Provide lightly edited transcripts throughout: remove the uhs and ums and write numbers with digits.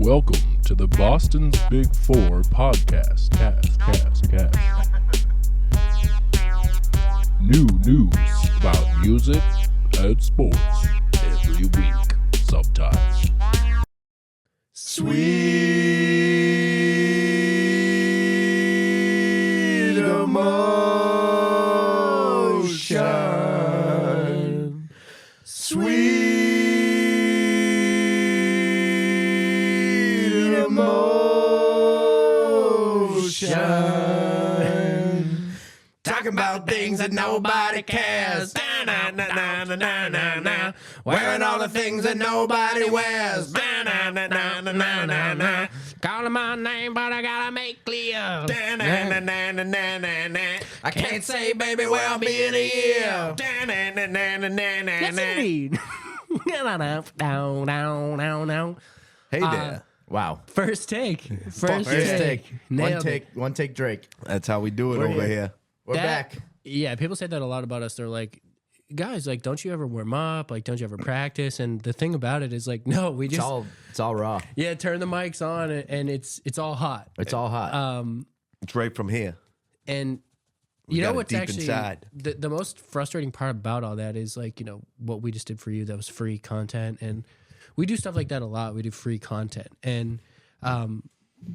Welcome to the Boston's Big Four podcast. Cast. New news about music and sports every week, sometimes. Sweet emotion. Sweet emotion. Talking about things that nobody cares. Na-na-na-na-na-na-na. Wearing all the things that nobody wears. Na-na-na-na-na-na-na. Calling my name, but I gotta make clear. Na-na-na-na-na-na-na. I can't say, baby, where I'll be in a year. Yes, indeed. Down. Hey there. Wow. First take. First take. Nailed it. One take Drake. That's how we do it We're over here. here. We're back. Yeah, people say that a lot about us. They're like, guys, like, don't you ever warm up? Like, don't you ever practice? And the thing about it is, like, no, we just It's all raw. yeah, turn the mics on and it's all hot. It's all hot. It's right from here. And We you know got it what's deep actually inside. the most frustrating part about all that is, like, you know, what we just did for you, that was free content. And we do stuff like that a lot. We do free content. And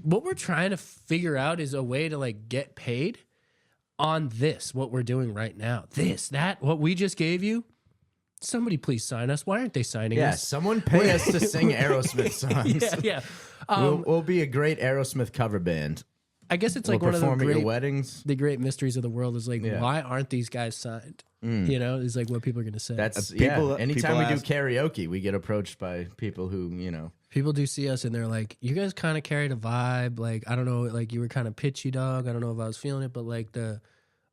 what we're trying to figure out is a way to, like, get paid on this, what we're doing right now. What we just gave you. Somebody please sign us. Why aren't they signing Yeah, us? someone pay us to sing Aerosmith songs. Yeah. We'll be a great Aerosmith cover band. I guess it's We'll like one of perform at your the weddings. great mysteries of the world is, like, Yeah. why aren't these guys signed? You know, is like what people are going to say. That's people- Anytime people we ask- do karaoke, we get approached by people who, People do see us and they're like, you guys kind of carried a vibe. Like, I don't know, like, you were kind of pitchy, dog. I don't know if I was feeling it, but, like,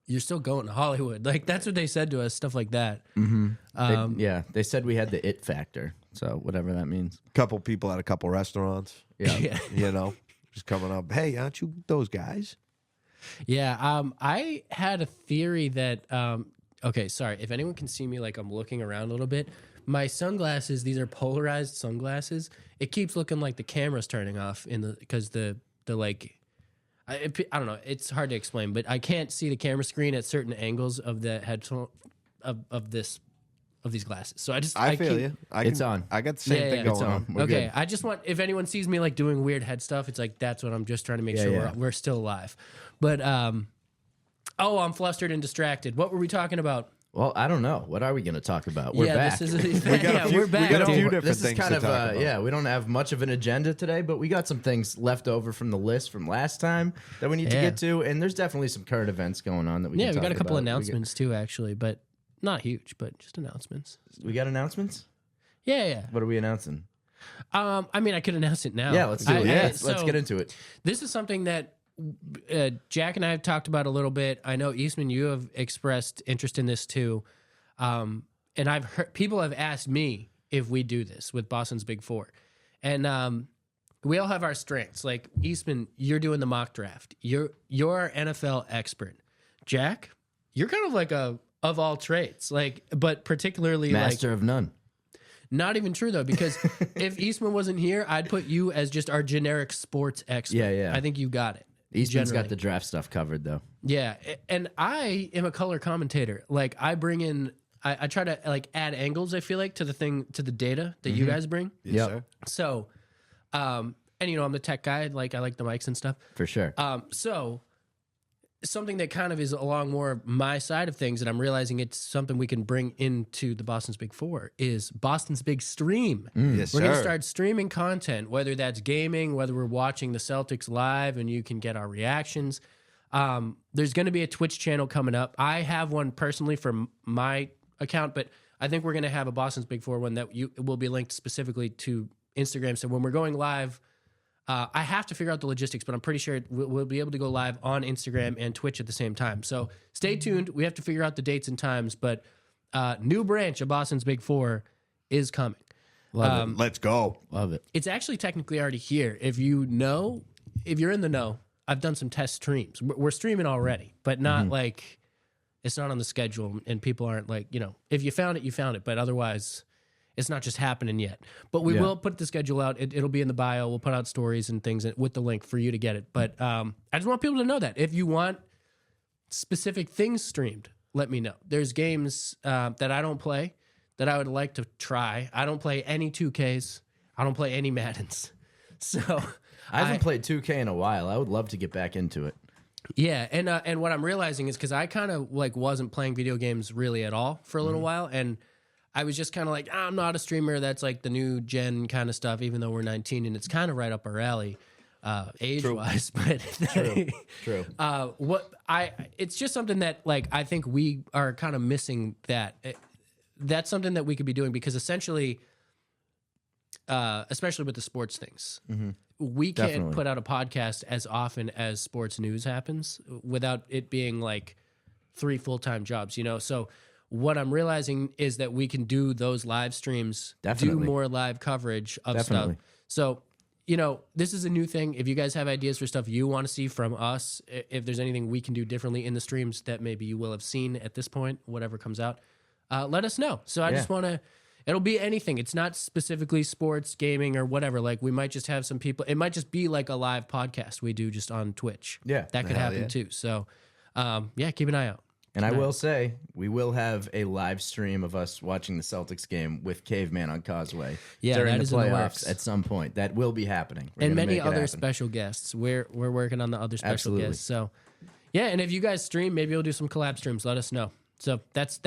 you're still going to Hollywood. Like, that's what they said to us, stuff like that. they said we had the it factor. So whatever that means. Couple people at a couple restaurants. Yeah. You know, just coming up. Hey, aren't you those guys? Yeah. I had a theory that, okay, sorry. If anyone can see me, like, I'm looking around a little bit. My sunglasses, these are polarized sunglasses. It keeps looking like the camera's turning off because the like, I don't know. It's hard to explain, but I can't see the camera screen at certain angles of the headphone of these glasses. So I feel you. It's on. I got the same Yeah, thing yeah. going It's on. on. We're Okay, good. I just want, if anyone sees me, like, doing weird head stuff, it's like, that's what I'm just trying to make sure yeah. we're still alive. But oh, I'm flustered and distracted. What were we talking about? Well, I don't know. What are we going to talk about? We're back. This is got a few- we're back. we got a few dude. different This is things kind to of talk about. we don't have much of an agenda today, but we got some things left over from the list from last time that we need to Yeah. get to, and there's definitely some current events going on that we Yeah, can we got a talk couple about. announcements too, actually, but not huge, but just announcements. We got announcements. Yeah. What are we announcing? I mean, I could announce it now. Yeah, let's do it. Let's so get into it. This is something that Jack and I have talked about a little bit. I know, Eastman, you have expressed interest in this too. And I've heard people have asked me if we do this with Boston's Big Four. And we all have our strengths. Like, Eastman, you're doing the mock draft. You're our NFL expert. Jack, you're kind of like a of all trades. Like, but particularly Master like of none. not even true though, because if Eastman wasn't here, I'd put you as just our generic sports expert. Yeah. I think you got it. Eastman's got generally. the draft stuff covered though. Yeah, and I am a color commentator. Like, I bring in, I try to, like, add angles, I feel like, to the data that you guys bring. Yes, Yep. sir. So, and you know, I'm the tech guy. Like, I like the mics and stuff. For sure. So something that kind of is along more my side of things, and I'm realizing it's something we can bring into the Boston's Big Four, is Boston's Big Stream. Yes, We're going to sir. start streaming content, whether that's gaming, whether we're watching the Celtics live and you can get our reactions. There's going to be a Twitch channel coming up. I have one personally for my account, but I think we're going to have a Boston's Big Four one that will be linked specifically to Instagram. So when we're going live, I have to figure out the logistics, but I'm pretty sure we'll be able to go live on Instagram and Twitch at the same time. So stay tuned. We have to figure out the dates and times, but new branch of Boston's Big Four is coming. Let's go. Love it. It's actually technically already here. If you're in the know, I've done some test streams. We're streaming already, but not like, it's not on the schedule and people aren't like, you know, if you found it, you found it. But otherwise, It's not just happening yet. But we Yeah. will put the schedule out. It'll be in the bio. We'll put out stories and things with the link for you to get it. But I just want people to know that if you want specific things streamed, let me know. There's games that I don't play that I would like to try. I don't play any 2Ks. I don't play any Maddens. So I haven't played 2K in a while. I would love to get back into it. yeah, and what I'm realizing is because I kind of like wasn't playing video games really at all for a little while, and I was just kind of like, I'm not a streamer. That's like the new gen kind of stuff. Even though we're 19, and it's kind of right up our alley, age wise. But True. it's just something that like I think we are kind of missing. That's something that we could be doing because essentially, especially with the sports things. We can't Definitely. put out a podcast as often as sports news happens without it being like 3 full-time jobs, you know? So what I'm realizing is that we can do those live streams, Definitely. do more live coverage of Definitely. stuff. So, you know, this is a new thing. If you guys have ideas for stuff you want to see from us, if there's anything we can do differently in the streams that maybe you will have seen at this point, whatever comes out, let us know. So I just want to... It'll be anything. It's not specifically sports, gaming, or whatever. Like we might just have some people. It might just be like a live podcast we do just on Twitch. Yeah. that could happen too. So, yeah, keep an eye out. And I will say, we will have a live stream of us watching the Celtics game with Caveman on Causeway Yeah, during that the is in the playoffs works. at some point. That will be happening. We're And gonna many make it other happen. special guests. We're working on the other special Absolutely. guests. So, yeah, and if you guys stream, maybe we'll do some collab streams. Let us know. So that's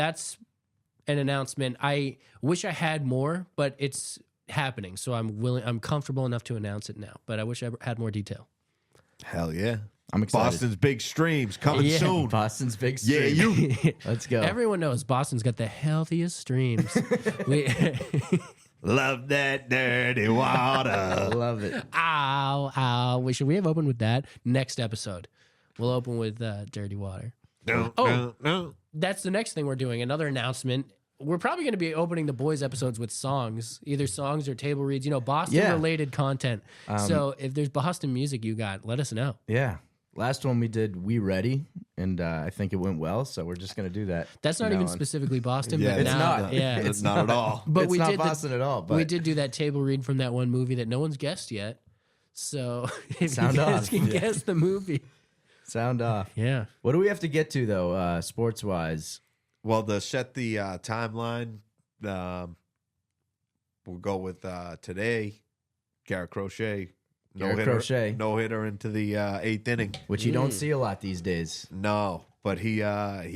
an announcement. I wish I had more, but it's happening. So I'm comfortable enough to announce it now. But I wish I had more detail. Hell yeah. I'm excited. Boston's big streams coming Yeah. soon. Boston's big Yeah, stream. you. Let's go. Everyone knows Boston's got the healthiest streams. Love that dirty I water. love it. Ow. Should we have opened with that? Next episode, we'll open with Dirty Water. No. That's the next thing we're doing. Another announcement. We're probably going to be opening the boys episodes with songs, either songs or table reads, Boston related content. So if there's Boston music you got, let us know. Yeah. Last one we did, We Ready, and I think it went well, so we're just going to do that. That's not from even now on. specifically Boston, Yeah, but It's now, not. yeah. It's not at all. But It's we not did Boston at all, but we did do that table read from that one movie that no one's guessed yet. So if Sound you guys off. can guess the movie, sound off. yeah. What do we have to get to, though, sports-wise? Well, to set the timeline, we'll go with today, Garrett Crochet. Garrett Crochet. No hitter into the 8th inning. Which you don't see a lot these days. No, but he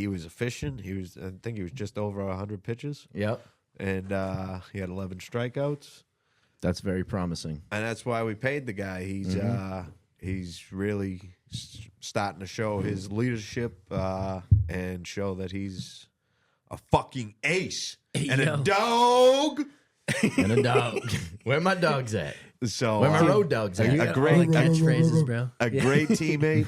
was efficient. I think he was just over 100 pitches, Yep. and he had 11 strikeouts. That's very promising. And that's why we paid the guy. He's really starting to show his leadership and show that he's a fucking ace and Yo. a dog. And a dog. Where my dogs at? So Where my road dogs at? a All great the catchphrases, bro. a great teammate.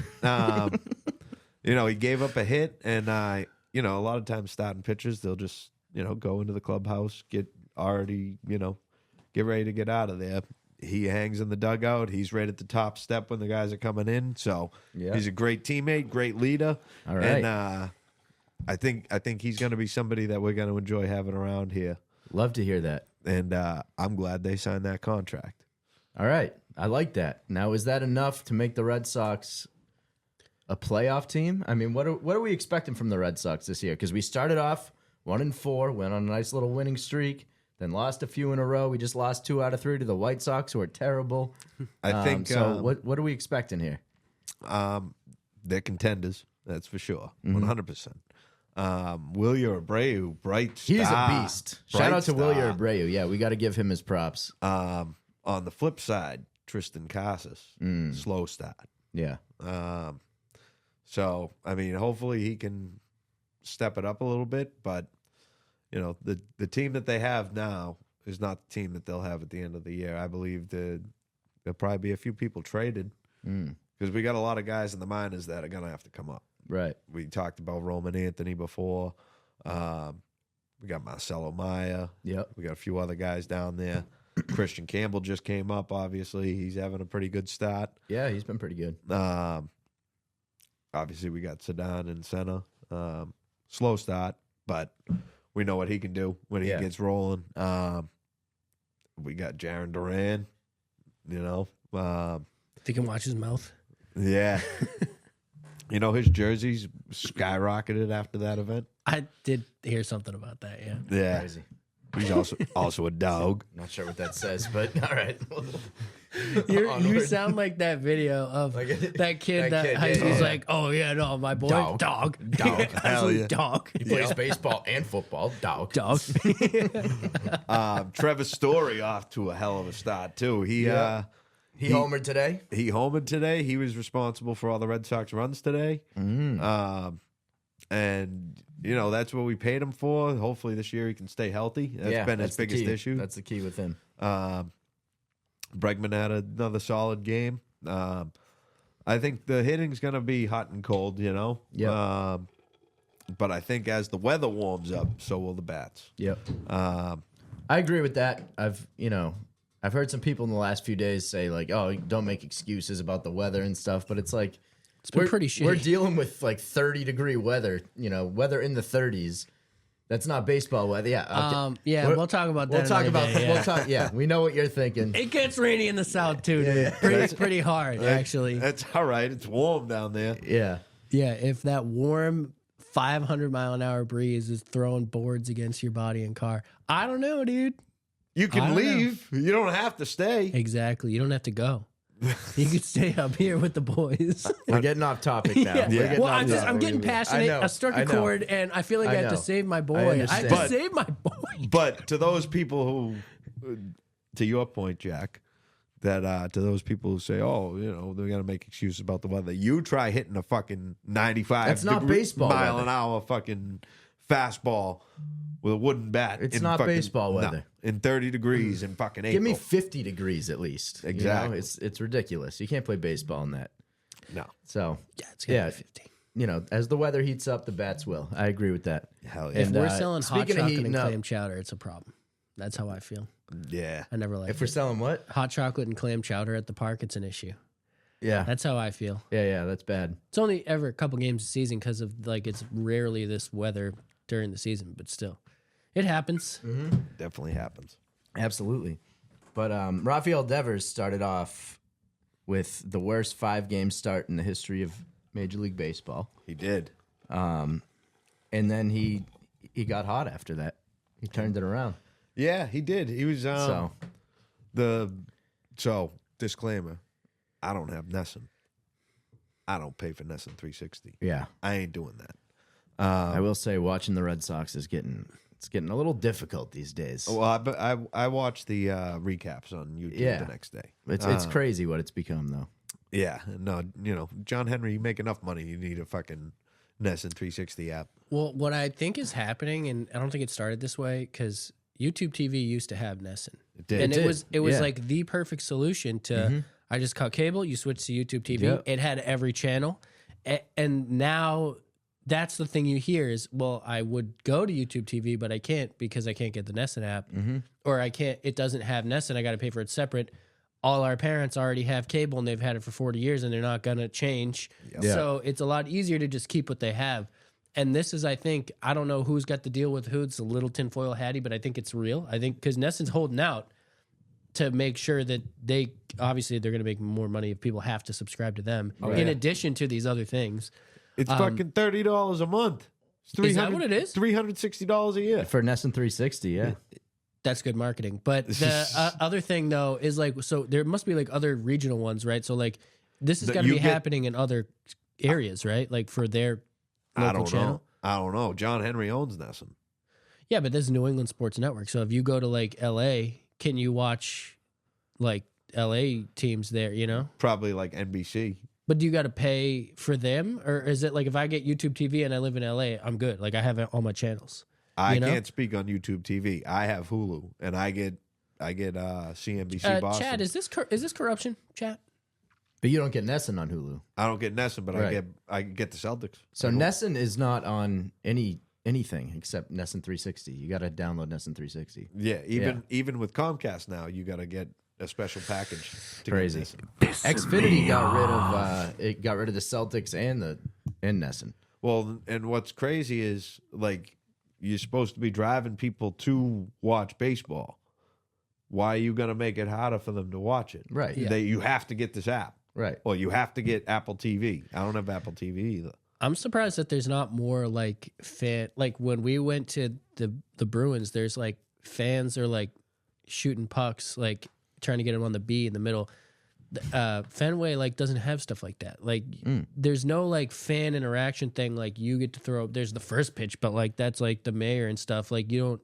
He gave up a hit, and a lot of times starting pitchers, they'll just go into the clubhouse, get ready to get out of there. He hangs in the dugout. He's right at the top step when the guys are coming in. So Yeah. he's a great teammate, great leader. All right. And I think he's going to be somebody that we're going to enjoy having around here. Love to hear that. And I'm glad they signed that contract. All right. I like that. Now, is that enough to make the Red Sox a playoff team? I mean, what are we expecting from the Red Sox this year? Because we started off 1-4, went on a nice little winning streak, then lost a few in a row. We just lost 2 out of 3 to the White Sox, who are terrible. I think so. What are we expecting here? they're contenders. That's for sure. 100%. Wilyer Abreu, bright star. He's a beast. Shout Bright out to star. Wilyer Abreu. Yeah, we got to give him his props. On the flip side, Tristan Casas, slow start. Yeah. So, I mean, hopefully he can step it up a little bit. But, the team that they have now is not the team that they'll have at the end of the year. I believe there'll probably be a few people traded because we got a lot of guys in the minors that are going to have to come up. Right. We talked about Roman Anthony before. We got Marcelo Maya. Yep. We got a few other guys down there. Christian Campbell just came up, obviously. He's having a pretty good start. Yeah, he's been pretty good. Obviously, we got Sedan in center. Slow start, but we know what he can do when he Yeah. gets rolling. We got Jaron Duran. You know, They can watch his mouth. yeah. You know, his jerseys skyrocketed after that event. I did hear something about that. Yeah. Yeah, Crazy. he's also a dog. Not sure what that says, but all right. You Onward. sound like that video of Like it- that kid that that kid, high yeah, school's yeah. like, oh yeah, no, my boy, Dog. dog. Dog. Absolute Hell yeah. dog. He plays baseball and football. Dog. Dog. Trevor Story off to a hell of a start too. He He homered today. he homered today. He was responsible for all the Red Sox runs today. And you know that's what we paid him for. Hopefully this year he can stay healthy. That's been his the biggest key. issue. That's the key with him. Bregman had another solid game. I think the hitting's gonna be hot and cold. You know. Yeah. But I think as the weather warms up, so will the bats. Yep. I agree with that. I've heard some people in the last few days say like, "Oh, don't make excuses about the weather and stuff," but it's like been pretty shitty. We're dealing with like 30-degree weather, weather in the 30s. That's not baseball weather. Yeah. Yeah, we'll talk about that. We'll talk another about day, yeah. we'll talk yeah, we know what you're thinking. It gets rainy in the south too, dude. Pretty hard, actually. That's all right. It's warm down there. Yeah. Yeah, if that warm 500-mile-an-hour breeze is throwing boards against your body and car, I don't know, dude. You I can don't leave. You don't have to stay. Exactly. You don't have to go. You can stay up here with the boys. We're getting off topic now. Yeah. We're getting Well, off topic. I'm getting passionate. I struck a chord, and I feel like I have to know. save my I boy. I have understand. to But- save my boy. But to those people who, to your point, Jack, that to those people who say, "Oh, they're gonna make excuses about the weather," you try hitting a fucking 95 That's not baseball mile weather. an hour fucking fastball with a wooden bat. It's in not fucking- baseball no, weather. in 30 degrees in fucking April. Give me 50 degrees at least. Exactly. It's ridiculous. You can't play baseball in that. no. So, Yeah, it's gonna yeah, be 50. as the weather heats up, the bats will. I agree with that. Hell yeah. If And, we're selling hot speaking of chocolate heating and up- clam chowder, it's a problem. That's how I feel. Yeah. I never liked If we're it. selling what? Hot chocolate and clam chowder at the park, it's an issue. Yeah. That's how I feel. Yeah, that's bad. It's only ever a couple games a season because of it's rarely this weather during the season, but still, it happens. Definitely happens. Absolutely. But Rafael Devers started off with the worst 5-game start in the history of Major League Baseball. He did. And then he got hot after that. He turned it around. Yeah, he did. He was So, So disclaimer, I don't have Nesson. I don't pay for Nesson 360. yeah. I ain't doing that. I will say watching the Red Sox is getting a little difficult these days. Well, I watched the recaps on YouTube Yeah. the next day. It's crazy what it's become though. Yeah, no, John Henry, you make enough money, you need a fucking Nesson 360 app. Well, what I think is happening, and I don't think it started this way, because YouTube TV used to have Nesson. It did. And It it did. was Yeah. like the perfect solution to I just cut cable, you switch to YouTube TV, Yep. it had every channel. And now that's the thing you hear is, well, I would go to YouTube TV, but I can't because I can't get the Nesson app. Or it doesn't have Nesson, I got to pay for it separate. All our parents already have cable and they've had it for 40 years and they're not going to change. Yeah. So it's a lot easier to just keep what they have. And this is, I think, I don't know who's got the deal with who. It's a little tinfoil hattie, but I think it's real. I think because Nesson's holding out to make sure that they're going to make more money if people have to subscribe to them, in addition to these other things. It's fucking $30 a month. It's Is that what it is? $360 a year. For Nesson 360, yeah. That's good marketing. But the other thing, though, is so there must be other regional ones, right? So this has That got to you be get- happening in other areas, right? Like for their I local don't channel. know. I don't know. John Henry owns Nesson. Yeah, but this is New England Sports Network. So if you go to LA, can you watch LA teams there, Probably like NBC. But do you got to pay for them? Or is it if I get YouTube TV and I live in LA, I'm good? I have all my channels. I You know? can't speak on YouTube TV. I have Hulu, and I get CNBC Boston. Chad, is this corruption, Chad? But you don't get Nesson on Hulu. I don't get Nesson, but Right. I get the Celtics. So Nesson is not on anything except Nesson 360. You got to download Nesson 360. Yeah, even with Comcast now, you got to get a special package. To Crazy. Get Nesson. Xfinity got rid of the Celtics and Nesson. Well, and what's crazy is you're supposed to be driving people to watch baseball. why are you going to make it harder for them to watch it? Right. Yeah. You have to get this app. Right. Or you have to get Apple TV. I don't have Apple TV either. I'm surprised that there's not more like like when we went to the Bruins, there's like fans are like shooting pucks, like trying to get them on the B in the middle. Fenway like doesn't have stuff like that. Like there's no like fan interaction thing. Like you get to throw. There's the first pitch, but like that's like the mayor and stuff. Like you don't.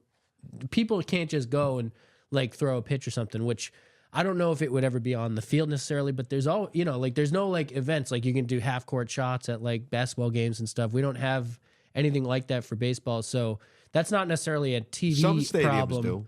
People can't just go and like throw a pitch or something. Which I don't know if it would ever be on the field necessarily. But there's all like there's no like events like you can do half court shots at like basketball games and stuff. We don't have anything like that for baseball. So that's not necessarily a TV Some stadiums problem. do.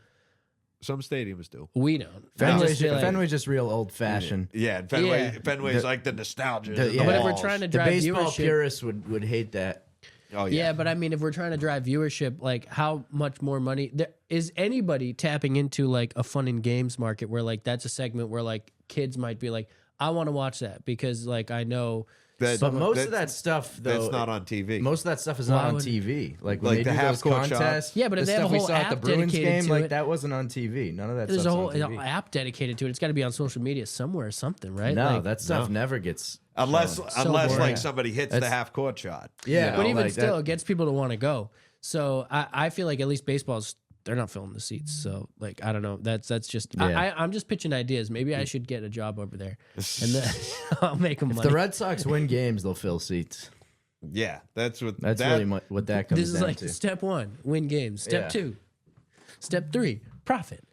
Some stadiums do. We don't. Fenway's just real old fashioned. Yeah, Fenway's like the nostalgia. The- and yeah. But if balls. we're trying to The drive baseball viewership, purists would hate that. Oh yeah, but I mean, if we're trying to drive viewership, like how much more money is anybody tapping into like a fun and games market where like that's a segment where like kids might be like, I want to watch that because like I know. But most of that stuff, though, that's not on TV. Most of that stuff is not Why on would- TV. Like when Like they the do those half-court shots. contests. Yeah, but if the they have stuff a we whole saw at the app Bruins dedicated game, to like it. that wasn't on TV. None of that There's a stuff's whole on TV. app dedicated to it. It's got to be on social media somewhere or something, right? No, Like, that stuff never gets. unless shown. boring. like somebody hits the That's- half court shot. Yeah, You know? But even like still, that- it gets people to want to go. So I feel like at least baseball's they're not filling the seats. So like I don't know. That's just Yeah. I'm just pitching ideas. Maybe I should get a job over there, and then I'll make them If money. the Red Sox win games, they'll fill seats. Yeah, that's what. That's that, really what that comes This is down like to. step 1, win games. Step Yeah. 2, step 3, profit.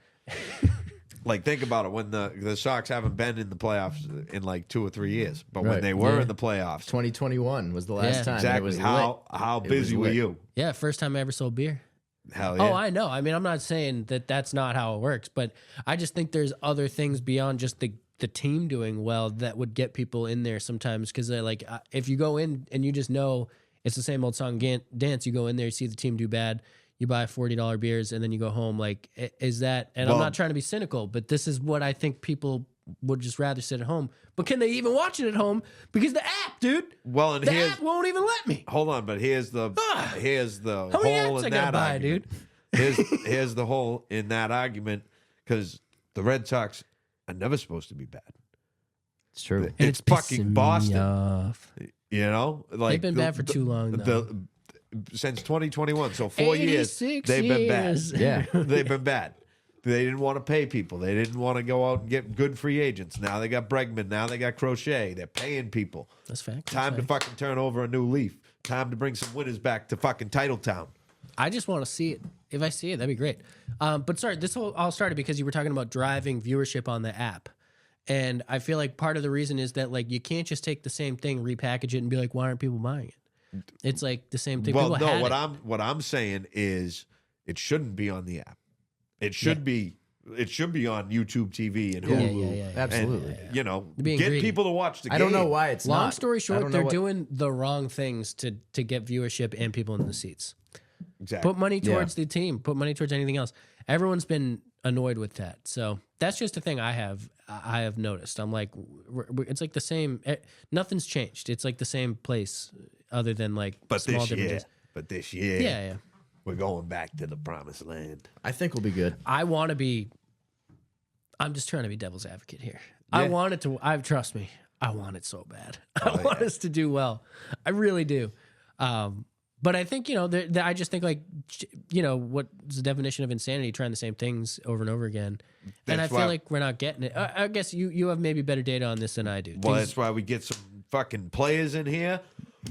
like think about it. When the Sox haven't been in the playoffs in like 2 or 3 years, but when Right. they were Yeah. in the playoffs, 2021 was the last Yeah. time. and exactly It was how lit. busy were lit. you? Yeah, first time I ever sold beer. Hell yeah! Oh, I know. I mean, I'm not saying that that's not how it works, but I just think there's other things beyond just the team doing well that would get people in there sometimes. Because like, if you go in and you just know it's the same old song dance, you go in there, you see the team do bad, you buy $40 beers, and then you go home. Like, is that? And I'm Well- not trying to be cynical, but this is what I think people would just rather sit at home. But can they even watch it at home? Because the app, dude, Well, and the here's app won't even let me. hold on, but here's the How many hole apps in I gotta that buy, argument. Here's the hole in that argument because the Red Sox are never supposed to be bad. It's true. And It's fucking pissing me Boston. off. You know, like They've been bad for too long, though. Since 2021, so 4 years 86 they've been years. bad. Yeah. They've been bad. They didn't want to pay people. They didn't want to go out and get good free agents. Now they got Bregman. Now they got Crochet. They're paying people. That's fact. Time to fucking turn over a new leaf. Time to bring some winners back to fucking Titletown. I just want to see it. If I see it, that'd be great. But sorry, this all started because you were talking about driving viewership on the app. And I feel like part of the reason is that like you can't just take the same thing, repackage it, and be like, why aren't people buying it? It's like the same thing. Well, People no. had What it. I'm saying is, it shouldn't be on the app. It should be. It should be on YouTube TV and Hulu. yeah. And, Absolutely. you know, being get greedy. people to watch the game. I don't know why it's Long not. story I short, don't know they're what- doing the wrong things to get viewership and people in the seats. Exactly. Put money towards the team. Put money towards anything else. Everyone's been annoyed with that. So that's just a thing I have noticed. I'm like, it's like the same. Nothing's changed. It's like the same place, other than like But small this year, differences. Yeah. we're going back to the promised land. I think we'll be good. I want to be. I'm just trying to be devil's advocate here. I want it to. Trust me. I want it so bad. I want us to do well. I really do. But I think I just think like what's the definition of insanity? Trying the same things over and over again, and I That's feel why- like we're not getting it. I guess you have maybe better data on this than I do. Well, Things- that's why we get some fucking players in here.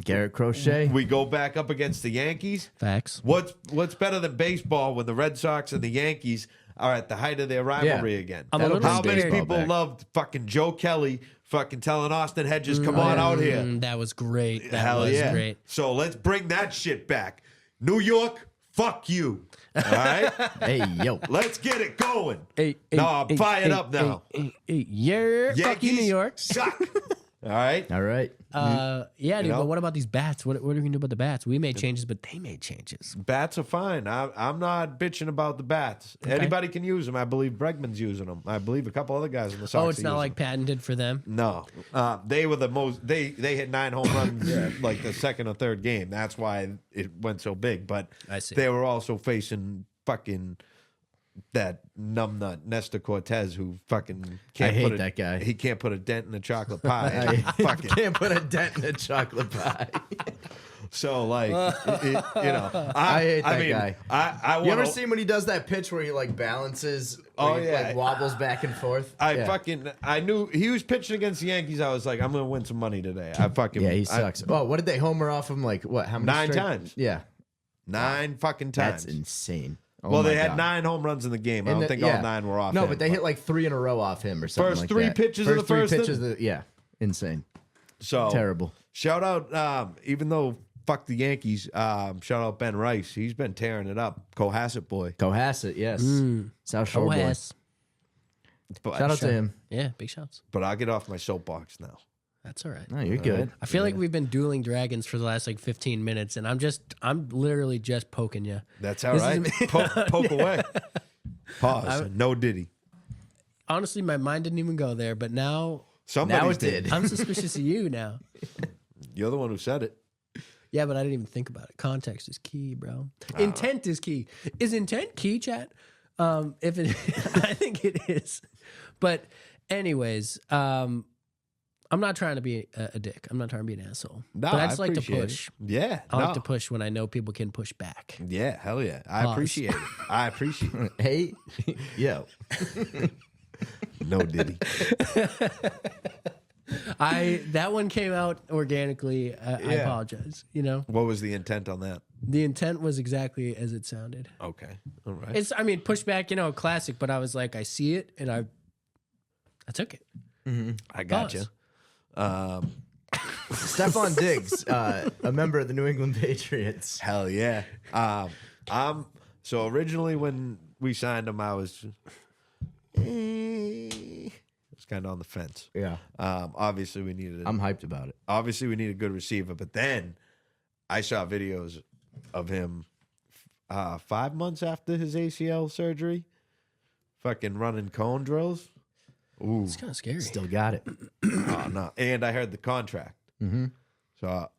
Garrett Crochet. We go back up against the Yankees. facts. What's better than baseball when the Red Sox and the Yankees are at the height of their rivalry again? I'm a little How many scared. people Back. loved fucking Joe Kelly fucking telling Austin Hedges, come on out here? That was great. That Hell was yeah. great. So let's bring that shit back. New York, fuck you. All right? Hey, yo. Let's get it going. Hey, No, I'm fired up now. Yeah, fuck you, New Yankees York. suck. All right? All right. Yeah, dude. know? But what about these bats? What are we gonna do about the bats? We made changes, but they made changes. Bats are fine. I'm not bitching about the bats. Anybody can use them. I believe Bregman's using them. I believe a couple other guys in the Sox. Oh, it's are not using like patented for them. them. No. They were the most. They hit 9 home runs like the second or third game. That's why it went so big. But I see. they were also facing fucking that numbnut Nestor Cortez who fucking can't hate put that guy. He can't put a dent in a chocolate pie. I Fucking can't put a dent in a chocolate pie. so like I hate that guy. I You ever wanna- seen when he does that pitch where he like balances? Oh, where he, yeah. like wobbles back and forth. I knew he was pitching against the Yankees. I was like, I'm gonna win some money today. Yeah, he sucks. Oh, what did they homer off him? Like what? How many? 9 straight? times. Yeah, 9 fucking times. that's insane. Oh Well, my they had God. 9 home runs in the game. I And don't the- think yeah. all 9 were off. No, him, but they hit like 3 in a row off him or something. First like 3 that. pitches of the three first pitches. Yeah, insane. so Terrible. Shout out, even though fuck the Yankees. Shout out Ben Rice. He's been tearing it up. Cohasset boy. Cohasset, yes. South Shore boy. OS. But, Shout out to him. Yeah, big shots. but I'll get off my soapbox now. That's all right. No, you're good. I feel like we've been dueling dragons for the last like 15 minutes, and I'm literally just poking you. That's all This right. is- Poke away. Pause. No Diddy. Honestly, my mind didn't even go there, but now Somebody Now it did. I'm suspicious of you now. You're the one who said it. Yeah, but I didn't even think about it. Context is key, bro. Intent is key. Is intent key, chat? If it, I think it is. But anyways, I'm not trying to be a dick. I'm not trying to be an asshole. No, but I just like to appreciate it. push. Yeah. I no. like to push when I know people can push back. Yeah, hell yeah. I Pause. appreciate it. I appreciate it. Hey, yo. No Diddy. That one came out organically. I Yeah. apologize. You know, What was the intent on that? the intent was exactly as it sounded. Okay. All right. I mean, pushback, classic, but I was like, I see it and I took it. I got Pause. you. Stephon Diggs, a member of the New England Patriots. Hell yeah. So originally when we signed him, I was kind of on the fence. Yeah. Obviously we needed I'm hyped about it. obviously we need a good receiver, but then I saw videos of him 5 months after his ACL surgery, fucking running cone drills. Ooh, It's kind of scary. Still got it. oh, no. And I heard the contract. Mm-hmm. So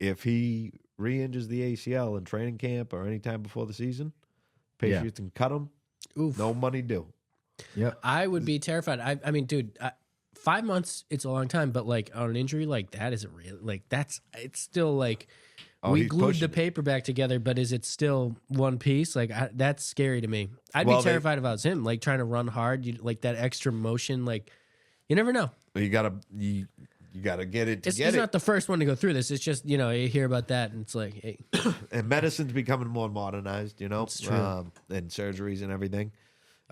if he re-injures the ACL in training camp or any time before the season, Patriots can cut him. Oof. No money due. Yep. I would be terrified. I mean, dude, 5 months, it's a long time, but like on an injury like that, is it real? Like it's still like Oh, we he's glued pushing the it. paper back together, but is it still one piece? Like that's scary to me. I'd Well, be terrified if I was him, like trying to run hard, like that extra motion. Like you never know. You gotta get it to It's get it. not the first one to go through this. It's just you hear about that, and it's like, hey, And medicine's becoming more modernized, It's true. and surgeries and everything.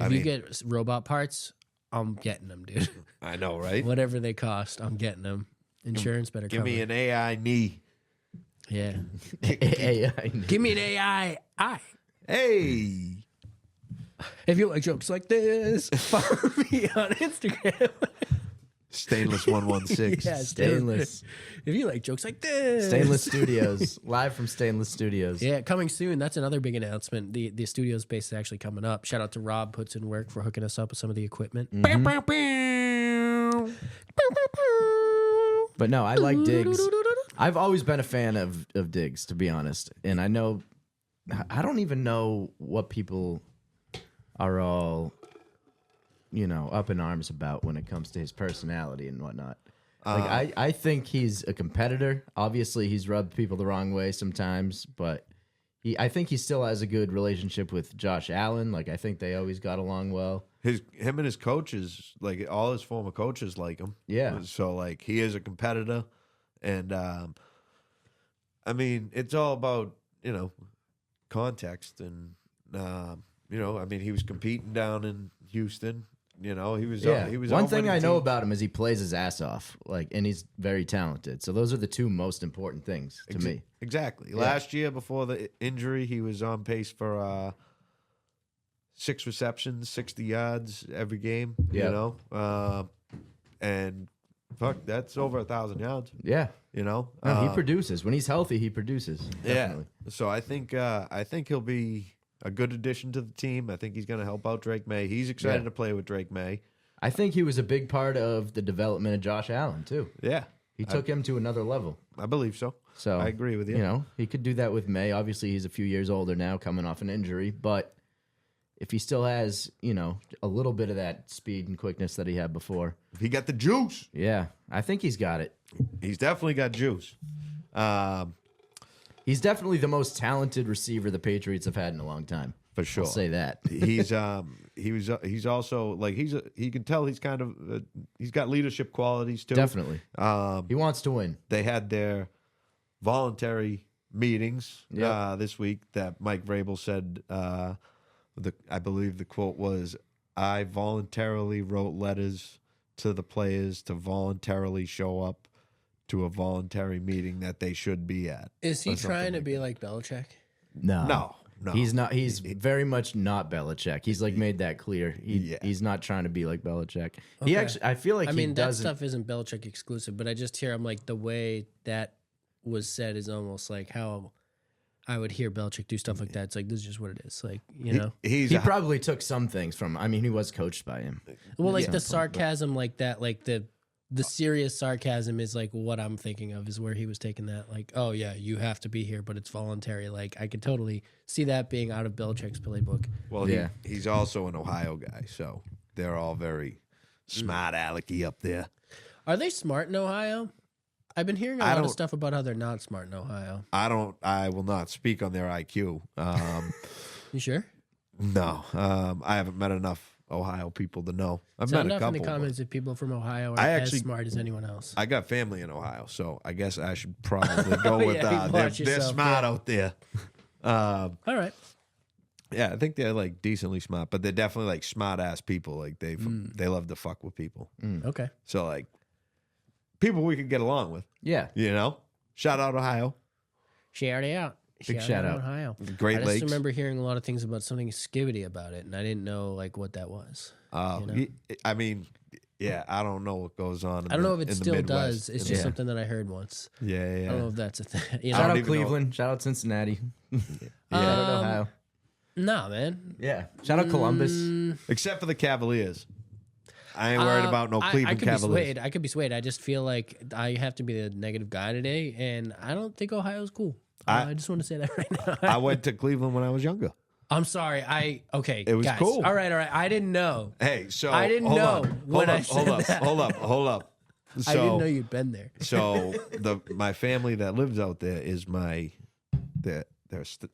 if you get robot parts, I'm getting them, dude. I know, right? Whatever they cost, I'm getting them. Insurance better Give cover. me an AI knee. Yeah. AI. Give me an AI eye. Hey, If you like jokes like this, follow me on Instagram. Stainless 116. Yeah, Stainless. If you like jokes like this, Stainless Studios. Live from Stainless Studios. Yeah, coming soon. That's another big announcement. The studio space is actually coming up. Shout out to Rob, puts in work for hooking us up with some of the equipment. But no, I like Diggs. I've always been a fan of Diggs, to be honest. And I don't even know what people are all, up in arms about when it comes to his personality and whatnot. Like I think he's a competitor. Obviously, he's rubbed people the wrong way sometimes, but I think he still has a good relationship with Josh Allen. Like I think they always got along well. Him and his coaches, like all his former coaches, like him. Yeah. So like he is a competitor, and I mean it's all about context, and I mean he was competing down in Houston. He was he was One on thing winning I know teams. about him is he plays his ass off, and he's very talented. So those are the two most important things to me. Exactly. Last year before the injury, he was on pace for 6 receptions, 60 yards every game. Yeah. And fuck, that's over 1,000 yards. Yeah, No, he produces when he's healthy. He produces. Definitely. Yeah. So I think he'll be a good addition to the team. I think he's going to help out Drake May. He's excited Yeah. to play with Drake May. I think he was a big part of the development of Josh Allen too. Yeah. He took him to another level. I believe so. So I agree with you. He could do that with May. Obviously, he's a few years older now, coming off an injury, but if he still has, a little bit of that speed and quickness that he had before. He got the juice. Yeah, I think he's got it. He's definitely got juice. He's definitely the most talented receiver the Patriots have had in a long time. For sure. I'll say that. He's also like he can tell he's kind of he's got leadership qualities too. Definitely. He wants to win. They had their voluntary meetings Yep. this week that Mike Vrabel said. I believe the quote was, "I voluntarily wrote letters to the players to voluntarily show up to a voluntary meeting that they should be at." Is he or something trying to like be like Belichick? No. No. He's not. He's very much not Belichick. He's like made that clear. Yeah. He's not trying to be like Belichick. He Okay. actually, I feel like I he mean, that doesn't. stuff isn't Belichick exclusive, but I just hear, I'm like, the way that was said is almost like how I would hear Belichick do stuff like that. It's like, this is just what it is. Like, He's He a- probably took some things from. I mean, he was coached by him. well, like Yeah. the sarcasm like that, like the serious sarcasm is like what I'm thinking of is where he was taking that. Like, oh yeah, you have to be here, but it's voluntary. Like, I could totally see that being out of Belichick's playbook. well, Yeah. he's also an Ohio guy, so they're all very smart alecky up there. Are they smart in Ohio? I've been hearing a I lot don't- of stuff about how they're not smart in Ohio. I will not speak on their IQ. You sure? No, I haven't met enough Ohio people to know. I've Sound met a off in couple. the comments if people from Ohio are I as actually- smart as anyone else. I got family in Ohio, so I guess I should probably go with Yeah, you they're, watch they're yourself, smart yeah. out there. All right. Yeah, I think they're like decently smart, but they're definitely like smart ass people. Like they love to fuck with people. Okay. So like people we could get along with. Yeah. Shout out Ohio, Shout out. Big shout out. Ohio. Great I just Lakes. remember hearing a lot of things about something skibbity about it, and I didn't know like what that was. I mean, yeah, I don't know what goes on. I don't know if in it the still Midwest. does. It's In just Yeah. something that I heard once. Yeah, I don't know if that's a thing. You Shout know? out even know. Cleveland. Shout out Cincinnati. Yeah. Shout out Ohio. Nah, man. Yeah. Shout out Columbus. Except for the Cavaliers. I ain't worried about no I Cleveland could be Cavaliers. swayed. I could be swayed. I just feel like I have to be the negative guy today, and I don't think Ohio's cool. I just want to say that right now. I went to Cleveland when I was younger. I'm sorry. Okay. It was guys. cool. All right. I didn't know. Hey, so I didn't hold know on. when I hold said up, that. hold up. So, I didn't know you'd been there. so my family that lives out there is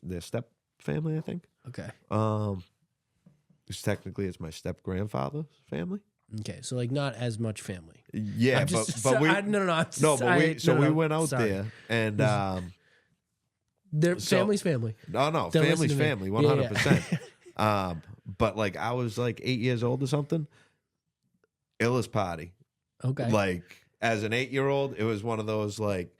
their step family, I think. Okay. Which technically it's my step grandfather's family. Okay. So like not as much family. Yeah, I'm just, but we no. I'm no, but we I- so no, we no, went out sorry. there and Their So- family's family. no, Don't listen family's to me. family, Yeah, yeah. 100%. But like I was like 8 years old or something. Illest party. Okay. Like as an 8-year-old, it was one of those like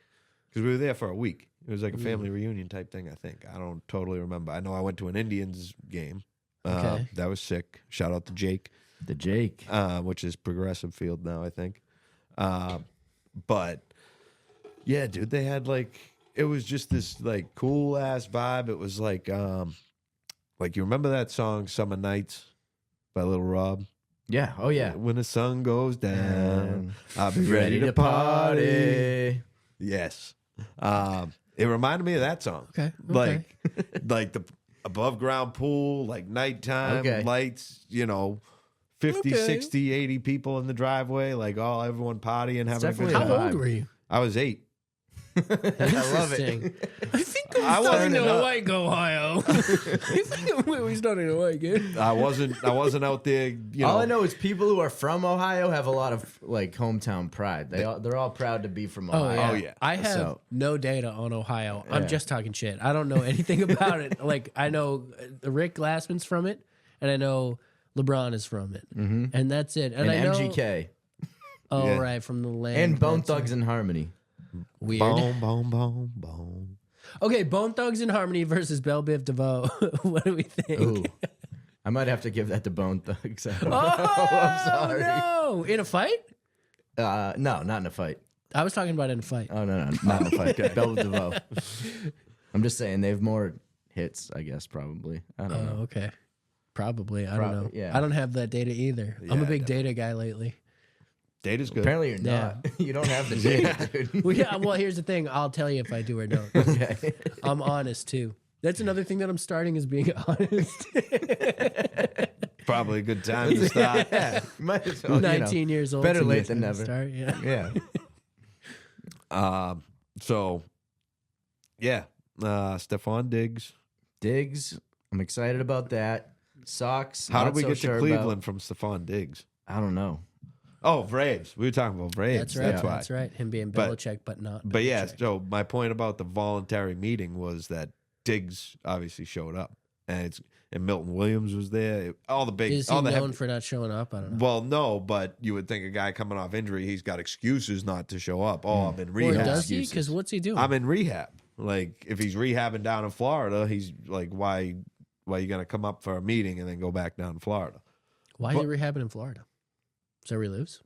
because we were there for a week. It was like a family reunion type thing. I think I don't totally remember. I know I went to an Indians game. Okay. That was sick. Shout out to Jake, The Jake. which is Progressive Field now, I think. But yeah, dude, they had like it was just this like cool ass vibe. It was like you remember that song "Summer Nights" by Little Rob? Yeah. Oh, yeah. When the sun goes down, I'll be Ready to party. Yes. It reminded me of that song. Okay. Like like the above ground pool, like nighttime Okay. lights, 50, Okay. 60, 80 people in the driveway, like everyone partying, having a good definitely How a time. old vibe. were you? I was 8. I love it. Interesting. I think I I'm starting wasn't to up. like Ohio. I think we're starting to like it. I wasn't out there, All I know is people who are from Ohio have a lot of like hometown pride. They're all proud to be from Ohio. Oh, yeah. I have So- no data on Ohio. I'm Yeah. just talking shit. I don't know anything about it. Like I know Rick Glassman's from it, and I know LeBron is from it, and that's it. And, And I know, MGK Oh Yeah. right, from the land. and Bone that's Thugs and Harmony. weird. boom, boom, boom, boom. Okay, Bone Thugs and Harmony versus Belle Biv DeVoe. What do we think? Ooh. I might have to give that to Bone Thugs. I don't know. Oh, I'm sorry. no! In a fight? No, not in a fight. I was talking about in a fight. Oh no, not in a fight. Belle DeVoe. I'm just saying they have more hits. I guess probably. I don't know. Oh, okay. Probably. I don't know. Probably, yeah. I don't have that data either. I'm a Yeah, big data guy lately. Data's good. Apparently you're Yeah. not. You don't have the data, dude. Well, yeah, well, here's the thing. I'll tell you if I do or don't. Okay. I'm honest too. That's another thing that I'm starting is being honest. Probably a good time to start. Yeah, might as well, 19 years old. better so late that's than when I never. Start, yeah. Yeah. So, yeah, Stephon Diggs. Diggs, I'm excited about that. Sox. How not did we so get sure to about- Cleveland from Stephon Diggs? I don't know. Oh, Braves. We were talking about Braves. That's right. That's why. That's right. Him being But- Belichick, but not. But yeah, Belichick. so my point about the voluntary meeting was that Diggs obviously showed up, and Milton Williams was there. All the big, Is he all the known for not showing up? I don't know. well, no, but you would think a guy coming off injury, he's got excuses not to show up. Oh, I'm in Or rehab. does he? Because what's he doing? I'm in rehab. Like if he's rehabbing down in Florida, he's like, why you gonna come up for a meeting and then go back down to Florida? Why are you rehabbing in Florida? Is that where he lives?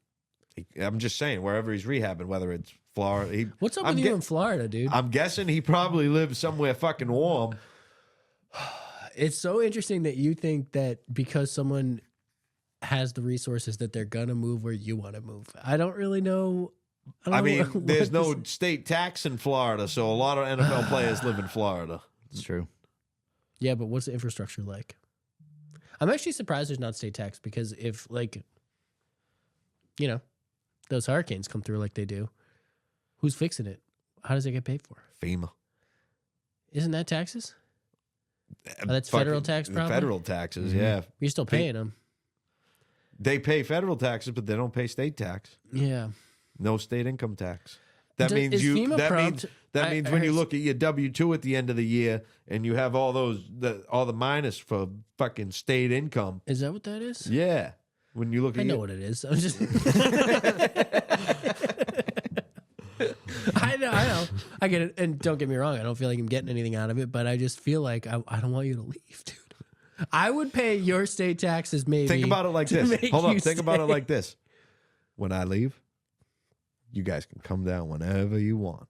I'm just saying, wherever he's rehabbing, whether it's Florida, What's up I'm with you gue- in Florida, dude? I'm guessing he probably lives somewhere fucking warm. It's so interesting that you think that because someone has the resources that they're gonna move where you want to move. I don't really know. I mean, what there's this- no state tax in Florida, so a lot of NFL players live in Florida. It's true. Yeah, but what's the infrastructure like? I'm actually surprised there's not state tax because if those hurricanes come through like they do, who's fixing it? How does it get paid for? FEMA. Isn't that taxes? Oh, that's federal tax, probably? Federal taxes, yeah. You're still paying them. They pay federal taxes, but they don't pay state tax. Yeah. No state income tax. That Is means FEMA prompt- that I means when you heard- look at your W-2 at the end of the year and you have all the minus for fucking state income. Is that what that is? Yeah. When you look at I know your- what it is. I'm just. I know. I get it. And don't get me wrong. I don't feel like I'm getting anything out of it, but I just feel like I don't want you to leave, dude. I would pay your state taxes maybe. Think about it like to this. make Hold you up. Think about it stay. like this. When I leave, you guys can come down whenever you want.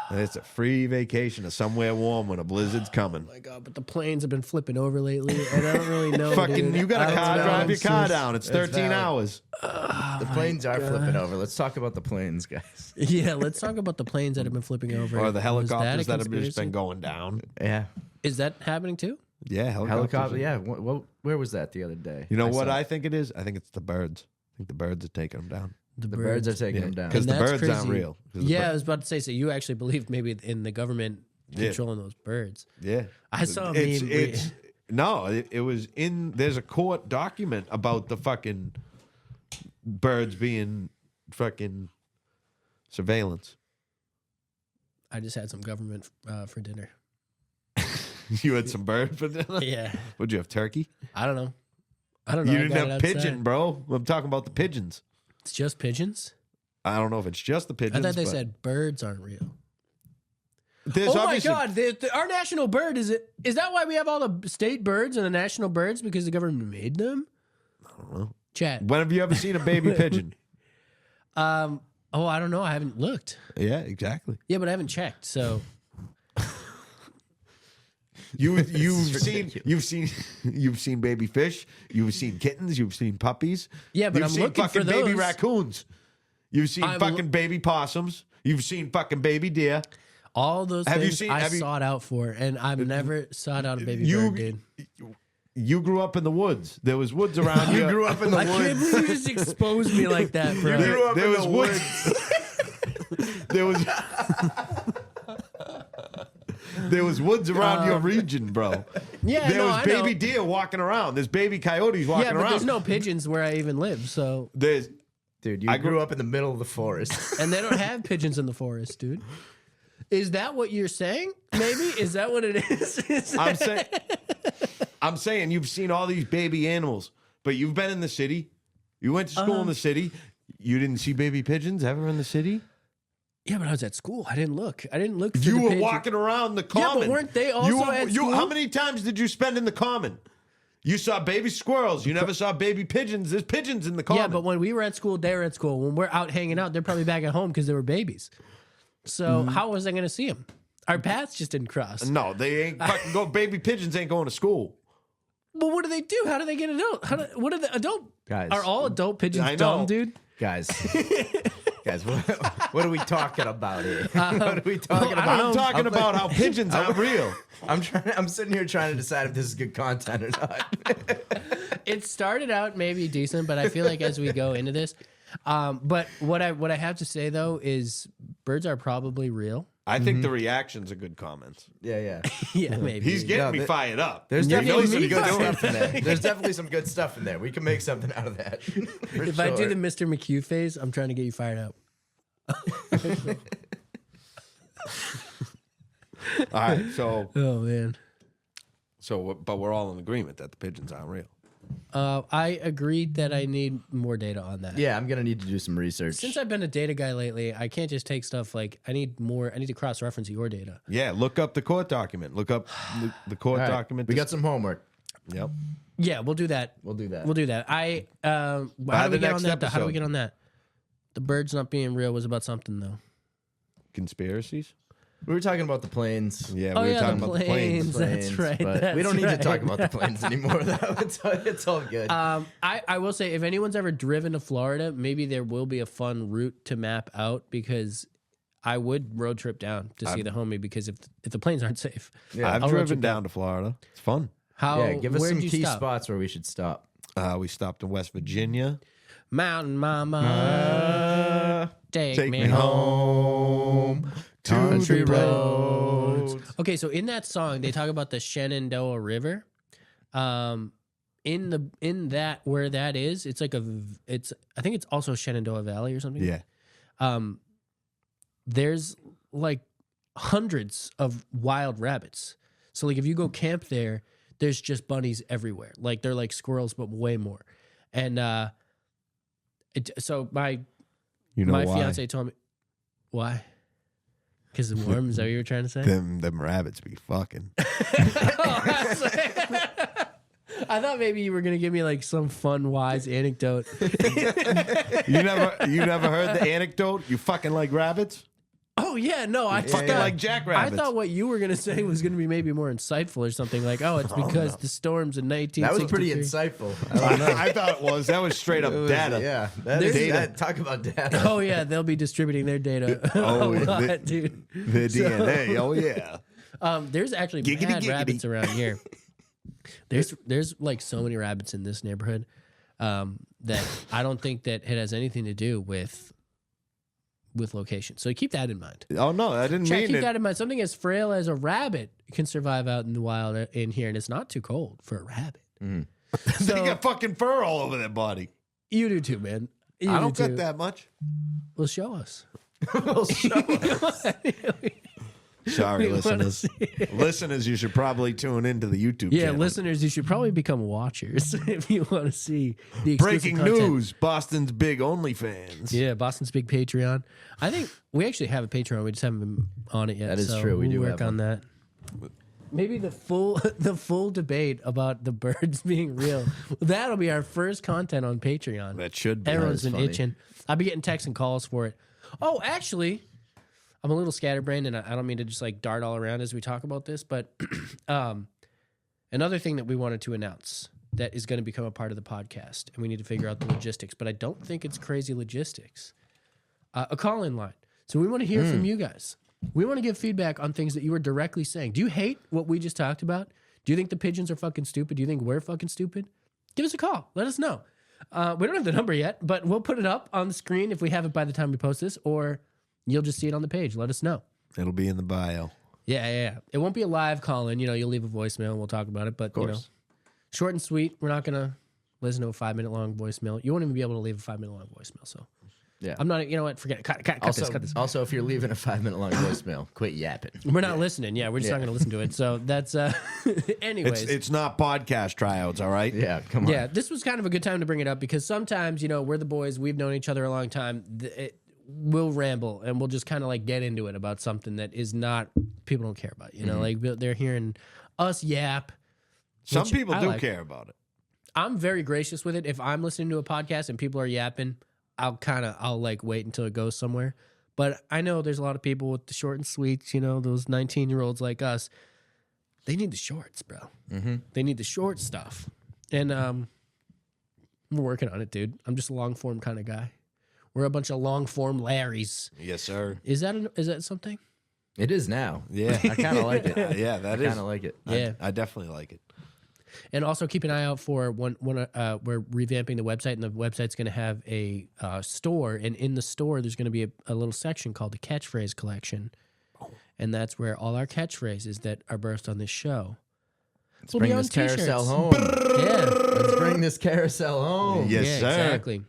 And it's a free vacation to somewhere warm when a blizzard's coming. Oh my God, but the planes have been flipping over lately, and I don't really know. Fucking, dude. you got a I car, don't drive know. your car down. It's It's 13 valid. hours. The planes are flipping over. Let's talk about the planes, guys. Yeah, let's talk about the planes that have been flipping over. Or the Was helicopters a that have just conspiracy? been going down. Yeah. Is that happening too? Yeah, Helicopter. Yeah. Where was that the other day? You know what saw I think it is? I think it's the birds. I think the birds are taking them down. the birds are taking them down. Because the And that's birds aren't crazy. real. 'Cause the Yeah, I was about to say. So you actually believe maybe in the government Yeah. controlling those birds? Yeah. I saw a it's, meme. it's no, it was in there's a court document about the fucking birds being fucking surveillance. I just had some government for dinner. You had some bird for dinner? Yeah, Would you have turkey? I don't know. I don't know. You I didn't got it have pigeon, outside. bro. I'm talking about the pigeons. It's just pigeons. I don't know if it's just the pigeons. I thought they but said birds aren't real. there's Oh my obviously- God! Our national bird is it? Is that why we have all the state birds and the national birds because the government made them? I don't know. Chat. When have you ever seen a baby pigeon? Oh, I don't know. I haven't looked. Yeah, exactly. Yeah, but I haven't checked. So You've seen baby fish. You've seen kittens. You've seen puppies. Yeah, but you've I'm seen looking fucking for baby those. raccoons. You've seen I'm fucking baby possums. You've seen fucking baby deer. all those Have you things seen- I have you- sought out for, and I've never sought out a baby You- bird, dude. You grew up in the woods. There was woods around you. You grew up in the I can't woods. believe you just exposed me like that, bro. grew up There in was the woods. There was. There was woods around your region, bro. Yeah, There no, was I baby know. deer walking around. There's baby coyotes walking Yeah, but around. there's no pigeons where I even live, so There's Dude, you I grew grew- up in the middle of the forest. and they don't have pigeons in the forest, dude. Is that what you're saying? Maybe is that what it is? I'm saying you've seen all these baby animals, but you've been in the city. You went to school in the city. You didn't see baby pigeons ever in the city? Yeah, but I was at school. I didn't look. I didn't look. For You the were pigeon. walking around the Yeah, common. but weren't they also at school? How many times did you spend in the common? You saw baby squirrels. You never saw baby pigeons. There's pigeons in the common. Yeah, but when we were at school, they were at school. When we're out hanging out, they're probably back at home because they were babies. So how was I going to see them? Our paths just didn't cross. No, they ain't fucking go. Baby pigeons ain't going to school. But what do they do? How do they get adult? What are the adult? Guys. Are all adult pigeons I know. dumb, dude? Guys. guys. What are we talking about here? What are we talking about? I'm talking about how pigeons aren't real. I'm sitting here trying to decide if this is good content or not. It started out maybe decent, but I feel like as we go into this, but what I have to say though is birds are probably real. I think the reactions are good comments. Yeah. Yeah, maybe. He's getting me fired up. There's He definitely knows some what good he's doing. stuff in there. There's definitely some good stuff in there. We can make something out of that. For If I do sure. the Mr. McHugh phase, I'm trying to get you fired up. All right, so Oh man. but we're all in agreement that the pigeons aren't real. I agreed that I need more data on that. Yeah, I'm gonna need to do some research. Since I've been a data guy lately, I can't just take stuff like I need to cross-reference your data. Yeah, look up the court document. Look up the court All right, document. we got some homework. Yep. Yeah, we'll do that. We'll do that. We'll do that. How do the we get next on that? How do we episode. get on that? The birds not being real was about something though. Conspiracies. We were talking about the planes. Yeah, Oh, we were yeah, talking the about the planes. planes. That's right, but we don't that's need to talk right. about the planes anymore. Though it's all good. I will say if anyone's ever driven to Florida, maybe there will be a fun route to map out because I would road trip down to see the homie because if the planes aren't safe. Yeah. I've I'll road driven trip down to Florida. It's fun. How? Yeah, give us where'd some you key stop? spots where we should stop. We stopped in West Virginia. Mountain Mama, take me home. Country roads. Okay, so in that song they talk about the Shenandoah River. In that where that is, it's like I think it's also Shenandoah Valley or something. Yeah. There's like hundreds of wild rabbits. So like if you go camp there, there's just bunnies everywhere. Like they're like squirrels, but way more. And so my You know my why? fiance told me why. Because it's warm. Is that what you were trying to say? Them rabbits be fucking. I thought maybe you were gonna give me like some fun, wise anecdote. You never heard the anecdote? You fucking like rabbits? Oh yeah, no, I Fucking thought, like jackrabbits. I thought what you were gonna say was gonna be maybe more insightful or something like, oh, it's because the storms in 1963. That was pretty insightful. I don't know. I thought it was. That was straight up It was- data. Yeah, that There's is data. that. Talk about data. Oh yeah, they'll be distributing their data Oh, a lot, the- dude. The DNA. Oh yeah. There's actually Giggity, mad giggity. rabbits around here. There's like so many rabbits in this neighborhood that I don't think that it has anything to do with location. So keep that in mind. Oh no, I didn't Jack, mean keep it. that in mind. Something as frail as a rabbit can survive out in the wild in here, and it's not too cold for a rabbit. They So got fucking fur all over their body. you do too, man. You I don't do get too. that much. Well, show us. We'll show us. Sorry, We wanna listeners. Listeners, you should probably tune into the YouTube Yeah, channel. listeners, you should probably become watchers if you want to see the exclusive Breaking content. news: Boston's big OnlyFans. Yeah, Boston's big Patreon. I think we actually have a Patreon. We just haven't been on it yet. That is so true. We we'll do work have on that. Maybe the full debate about the birds being real. That'll be our first content on Patreon. That should be. Everyone's That is been funny. itching. I'll be getting texts and calls for it. Oh, actually, I'm a little scatterbrained, and I don't mean to just like dart all around as we talk about this, but another thing that we wanted to announce that is going to become a part of the podcast, and we need to figure out the logistics, but I don't think it's crazy logistics. A call-in line. So we want to hear from you guys. We want to give feedback on things that you were directly saying. Do you hate what we just talked about? Do you think the pigeons are fucking stupid? Do you think we're fucking stupid? Give us a call. Let us know. We don't have the number yet, but we'll put it up on the screen if we have it by the time we post this, or you'll just see it on the page. Let us know. It'll be in the bio. Yeah. It won't be a live call-in. You know, you'll leave a voicemail and we'll talk about it. But, you know, short and sweet. We're not going to listen to a 5-minute long voicemail. You won't even be able to leave a 5-minute long voicemail. So, Yeah. I'm not, you know what? Forget it. Cut this. Also, if you're leaving a 5-minute long voicemail, quit yapping. We're not listening. Yeah, we're just not going to listen to it. So that's, anyways. It's not podcast tryouts, all right? Yeah, come on. Yeah, this was kind of a good time to bring it up because sometimes, you know, we're the boys. We've known each other a long time. We'll ramble and we'll just kind of like get into it about something that is not, people don't care about. You know, like they're hearing us yap. Some which people I do like. care about it. I'm very gracious with it. If I'm listening to a podcast and people are yapping, I'll like wait until it goes somewhere. But I know there's a lot of people with the short and sweets, you know, those 19-year-olds like us. They need the shorts, bro. They need the short stuff. And we're working on it, dude. I'm just a long form kind of guy. We're a bunch of long form Larrys. Yes, sir. Is that something? It is now. Yeah. I kind of like it. Yeah, I that is. kind of like it. Yeah. I definitely like it. And also keep an eye out for we're revamping the website, and the website's going to have a store, and in the store there's going to be a little section called the catchphrase collection, and that's where all our catchphrases that are birthed on this show. Let's will bring be on this carousel t-shirts. home. Yeah, Let's bring this carousel home. Yes, yeah, sir. exactly.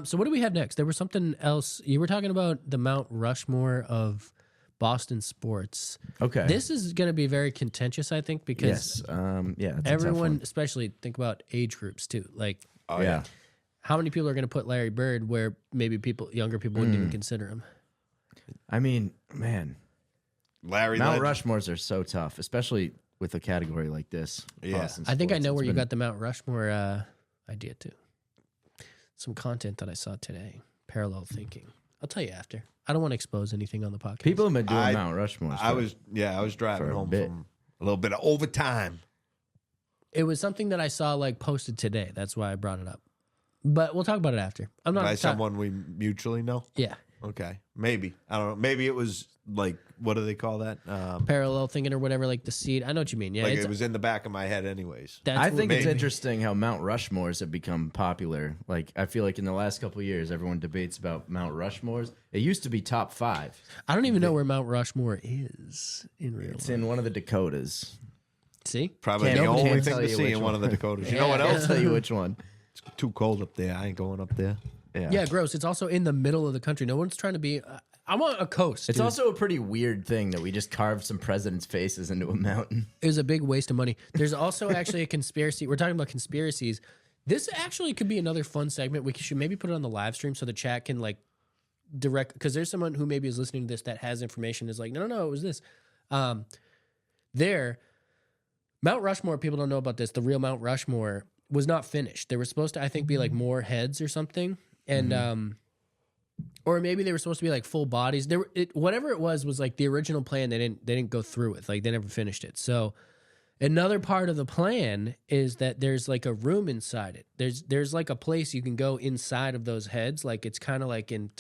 So what do we have next? There was something else. You were talking about the Mount Rushmore of Boston sports. Okay. This is going to be very contentious, I think, because Yes. Yeah. It's a tough everyone, one. especially think about age groups too. Like, Oh, Yeah. how many people are going to put Larry Bird where maybe younger people wouldn't even consider him? I mean, man, Larry Mount Legend. Rushmores are so tough, especially with a category like this. Yeah. Boston I think I sports. know It's where you been- got the Mount Rushmore idea too. Some content that I saw today, parallel thinking. I'll tell you after. I don't want to expose anything on the podcast. People have been doing I- Mount Rushmores. I was driving for a home bit. from a little bit of overtime. It was something that I saw like posted today. That's why I brought it up. But we'll talk about it after. I'm not By someone we mutually know. Yeah. Okay, maybe I don't know. Maybe it was like, what do they call that? Parallel thinking or whatever, like the seed. I know what you mean. Yeah. Like it's, it was in the back of my head, anyways. that's I what- think it's maybe. interesting how Mount Rushmores have become popular. Like, I feel like in the last couple of years, everyone debates about Mount Rushmores. It used to be top 5. I don't even know where Mount Rushmore is in real It's life. in one of the Dakotas. See? Probably Can't the nobody- only can't thing tell to you see which in one of the one. Dakotas. You know what Yeah. else? I'll tell you which one. It's too cold up there. I ain't going up there. Yeah, gross. It's also in the middle of the country. No one's trying to be. I want a coast. It's dude. also a pretty weird thing that we just carved some presidents' faces into a mountain. It was a big waste of money. There's also actually a conspiracy. We're talking about conspiracies. This actually could be another fun segment. We should maybe put it on the live stream so the chat can like direct, because there's someone who maybe is listening to this that has information is like, no, it was this. Mount Rushmore, people don't know about this. The real Mount Rushmore was not finished. There were supposed to, I think, be like more heads or something. And, or maybe they were supposed to be like full bodies. Whatever it was like the original plan. They didn't go through with. Like they never finished it. So another part of the plan is that there's like a room inside it. There's like a place you can go inside of those heads. Like it's kind of like in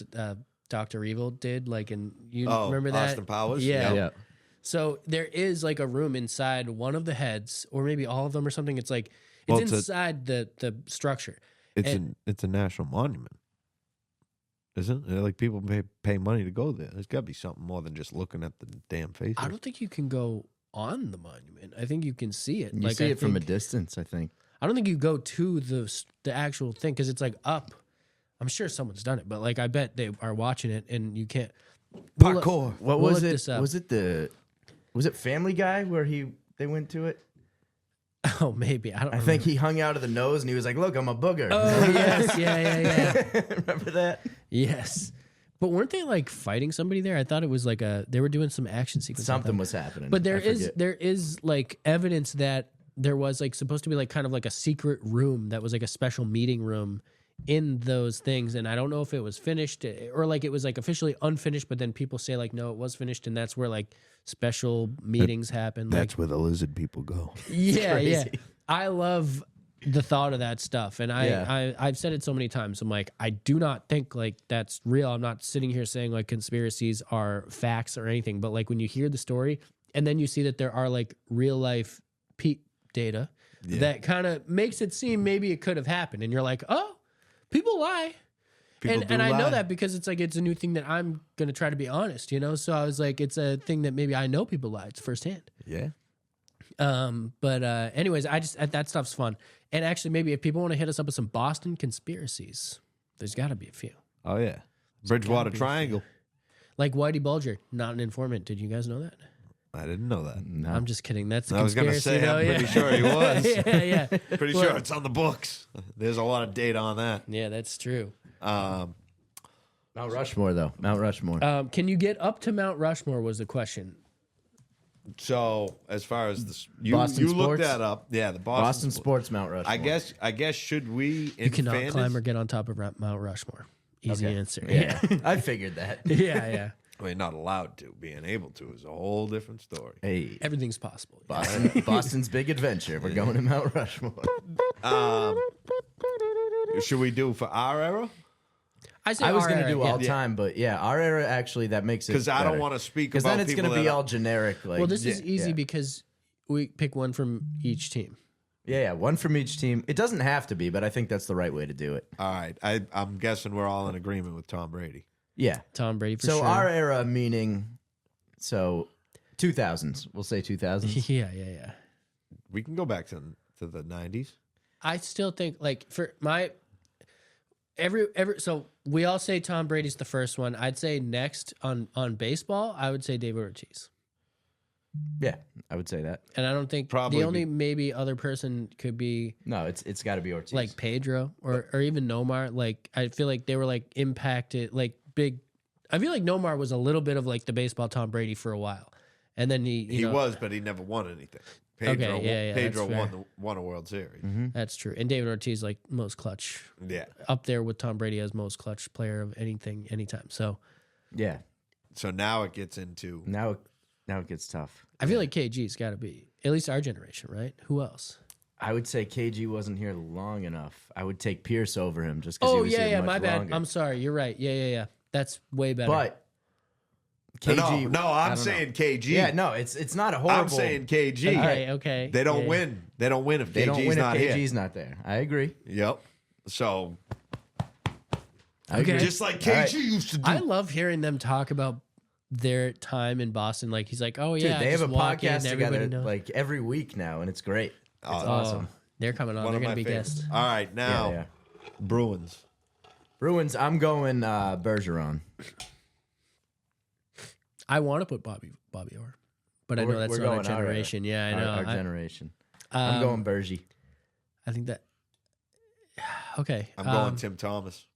Dr. Evil did. Like remember that? Austin Powers? Yeah. Yep. Yeah. So there is like a room inside one of the heads, or maybe all of them, or something. It's like it's Well, it's inside the structure. It's a national monument, isn't it? Like people pay money to go there. There's got to be something more than just looking at the damn faces. I don't think you can go on the monument. I think you can see it. You see it from a distance, I think. I don't think you go to the actual thing because it's like up. I'm sure someone's done it, but like I bet they are watching it, and you can't. Parkour. What We'll was look it? this up. Was it Family Guy where they went to it? Oh, maybe I don't. I think he hung out of the nose and he was like, "Look, I'm a booger." Oh yes, yeah. Remember that? Yes, but weren't they like fighting somebody there? I thought it was like they were doing some action sequence. I Something thought. was happening. But I forget. there is like evidence that there was like supposed to be like kind of like a secret room that was like a special meeting room in those things, and I don't know if it was finished or like it was like officially unfinished, but then people say like no, it was finished, and that's where like special meetings happen. That's where the lizard people go. Yeah. crazy. I love the thought of that stuff, and I've said it so many times. I'm like, I do not think like that's real. I'm not sitting here saying like conspiracies are facts or anything, but like when you hear the story and then you see that there are like real life data that kind of makes it seem maybe it could have happened, and you're like, oh, people lie. And I know that because it's like it's a new thing that I'm gonna try to be honest, you know. So I was like, it's a thing that maybe I know people lie. It's firsthand. Yeah. But anyways, that stuff's fun. And actually, maybe if people want to hit us up with some Boston conspiracies, there's got to be a few. Oh yeah. Bridgewater be a Triangle. Like Whitey Bulger, not an informant. Did you guys know that? I didn't know that. No. I'm just kidding. That's a I was gonna conspiracy, say, though, I'm yeah. pretty sure he was. yeah. Pretty Well- sure it's on the books. There's a lot of data on that. Yeah, that's true. Mount Rushmore, though. Mount Rushmore. Can you get up to Mount Rushmore was the question. So as far as this, you Boston looked sports? that up. Yeah, the Boston Sports Mount Rushmore. I guess should we? You cannot climb or get on top of Mount Rushmore. Easy Okay. answer. Yeah. I figured that. yeah. I mean, not allowed to. Being able to is a whole different story. Hey, Everything's possible. Boston's big adventure. We're going to Mount Rushmore. Should we do for our era? say I was our going to era, do yeah. all time, but yeah, our era actually that makes it Because I don't better. want to speak Because about then it's people going to be that all generic. Like, Well, this is easy yeah. because we pick one from each team. Yeah, one from each team. It doesn't have to be, but I think that's the right way to do it. All right, I'm guessing we're all in agreement with Tom Brady. Yeah. Tom Brady for So sure. our era meaning, 2000s. We'll say 2000s. yeah. We can go back to the 90s. I still think like for my so we all say Tom Brady's the first one. I'd say next on baseball, I would say David Ortiz. Yeah, I would say that. And I don't think Probably the only maybe other person could be No, it's got to be Ortiz. like Pedro or even Nomar. Like I feel like they were like impacted like big. I feel like Nomar was a little bit of like the baseball Tom Brady for a while, and then He was, but he never won anything. Pedro, yeah, Pedro that's fair. won a World Series. That's true. And David Ortiz like most clutch, Yeah. up there with Tom Brady as most clutch player of anything anytime. So yeah. So now it gets into Now it gets tough. I feel like KG's got to be at least our generation, right? Who else? I would say KG wasn't here long enough. I would take Pierce over him just because he Oh was yeah, here yeah. much My bad. longer. I'm sorry. You're right. Yeah. That's way better. But KG. no, I I'm don't saying know. KG. Yeah, no, it's not a horrible. I'm saying KG. okay. They don't Yeah. win. They don't win if They don't KG's win if not KG's here. not there. I agree. Yep. So I Okay. agree. just like KG All right. used to do. I love hearing them talk about their time in Boston. Like he's like, oh Dude, yeah, they have a just walk in, podcast everybody together knows. like every week now, and it's great. It's Oh, awesome. They're coming on. One They're of gonna my be favorites. guests. All right, now Yeah. Bruins. Bruins, I'm going Bergeron. I want to put Bobby Orr, but I know that's We're not our going our era. generation. Yeah, I know. Our I- generation. I'm going Bergie. I think that. Okay, I'm going Tim Thomas.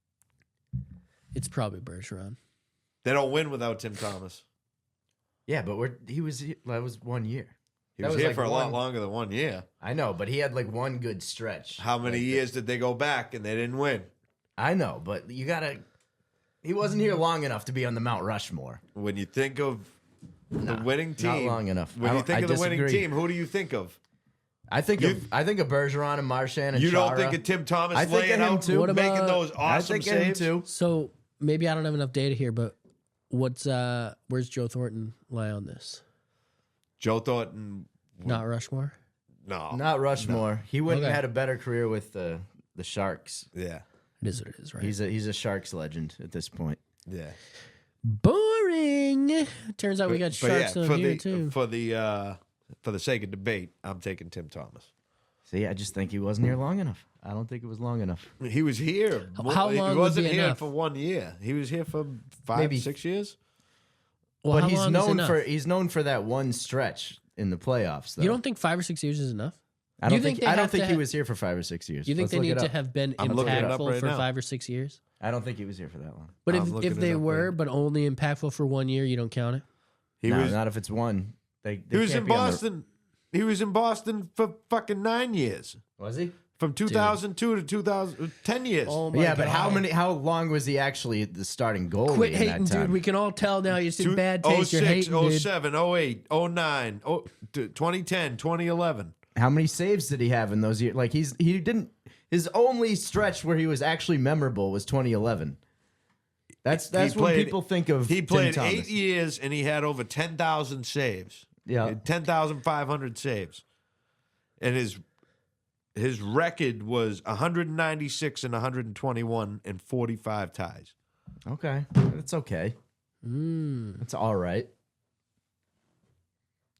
It's probably Bergeron. They don't win without Tim Thomas. Yeah, but that was 1 year. He That was was here like for a lot one- longer than 1 year. I know, but he had like one good stretch. How many Like, years did they go back and they didn't win? I know, but you gotta. He wasn't here long enough to be on the Mount Rushmore. When you think of the winning team, Not long enough. When you think I of the winning disagree. team, who do you think of? I think of Bergeron and Marchand and You don't Chara. think of Tim Thomas I think laying of him out, too. What making about- those I awesome think of him saves? too. So maybe I don't have enough data here, but where's Joe Thornton lie on this? Joe Thornton, Not Rushmore. no, Not Rushmore. He wouldn't Okay. have had a better career with the Sharks. yeah, It is what it is, right? He's a Sharks legend at this point. yeah. Boring. Turns out we got Sharks for on here the too. for the sake of debate, I'm taking Tim Thomas. See, I just think he wasn't here long enough. I don't think it was long enough. He was here. How He long would wasn't be here enough? for 1 year. He was here for Maybe 6 years. Well, But how he's long is known enough? he's known for that one stretch in the playoffs. Though. You don't think 5 or 6 years is enough? I don't you think think they I don't have think to he ha- was here for 5 or 6 years. You think Let's they look need it to up. have been I'm looking it up impactful right for now. 5 or 6 years? I don't think he was here for that long. But I'm if looking they it up were, right but only impactful for 1 year, you don't count it. He No, was not if it's one. They he was can't in be on the- Boston. He was in Boston for fucking 9 years. Was he? From 2002 to 2000, 10 years. Oh my Yeah, but God. how long was he actually the starting goalie Quit in hating, that time? dude. We can all tell now. You're in bad taste. You're 06, hating, dude. 07, 08, 09, 2010, 2011. How many saves did he have in those years? Like he didn't. His only stretch where he was actually memorable was 2011. That's when played- people think of. He played Tim 8 Thomas. years and he had over 10,000 saves. Yeah. 10,500 saves. And his record was 196 and 121 and 45 ties. Okay, that's okay. Mm. That's all right.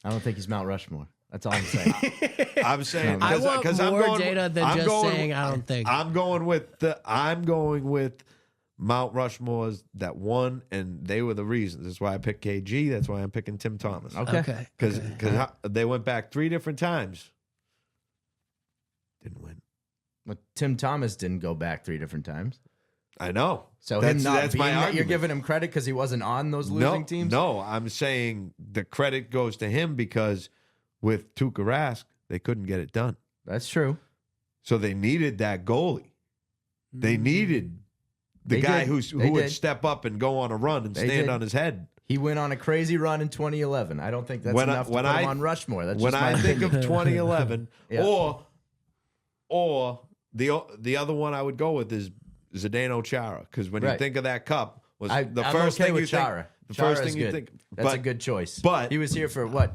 I don't think he's Mount Rushmore. That's all I'm saying. I'm saying I want I'm more going, data than I'm just going- saying I don't think. I'm going with Mount Rushmore's that won, and they were the reasons. That's why I picked KG. That's why I'm picking Tim Thomas. Okay. Because they went back 3 different times. Didn't win. But Tim Thomas didn't go back 3 different times. I know. So that's, him not that's being my that, you're argument. giving him credit because he wasn't on those losing teams. No, I'm saying the credit goes to him because with Tuukka Rask, they couldn't get it done. That's true. So they needed that goalie. They needed the They guy did. who They would did. step up and go on a run and They stand did. on his head. He went on a crazy run in 2011. I don't think that's When I- enough to when put him I- on Rushmore. That's When just my I think opinion. of 2011, Yeah. or the other one I would go with is Zdeno Chara, because when you Right. think of that cup, was I'm the first okay thing with you think. Chara. The Chara first is thing you good. think. That's a but good choice. but- he was here for what,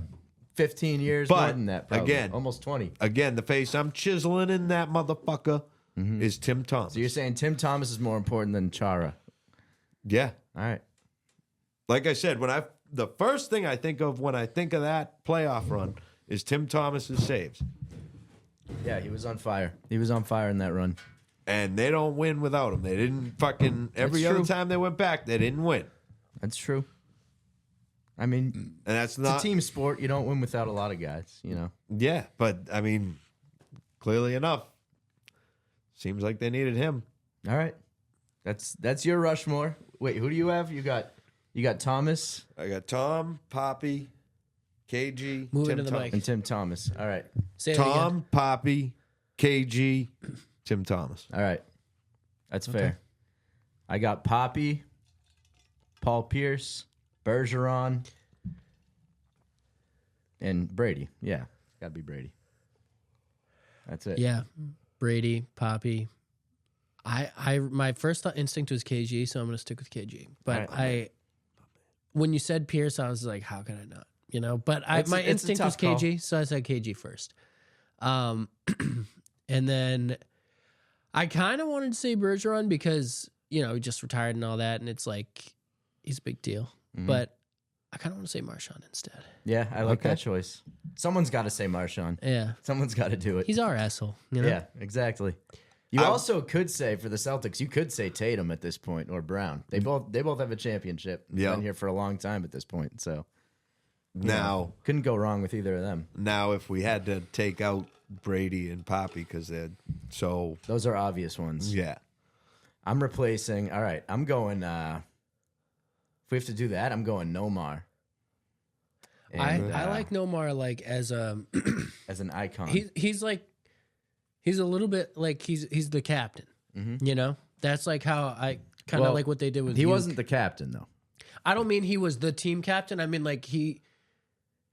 15 years, more But, than that, probably. again- Almost 20. again, the face I'm chiseling in that motherfucker is Tim Thomas. So you're saying Tim Thomas is more important than Chara? Yeah. All right. Like I said, the first thing I think of when I think of that playoff run is Tim Thomas's saves. Yeah, he was on fire. He was on fire in that run. And they don't win without him. They didn't fucking every That's other true. time they went back, they didn't win. That's true. I mean, And that's it's not a team sport. You don't win without a lot of guys, you know. Yeah, but I mean, clearly enough, seems like they needed him. All right. That's your Rushmore. Wait, who do you have? You got Thomas I got Tom, Poppy, KG, Move Tim into the Thomas. mic. and Tim Thomas. All right. Say it again. Tom, Poppy, KG, Tim Thomas. All right. That's fair. I got Poppy, Paul Pierce, Bergeron, and Brady. Yeah. Got to be Brady. That's it. Yeah, Brady, Poppy. My first instinct was KG, so I'm going to stick with KG. But All right. when you said Pierce, I was like, how can I not? You know, but It's my a instinct was tough call. KG, so I said KG first. And then I kind of wanted to say Bergeron because, you know, he just retired and all that, and it's like he's a big deal. Mhm. But I kind of want to say Marchand instead. Yeah, I like Okay. that choice. Someone's got to say Marchand. Yeah, Someone's got to do it. he's our asshole. You know? Yeah, exactly. You I- also could say for the Celtics, you could say Tatum at this point or Brown. They both have a championship. Yeah. Been here for a long time at this point, so Now, couldn't go wrong with either of them. if we had to take out Brady and Poppy because they're so Those are obvious ones. yeah. I'm replacing. All right, I'm going. If we have to do that, I'm going Nomar. And, I like Nomar like as a as an icon. he's like he's a little bit like he's the captain. You know, that's like how I kind of Well, like what they did with. he Uke. wasn't the captain though. I don't mean he was the team captain. I mean like He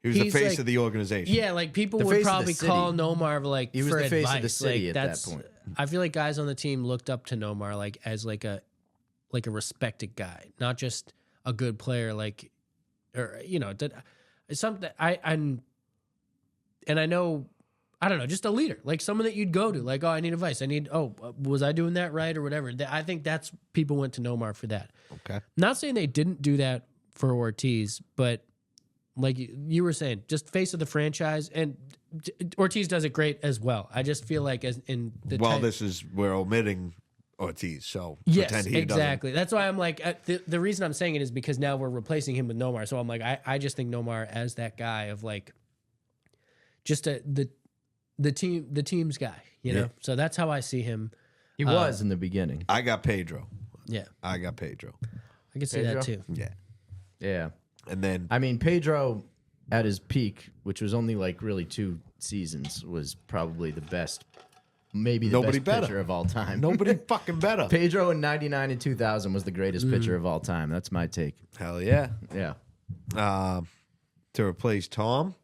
was the He's face like- of the organization. yeah, like people The would face of the probably city. call Nomar like He was for the face of the advice. city Like, at that that's- point. I feel like guys on the team looked up to Nomar like as like a respected guy, not just a good player. Like, or you know, that it's something and I know. I don't know, just a leader, like someone that you'd go to, like, oh, I need advice. Was I doing that right or whatever? I think that's people went to Nomar for that. Okay. Not saying they didn't do that for Ortiz, but like you were saying, just face of the franchise, and Ortiz does it great as well. I just feel like as in the we're omitting Ortiz, so yes, pretend he exactly. That's why I'm like the reason I'm saying it is because now we're replacing him with Nomar. So I'm like I just think Nomar as that guy of like just the team's guy, you know. Yeah. So that's how I see him. He was in the beginning. I got Pedro. Yeah, I got Pedro. I can see Pedro? that too. Yeah. Yeah. And then I mean, Pedro at his peak, which was only like really 2 seasons, was probably the best, maybe the Nobody best better. pitcher of all time. nobody fucking better. Pedro in 99 and 2000 was the greatest pitcher of all time. That's my take. Hell yeah. Yeah. To replace Tom.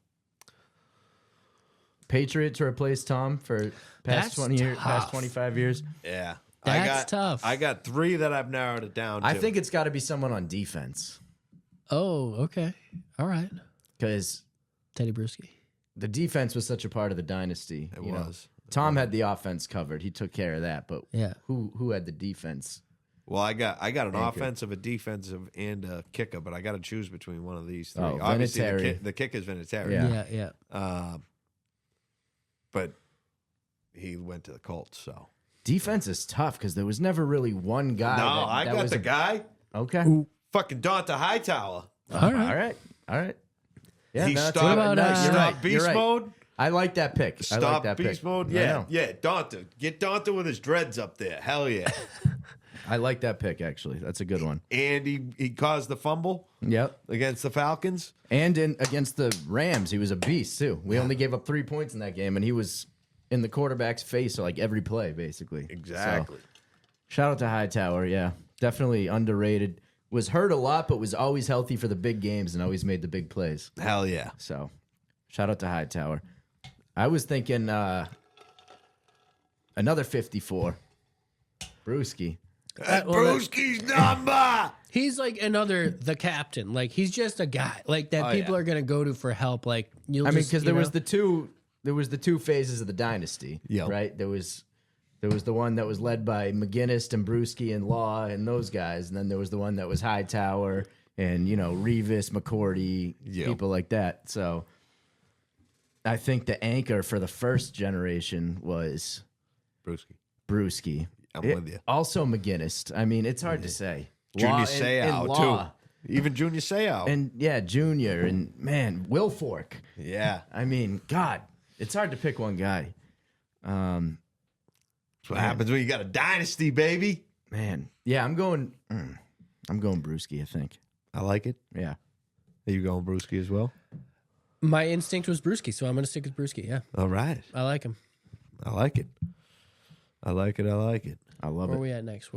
Patriot to replace Tom for That's past 20 years, past tough. 25 years. Yeah. That's tough. I got 3 that I've narrowed it down to. I think it's got to be someone on defense Oh, okay, all right. because Teddy Bruschi. the defense was such a part of the dynasty. It you know. was. Tom had the offense covered. He took care of that. But Yeah. who had the defense? Well, I got an Thank you. offensive, a defensive, and a kicker, but I got to choose between one of these 3. Oh, Obviously, Vinatieri. the kick is Vinatieri. Yeah. Yeah. But he went to the Colts, so. Defense is tough because there was never really one guy. No, that I got was the a- guy. Okay. Fucking Donta Hightower. All right. All right. Yeah, He no, that's stopped, a- about, no, uh, you're right. stopped beast You're right. mode. I like that pick. I like Stop that beast pick. mode. I Yeah, know. yeah. Donta. Get Donta with his dreads up there. Hell yeah. I like that pick, actually. That's a good one. And he caused the fumble Yep. against the Falcons. And against the Rams, he was a beast, too. We only gave up 3 points in that game, and he was in the quarterback's face like every play, basically. Exactly. So, shout out to Hightower. Yeah. Definitely underrated. Was hurt a lot, but was always healthy for the big games and always made the big plays. Hell yeah. So, shout out to Hightower. I was thinking another 54. Brewski. Brewski's number. He's like the captain. Like he's just a guy like that. Oh, people yeah. are gonna go to for help. Like you'll. I mean, just, because you know? there was the two phases of the dynasty. Yep. Right. There was the one that was led by McGinnis and Brewski and Law and those guys, and then there was the one that was Hightower and Revis, McCourty, Yep. people like that. So I think the anchor for the first generation was Brewski. I'm with you. Also McGinnis. I mean, it's hard to say. Junior Law Seau, and Law. too. Even Junior Seau. And yeah, Junior and man, Will Fork. Yeah. I mean, God, it's hard to pick one guy. That's what happens when you got a dynasty, baby. Man, yeah, I'm going Brewski. I think. I like it. Yeah, Are you going Brewski as well? My instinct was Brewski, so I'm gonna stick with Brewski. Yeah, All right. I like him. I like it. I like it. I like it. I love Where it. are we at next?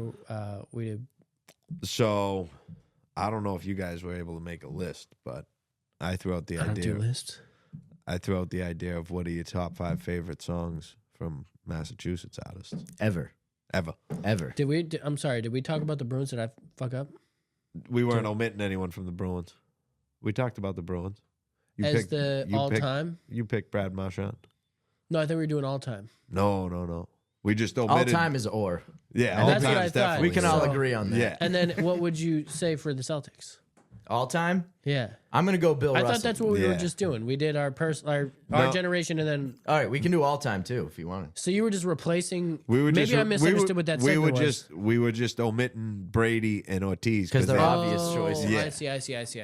We did. So, I don't know if you guys were able to make a list, but I threw out the I don't do idea. lists. I threw out the idea of what are your top 5 favorite songs from Massachusetts artists Ever. ever. Did we? I'm sorry. Did we talk about the Bruins? Did I fuck up? We weren't omitting anyone from the Bruins. We talked about the Bruins. You As picked- the you all picked- time? You picked Brad Marchand. No, I think we were doing all time. No. We just All omitted. time is or. Yeah, all That's time what I is thought. definitely. We can all So- agree on that. Yeah. And then what would you say for the Celtics? All time. Yeah, I'm gonna go Bill I Russell. thought that's what we were Yeah. just doing. We did our our No. generation, and then All right, we can do all time too if you want. so you were just replacing. We were maybe just, I misunderstood what that we segment were was. we were just omitting Brady and Ortiz 'Cause they're they- obvious choices. Yeah. I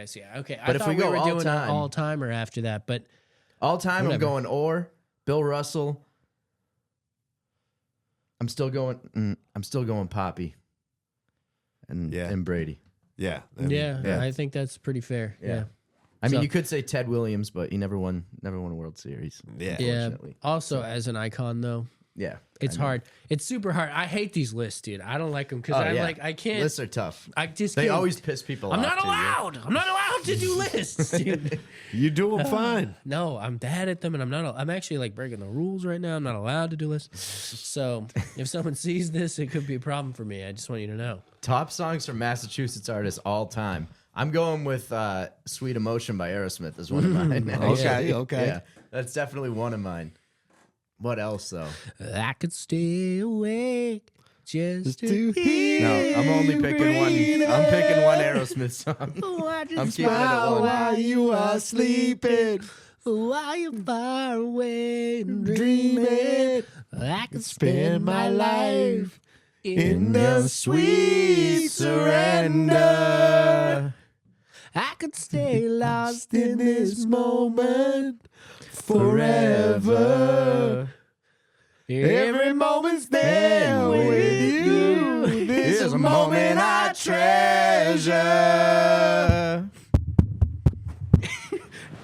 see. Okay, I But if thought we go were all doing time- all timer after that, but All time, Whatever. I'm going or Bill Russell. I'm still going Poppy. And Yeah. and Brady. Yeah, I mean, yeah, I think that's pretty fair. Yeah. I mean, So- you could say Ted Williams, but he never won a World Series. Yeah. Yeah. Unfortunately. Also, as an icon, though, Yeah. it's hard. It's super hard. I hate these lists, dude. I don't like them because Oh, yeah. I can't. Lists are tough. I just They can't. always piss people I'm off. not too, yeah. allowed. I'm not allowed to do lists, dude. You're doing fine. No, I'm bad at them, and I'm actually like breaking the rules right now. I'm not allowed to do lists. So if someone sees this, it could be a problem for me. I just want you to know. Top songs from Massachusetts artists all time. I'm going with "Sweet Emotion" by Aerosmith as one of mine. Okay, okay. Yeah, that's definitely one of mine. What else though? I could stay awake just to hear. No, I'm only picking one. I'm picking one Aerosmith song. I'm keeping it at one. While you are sleeping, While you're far away and dreaming, I could spend my life in the sweet surrender. I could stay lost in this moment Forever. Every moment's there with you. This is a moment I treasure.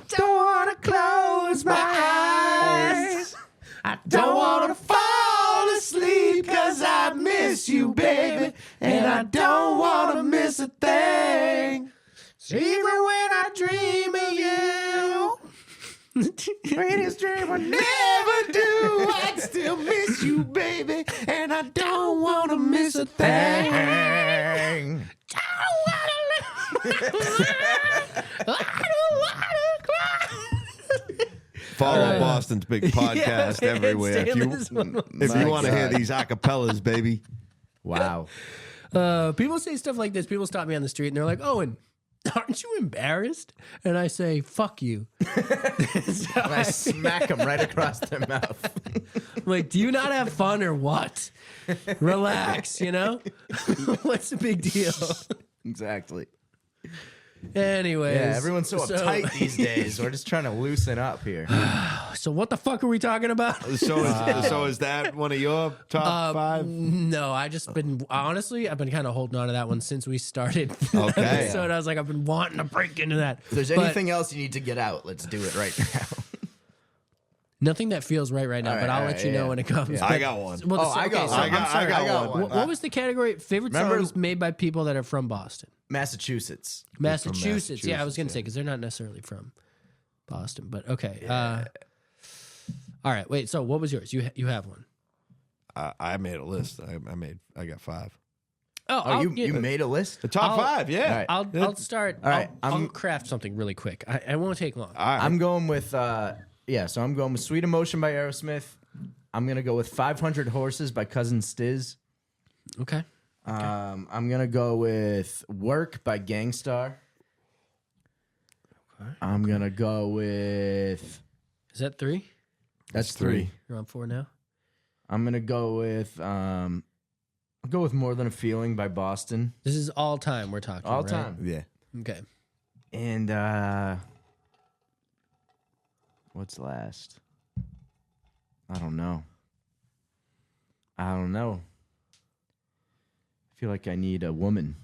Don't wanna close my eyes. I don't wanna fall asleep 'cause I miss you, baby, and I don't wanna miss a thing. Even when I dream of you, greatest dream would never do. I'd still miss you, baby, and I don't wanna miss a thing. I don't wanna cry. follow Boston's Big Podcast everywhere. If you My want to hear God. these acapellas, baby. Wow. People say stuff like this. People stop me on the street and they're like, "Owen, aren't you embarrassed?" And I say, "Fuck you." So And I smack them right across their mouth. I'm like, do you not have fun or what? Relax, you know? What's the big deal? Exactly. Anyways. Yeah, everyone's so uptight these days. We're just trying to loosen up here. So what the fuck are we talking about? So is that one of your top 5? No, I've been kind of holding on to that one since we started the Okay. episode. I was like, I've been wanting to break into that. If there's But anything else you need to get out, let's do it right now. nothing that feels right now, All right, but I'll all let right, you know yeah. when it comes. Yeah. I But- got one. Well, Oh, I got one. I'm sorry. I got one. What was the category? Favorite Remember- songs made by people that are from Boston? Massachusetts. Massachusetts. Yeah, I was going to say because they're not necessarily from Boston, but okay. All right, wait. So, what was yours? You have one. I made a list. I got 5. Oh, you made a list? The top I'll- 5, yeah. All right. I'll start. All right, I'll craft something really quick. I won't take long. All right. I'm going with so I'm going with Sweet Emotion by Aerosmith. I'm gonna go with 500 Horses by Cousin Stiz. Okay. I'm gonna go with Work by Gangstar. Okay. I'm gonna go with Is that 3? that's 3. You're on 4 now. I'm gonna go with I'll go with More Than a Feeling by Boston. This is all time we're talking. All right? time. Yeah. Okay. And what's last? I don't know. I feel like I need a woman.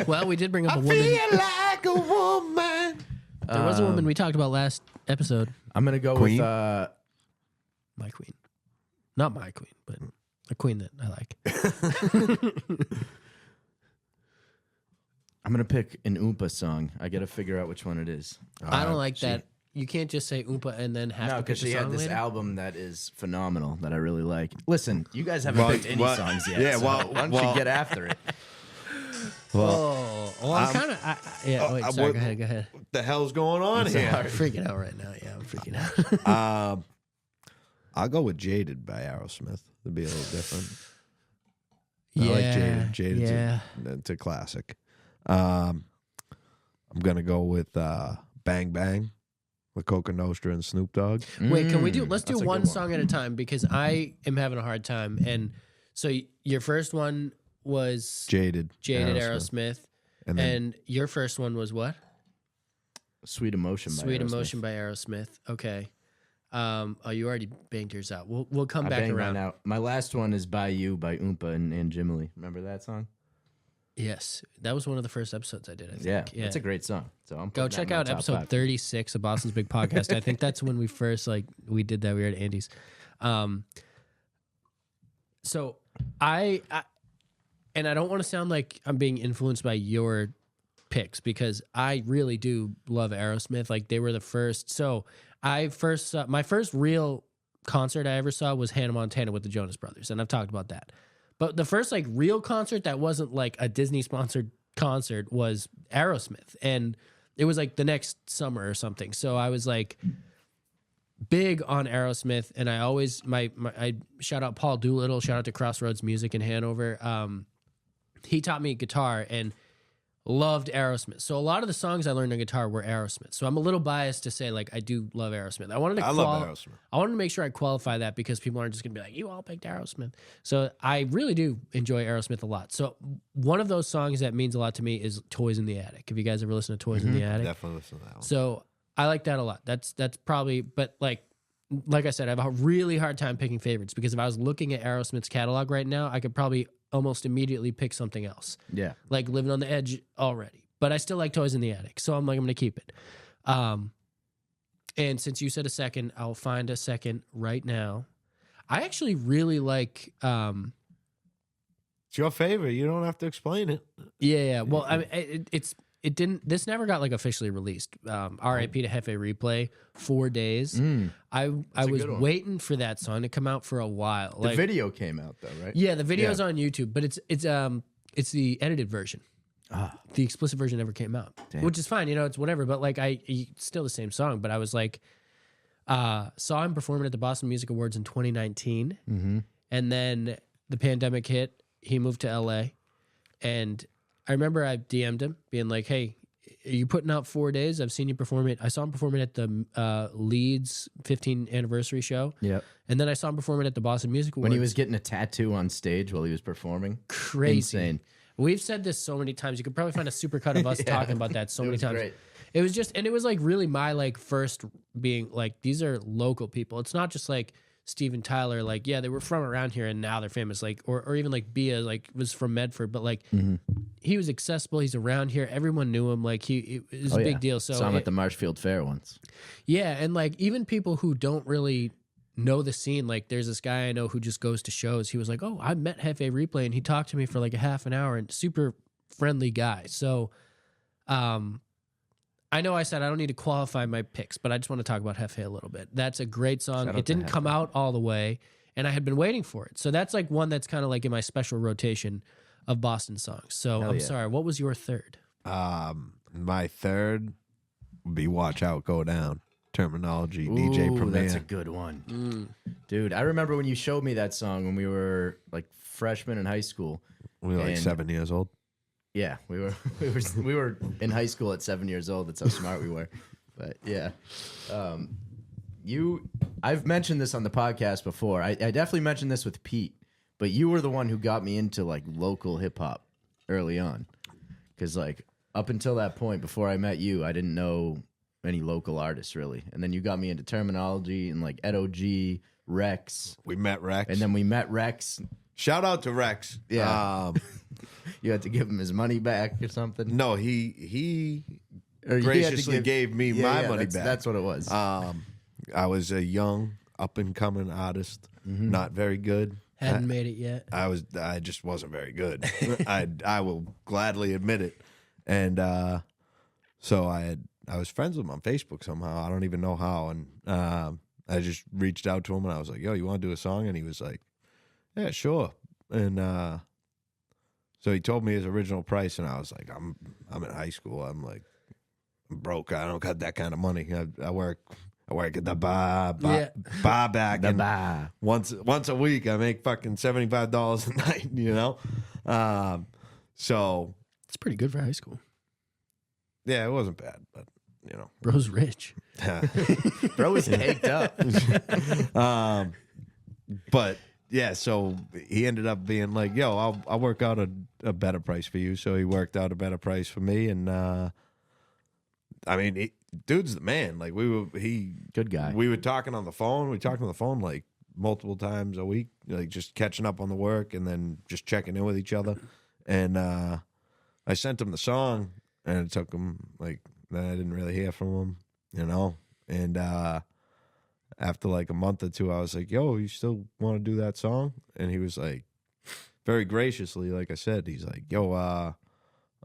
Well, we did bring up a woman. like a woman. There was a woman we talked about last episode. I'm gonna go Queen? with My queen. Not my queen, but a queen that I like. I'm gonna pick an Oompa song. I gotta figure out which one it is. I don't like that. You can't just say Oompa and then have No, to pick because the she song had this later. album that is phenomenal that I really like. Listen, you guys haven't picked any songs yet. Yeah, so why don't you get after it? Oh, well, I'm kind of. Yeah, wait, sorry. Go ahead. What the hell's going on here? I'm freaking out right now. Yeah, I'm freaking out. I'll go with Jaded by Aerosmith. It'd be a little different. I yeah, like Jaded. Jaded's yeah. it's a classic. I'm gonna go with Bang Bang with Coca Nostra and Snoop Dogg. Wait, can we do? Let's do That's a one good one. song at a time because I am having a hard time. And so your first one was Jaded. Aerosmith, And then and your first one was what? Sweet Emotion by Sweet Aerosmith. Emotion by Aerosmith. Okay. Oh, you already banged yours out. We'll come I back banged around. mine out. My last one is By You by Oompa and Jim Lee. Remember that song? Yes, that was one of the first episodes I did. I think. Yeah, it's a great song. So I'm Go putting that check in my out top episode 5. 36 of Boston's Big Podcast. I think that's when we first we did that. We were at Andy's. So I and I don't want to sound like I'm being influenced by your picks because I really do love Aerosmith. Like they were the first. So I first saw my first real concert I ever saw was Hannah Montana with the Jonas Brothers, and I've talked about that. But the first like real concert that wasn't like a Disney sponsored concert was Aerosmith, and it was like the next summer or something. So I was like big on Aerosmith, and I always I shout out Paul Doolittle, shout out to Crossroads Music in Hanover. He taught me guitar and loved Aerosmith. So a lot of the songs I learned on guitar were Aerosmith. So I'm a little biased to say like I do love Aerosmith. I wanted to make sure I qualify that because people aren't just gonna be like, you all picked Aerosmith. So I really do enjoy Aerosmith a lot. So one of those songs that means a lot to me is Toys in the Attic. Have you guys ever listened to Toys in the Attic? definitely listen to that one. So I like that a lot. That's probably, but like I said, I have a really hard time picking favorites because if I was looking at Aerosmith's catalog right now, I could probably almost immediately pick something else. Yeah. Like Living on the Edge already. But I still like Toys in the Attic. So I'm like, I'm going to keep it. And since you said a second, I'll find a second right now. I actually really like, It's your favorite. You don't have to explain it. yeah. Well, I mean, it didn't, this never got like officially released. RIP to Hefe Replay, 4 days. I was good one. waiting for that song to come out for a while. The video came out though, right? Yeah, the video's on YouTube, but it's the edited version. The explicit version never came out, which is fine. You know, it's whatever. But like, it's still the same song. But I was like, saw him performing at the Boston Music Awards in 2019, and then the pandemic hit. He moved to LA, and I remember I DM'd him, being like, "Hey, are you putting out 4 days? I've seen you perform it. I saw him performing at the Leeds 15th anniversary show. Yep. And then I saw him performing at the Boston Music Awards. When he was getting a tattoo on stage while he was performing. crazy. Insane. We've said this so many times. You could probably find a supercut of us talking about that so many was times. great. It was just, and it was like really my like first being like, these are local people. It's not just like Steven Tyler, like, yeah, they were from around here and now they're famous. Like, or even like Bia, like was from Medford, but like he was accessible. He's around here. Everyone knew him. Like it was a big deal. So saw him at the Marshfield Fair once. yeah, and like even people who don't really know the scene, like there's this guy I know who just goes to shows. He was like, "Oh, I met Hefe Replay," and he talked to me for like a half an hour, and super friendly guy. So, I know I said I don't need to qualify my picks, but I just want to talk about Hefe a little bit. That's a great song. Shout out It didn't to come Hefe. out all the way, and I had been waiting for it. So that's like one that's kind of like in my special rotation of Boston songs. So Hell I'm yeah. sorry, what was your third? My third would be "Watch Out, Go Down." Terminology, DJ Ooh, Premier. that's a good one. Dude, I remember when you showed me that song when we were like freshmen in high school. We were like and- 7 years old. Yeah, we were in high school at 7 years old. That's how smart we were. But yeah, I've mentioned this on the podcast before. I definitely mentioned this with Pete, but you were the one who got me into like local hip hop early on, because like up until that point, before I met you, I didn't know any local artists really, and then you got me into Terminology and like Ed O.G., Rex, We met Rex. and then we met Rex. Shout out to Rex. Yeah. You had to give him his money back or something. No, he Or you had to graciously gave me my money back. That's what it was. I was a young, up and coming artist, not very good. Hadn't made it yet. I just wasn't very good. I will gladly admit it. And so I was friends with him on Facebook somehow. I don't even know how. And I just reached out to him and I was like, "Yo, you want to do a song?" And he was like, "Yeah, sure." And so he told me his original price, and I was like, I'm in high school. I'm like, I'm broke. I don't got that kind of money. I work at the bar back. The and bar. Once a week, I make fucking $75 a night. You know, so It's pretty good for high school. yeah, it wasn't bad, but you know, Bro's rich. Bro was caked up. but yeah, so he ended up being like, "Yo, I'll work out a better price for you." So he worked out a better price for me, and I mean, dude's the man. Like Good guy. We were talking on the phone. We talked on the phone like multiple times a week, like just catching up on the work and then just checking in with each other. And I sent him the song, and it took him like then I didn't really hear from him, you know. And after like a month or two, I was like, "Yo, you still want to do that song?" And he was like, very graciously, like I said, he's like, "Yo, I'm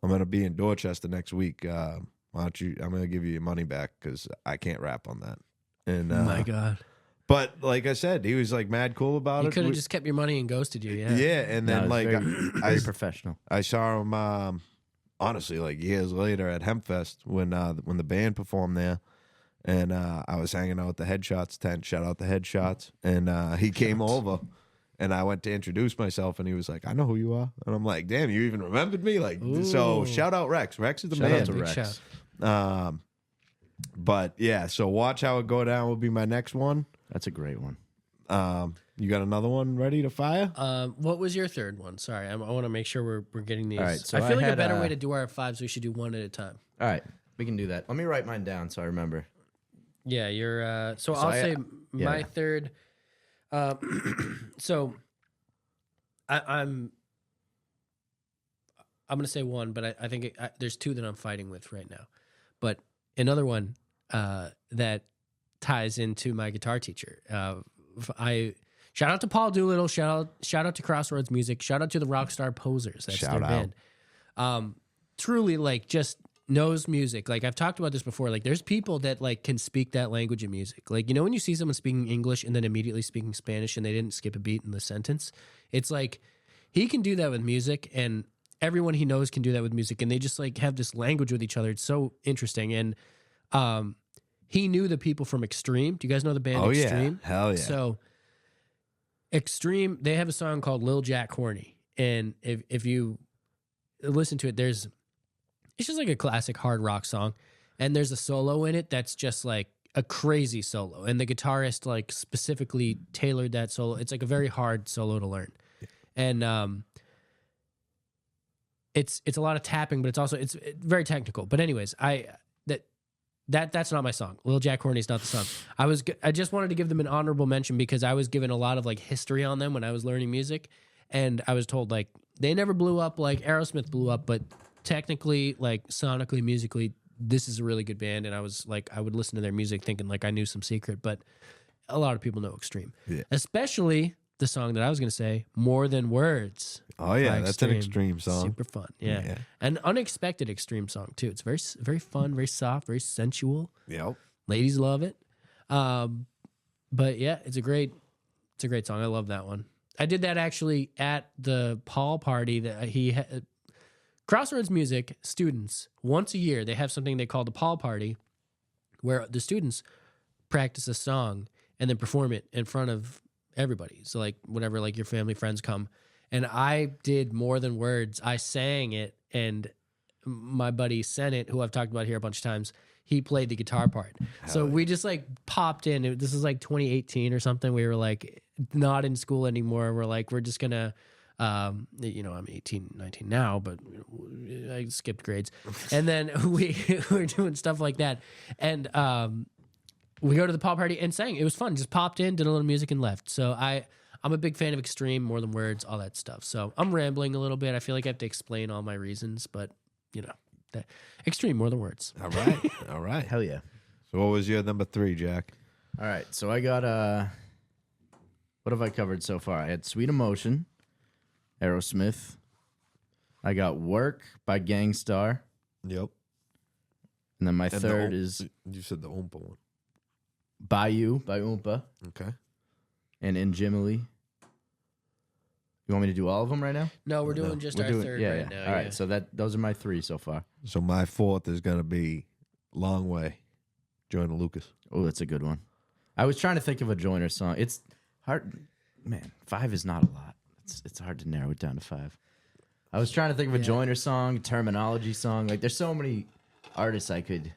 gonna be in Dorchester next week. Why don't you? I'm gonna give you your money back because I can't rap on that." And Oh my God. but like I said, he was like mad cool about You it. could have just kept your money and ghosted you. Yeah. Yeah, and then No, like it's very professional. I saw him honestly like years later at Hempfest when the band performed there, and I was hanging out at the Headshots tent. Shout out the Headshots, and he came over, and I went to introduce myself, and he was like, "I know who you are," and I'm like, "Damn, you even remembered me!" Like, so Ooh. shout out Rex. Rex is the Shout man. out to Big Rex. shout. But yeah, so Watch How It Go Down will be my next one. That's a great one. You got another one ready to fire? What was your third one? Sorry, I want to make sure we're getting these. All right, so I feel I like a had, better way to do our fives. We should do one at a time. All right, we can do that. Let me write mine down so I remember. Yeah, you're. So I'll say my yeah. third. So I'm gonna say one, but I think there's two that I'm fighting with right now. But another one that ties into my guitar teacher. I shout out to Paul Doolittle. Shout out to Crossroads Music. Shout out to the Rockstar Posers. That's Shout their band. Truly, like, just knows music. Like, I've talked about this before. Like, there's people that like can speak that language of music. Like, you know, when you see someone speaking English and then immediately speaking Spanish and they didn't skip a beat in the sentence, it's like he can do that with music, and everyone he knows can do that with music, and they just like have this language with each other. It's so interesting. And he knew the people from Extreme. Do you guys know the band Oh Extreme? yeah, hell yeah. So Extreme, they have a song called Lil Jack Horny. And if you listen to it, it's just like a classic hard rock song. And there's a solo in it that's just like a crazy solo. And the guitarist like specifically tailored that solo. It's like a very hard solo to learn. And it's a lot of tapping, but it's very technical. But anyways, that's not my song. Lil Jack Horny is not the song. I just wanted to give them an honorable mention because I was given a lot of like history on them when I was learning music, and I was told like they never blew up like Aerosmith blew up, but technically, like sonically, musically, this is a really good band. And I was like, I would listen to their music thinking like I knew some secret, but a lot of people know Extreme, especially the song that I was going to say, More Than Words. Oh yeah, by that's an Extreme song. Super fun. Yeah. An unexpected Extreme song too. It's very, very fun, very soft, very sensual. Yep. Ladies love it. But yeah, it's a great It's a great song. I love that one. I did that actually at the Paul party that he had. Crossroads Music students, once a year, they have something they call the Paul party, where the students practice a song and then perform it in front of everybody. So like whenever like your family, friends come. And I did More Than Words. I sang it, and my buddy Senate, who I've talked about here a bunch of times, he played the guitar part. So we just like popped in. This is like 2018 or something. We were like not in school anymore. We're like, we're just gonna, I'm 18, 19 now, but I skipped grades. And then we were doing stuff like that. And we go to the pop party and sang. It was fun. Just popped in, did a little music, and left. So I'm a big fan of Extreme, More Than Words, all that stuff. So I'm rambling a little bit. I feel like I have to explain all my reasons, but that Extreme, More Than Words. All right. All right. Hell yeah. So what was your number 3, Jack? All right, so I got what have I covered so far? I had Sweet Emotion, Aerosmith. I got Work by Gangstar, Yep. and then my And third the is you said the Oompa one. Bayou by Oompa, Okay. and In Jimily. You want me to do all of them right now? No, we're doing just We're our doing, third yeah, right yeah. now. All right, so those are my 3 so far. So my 4th is gonna be Long Way, Joyner Lucas. Oh, that's a good one. I was trying to think of a Joyner song. It's hard, man. 5 is not a lot. It's hard to narrow it down to 5. I was trying to think of a Joyner song, terminology song. Like, there's so many artists I could.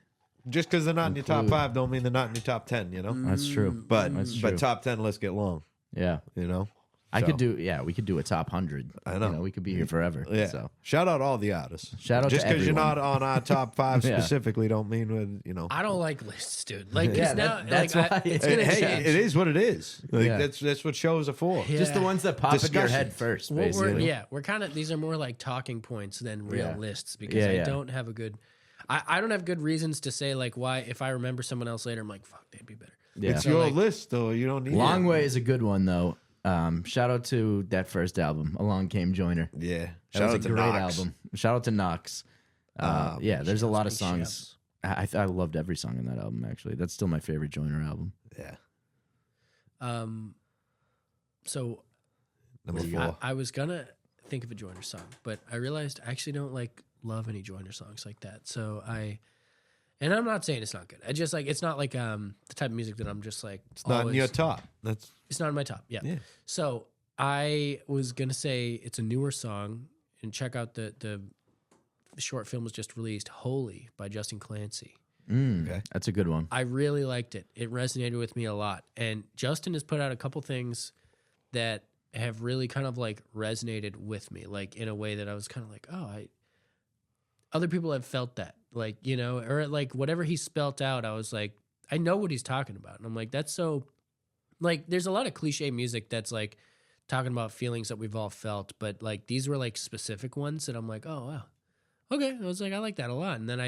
Just because they're not in your top Include. 5 don't mean they're not in your top 10, you know? That's true. But That's true. but top 10 lists get long, Yeah, you know? I So, could do. Yeah, we could do a top 100. I know. We could be here forever. Yeah. So Shout out all the artists. Shout out Just to because you're everyone. not on our top 5 Yeah. specifically don't mean we're. I don't like lists, dude. Like, Yeah, it's now, that's like, why- it's Hey, gonna hey, change. it is what it is. Like, Yeah. that's what shows are for. Yeah. just the ones that pop in your Discussion. head first, Well, basically. we're kind of, these are more like talking points than real Yeah. lists because Yeah, I yeah. don't have a good, I don't have good reasons to say like why, if I remember someone else later, I'm like, fuck, they'd be better. Yeah. It's So, your like- list, though. You don't need Long it. Way is a good one though. Shout out to that first album, Along Came Joyner. Yeah. That Shout was out a to great Knox. album. Shout out to Knox. Yeah, there's a lot of big songs. I loved every song on that album. Actually, that's still my favorite Joyner album. Yeah. So Number 4. I was gonna think of a Joyner song, but I realized I actually don't love any Joyner songs like that. So and I'm not saying it's not good. I just like, it's not like the type of music that I'm just like, It's not in your top. That's It's not in my top. Yeah. Yeah. So I was gonna say it's a newer song, and check out the short film was just released, Holy by Justin Clancy. okay. That's a good one. I really liked it. It resonated with me a lot. And Justin has put out a couple things that have really kind of like resonated with me, like in a way that I was kind of like, other people have felt that, like, or like whatever he spelt out, I was like, I know what he's talking about. And I'm like, that's so, like, there's a lot of cliche music that's like talking about feelings that we've all felt, but like these were like specific ones that I'm like, oh, wow. Okay. I was like, I like that a lot. And then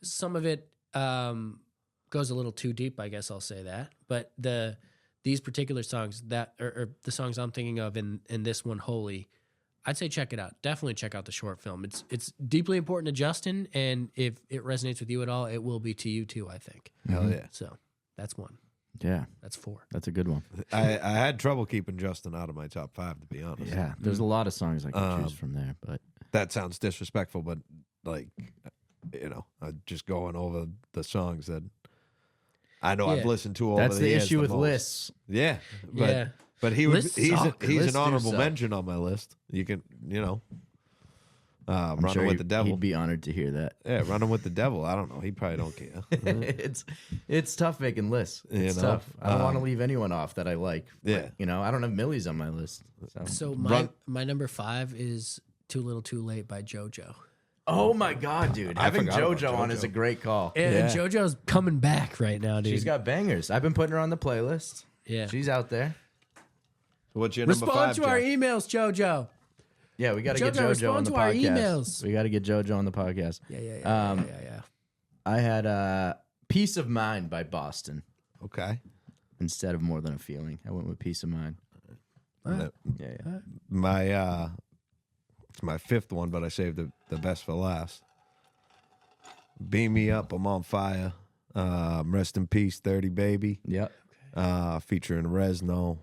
some of it goes a little too deep, I guess I'll say that. But these particular songs that or the songs I'm thinking of in this one, Holy, I'd say check it out. Definitely check out the short film. It's deeply important to Justin, and if it resonates with you at all, it will be to you too, I think. Hell yeah. So that's 1. Yeah, That's 4. that's a good one. I had trouble keeping Justin out of my top 5, to be honest. Yeah, there's a lot of songs I can choose from there, but That sounds disrespectful, but like, just going over the songs that I know I've Yeah. listened to over that's the the years issue with most. lists. Yeah. But, Yeah. But Lists he's suck. Lists an do honorable suck. mention on my list. You can, I'm Running sure with the Devil. He'd be honored to hear that. Yeah, Running with the Devil. I don't know. He probably don't care. it's tough making lists. It's You know, tough. I don't want to leave anyone off that I like. Yeah. But, I don't have Millie's on my list. So Run- my number 5 is Too Little Too Late by JoJo. Oh my god, dude! I Having forgot about JoJo on is JoJo. a great call. And Yeah. JoJo's coming back right now, dude. She's got bangers. I've been putting her on the playlist. Yeah. She's out there. What's your number 5, Respond to our Jack? emails, JoJo. Yeah, we got to get JoJo, JoJo on respond the to our podcast. emails. We got to get JoJo on the podcast. Yeah. I had Peace of Mind by Boston Okay. instead of More Than a Feeling. I went with Peace of Mind. Yeah. My it's my 5th one, but I saved the best for last. Beam Me Up, I'm on Fire. Rest in Peace, 30 Baby. Yep. Featuring Resno.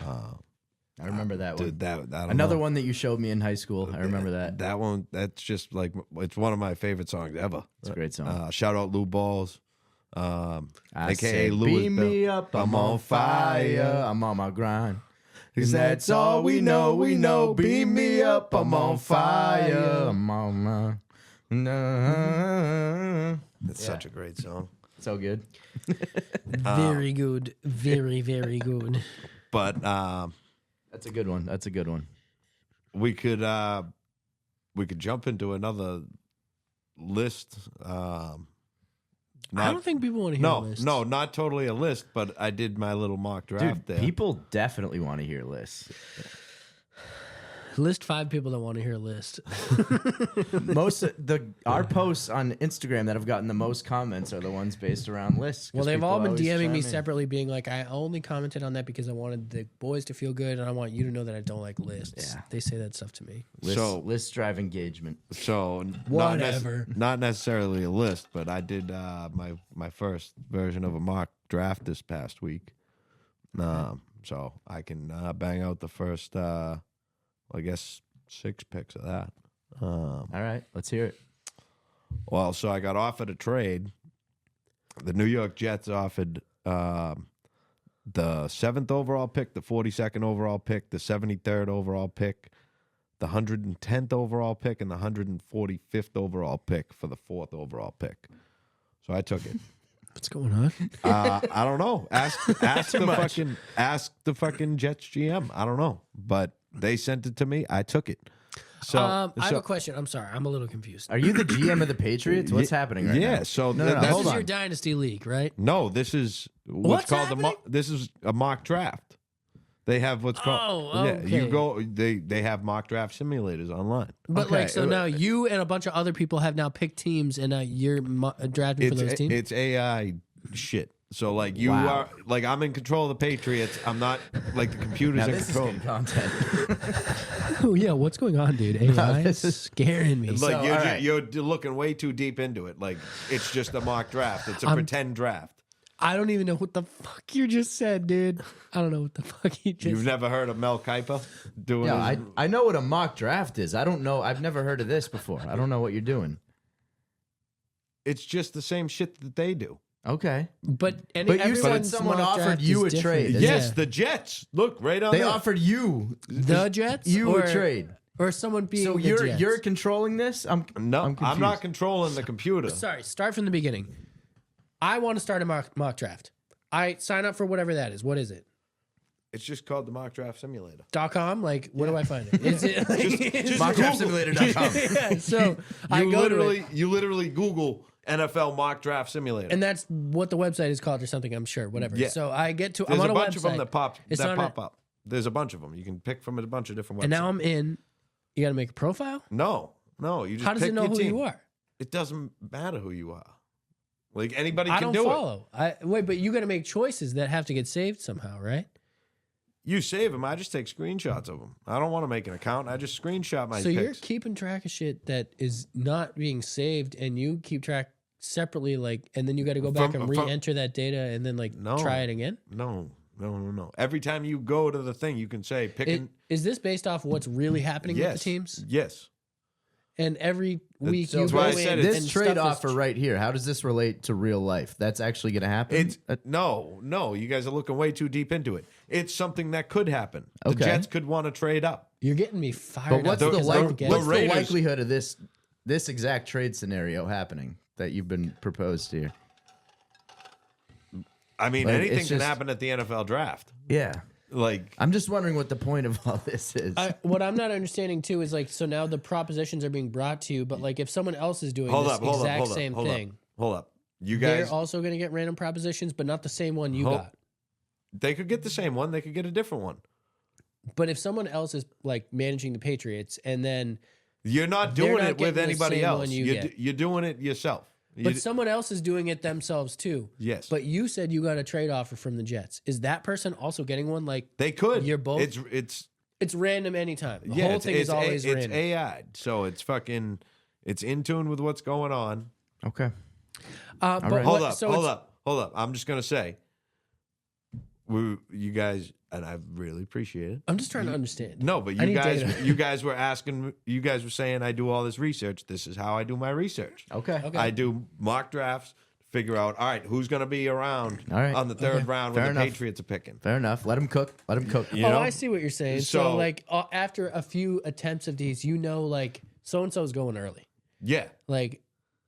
I remember that one. Dude, I don't Another know. one that you showed me in high school. I remember that. That one, that's just like, it's one of my favorite songs ever. It's a great song. Shout out Lou Balls. I AKA said, Louis beam Bell. me up, I'm on fire. I'm on my grind. 'Cause that's all we know. Beam me up, I'm on fire. I'm on my... It's such a great song. So good. Very good. Very, very good. But That's a good one. That's a good one. we could jump into another list. I don't think people want to hear lists. No, not totally a list, but I did my little mock draft Dude, there. people definitely want to hear lists. List 5 people that want to hear a list. Our posts on Instagram that have gotten the most comments are the ones based around lists. 'cause Well, they've people all been always DMing me chime in. separately, being like, I only commented on that because I wanted the boys to feel good, and I want you to know that I don't like lists. Yeah. They say that stuff to me. Lists drive engagement. So Whatever. not necessarily a list, but I did my first version of a mock draft this past week. So I can bang out the first, I guess 6 picks of that. All right, let's hear it. Well, so I got offered a trade. The New York Jets offered the 7th overall pick, the 42nd overall pick, the 73rd overall pick, the 110th overall pick, and the 145th overall pick for the 4th overall pick. So I took it. What's going on? I don't know. Ask the fucking Jets GM. I don't know, but they sent it to me. I took it. So I have a question. I'm sorry. I'm a little confused. Are you the GM of the Patriots? What's happening right now? yeah. So No, that's This hold is on. your dynasty league, right? no. This is What's called happening? this is a mock draft. They have what's called Oh, yeah. You okay. go. They have mock draft simulators online. But Okay. so now you and a bunch of other people have now picked teams, and now you're drafting for those teams. It's AI shit. So like you Wow. are like I'm in control of the Patriots. I'm not like the computer's Now in this is control. good content. Oh yeah, what's going on, dude? AI this is is- scaring me. Like So, you're, all right. you're looking way too deep into it. Like it's just a mock draft. It's a pretend draft. I don't even know what the fuck you just said, dude. I don't know what the fuck you just. You've never heard of Mel Kiper doing? Yeah, his, I know what a mock draft is. I don't know. I've never heard of this before. I don't know what you're doing. it's just the same shit that they do. Okay. But But you said someone offered you a trade. Yes, Yeah. the Jets. Look right on They there. offered you the Jets. you or, a trade. or someone being. So the you're Jets? you're controlling this? No, I'm not confused. controlling the computer. Sorry. Start from the beginning. I want to start a mock draft. I sign up for whatever that is. What is it? It's just called the mock draft simulator. .com? Like, where do I find it? Is it like, Mockdraftsimulator.com. yeah, so I You go to literally, it, you literally Google NFL mock draft simulator. and that's what the website is called or something. I'm sure, whatever. Yeah. So I get to. There's I'm on a a bunch website. of them that pop It's on up. There's a bunch of them. You can pick from a bunch of different websites. And now I'm in. You got to make a profile. no. You just How does pick it know your who team. you are? It doesn't matter who you are. Like anybody I can don't do it. follow. Wait, but you got to make choices that have to get saved somehow, right? You save them. I just take screenshots of them. I don't want to make an account. I just screenshot my So you're picks. keeping track of shit that is not being saved, and you keep track separately, like, and then you got to go back From- and re-enter that data, and then like No. try it again. No. Every time you go to the thing, you can say pick. Is this based off what's really happening yes. with the teams? Yes. And every week So you That's go why I in said and this trade stuff is offer right here, how does this relate to real life? That's actually going to happen? It's no. You guys are looking way too deep into it. It's something that could happen. The Okay. Jets could want to trade up. You're getting me fired But up. what's the because I don't get what's it. the Raiders- likelihood of this exact trade scenario happening that you've been proposed here? I mean, Like, anything it's can just- happen at the NFL draft. Yeah. Like, I'm just wondering what the point of all this is. What I'm not understanding too is like, so now the propositions are being brought to you, but like if someone else is doing hold this up, hold exact up, hold up, same hold thing, up, hold up. You they're guys, also going to get random propositions, but not the same one you Hold- got. they could get the same one. They could get a different one. But if someone else is like managing the Patriots, and then You're not They're doing not it with getting the anybody same else. one you You're, get. you're doing it yourself. but someone else is doing it themselves too. Yes. But you said you got a trade offer from the Jets. Is that person also getting one? Like they could. You're both- It's it's random anytime. The yeah. whole it's, thing it's is always it's random. AI. So it's fucking. It's in tune with what's going on. Okay. But right. Hold what- up. so Hold it's- up. Hold up. I'm just gonna say. you guys, and I really appreciate it. I'm just trying to understand. No, but I you need guys, data. you guys were asking, you guys were saying I do all this research. This is how I do my research. Okay. I do mock drafts, figure out, all right, who's going to be around All right. on the third round Fair when the enough. Patriots are picking. Fair enough. Let him cook. Let him cook. You Oh, know? I see what you're saying. So, So- like, after a few attempts of these, like, so and so's going early. Yeah. Like,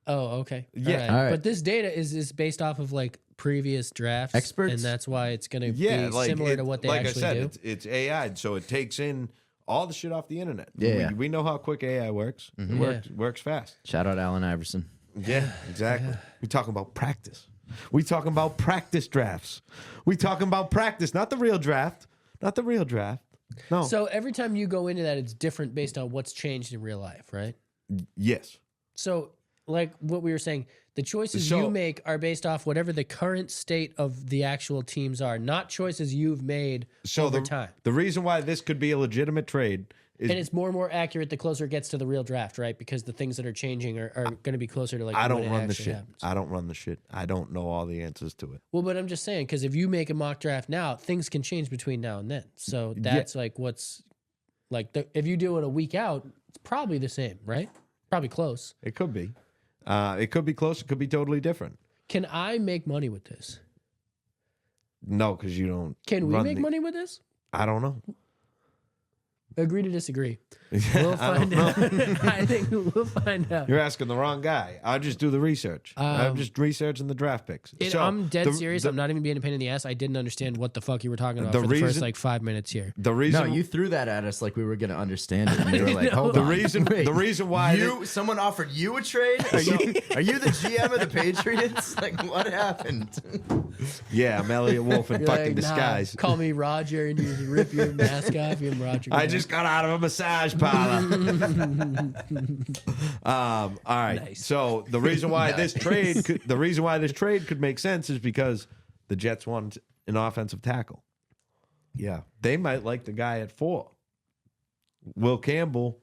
oh, okay. Yeah. All right. But this data is based off of like previous drafts, Experts? and that's why it's going to Yeah. be Like, similar to what they like actually I said, do. it's AI, so it takes in all the shit off the internet. Yeah. We know how quick AI works. It works fast. Shout out Allen Iverson. Yeah, exactly. We talking about practice. We talking about practice drafts. We talking about practice, not the real draft. Not the real draft. No. So every time you go into that, it's different based on what's changed in real life, right? yes. So, like what we were saying, the choices So- you make are based off whatever the current state of the actual teams are, not choices you've made over time. The reason why this could be a legitimate trade is And it's more and more accurate the closer it gets to the real draft, right? Because the things that are changing are going to be closer to like I when don't it run the actually shit. happens. I don't run the shit. I don't know all the answers to it. Well, but I'm just saying, because if you make a mock draft now, things can change between now and then. So that's like what's like if you do it a week out, it's probably the same, right? Probably close. It could be. It could be close. It could be totally different. Can I make money with this? No, because you don't. Can we run make the- money with this? I don't know. Agree to disagree. I We'll don't find know. out. I think we'll find out. You're asking the wrong guy. I'll just do the research. I'm just researching the draft picks. So, I'm dead the- serious. the- I'm not even being a pain in the ass. I didn't understand what the fuck you were talking about The for the first reason- like 5 minutes here. The No, reason you threw that at us like we were going to understand it. And you were like, hold the on. reason Wait. the reason why Someone offered you a trade? Are you the GM of the Patriots? Like, what happened? yeah, I'm Elliot Wolf in You're fucking like, nah, disguise. call me Roger, and you just rip your mask off. You're Roger. I Goodell. just got out of a massage parlor. All right. Nice. So the reason why this trade could make sense is because the Jets want an offensive tackle. Yeah, they might like the guy at 4. Will Campbell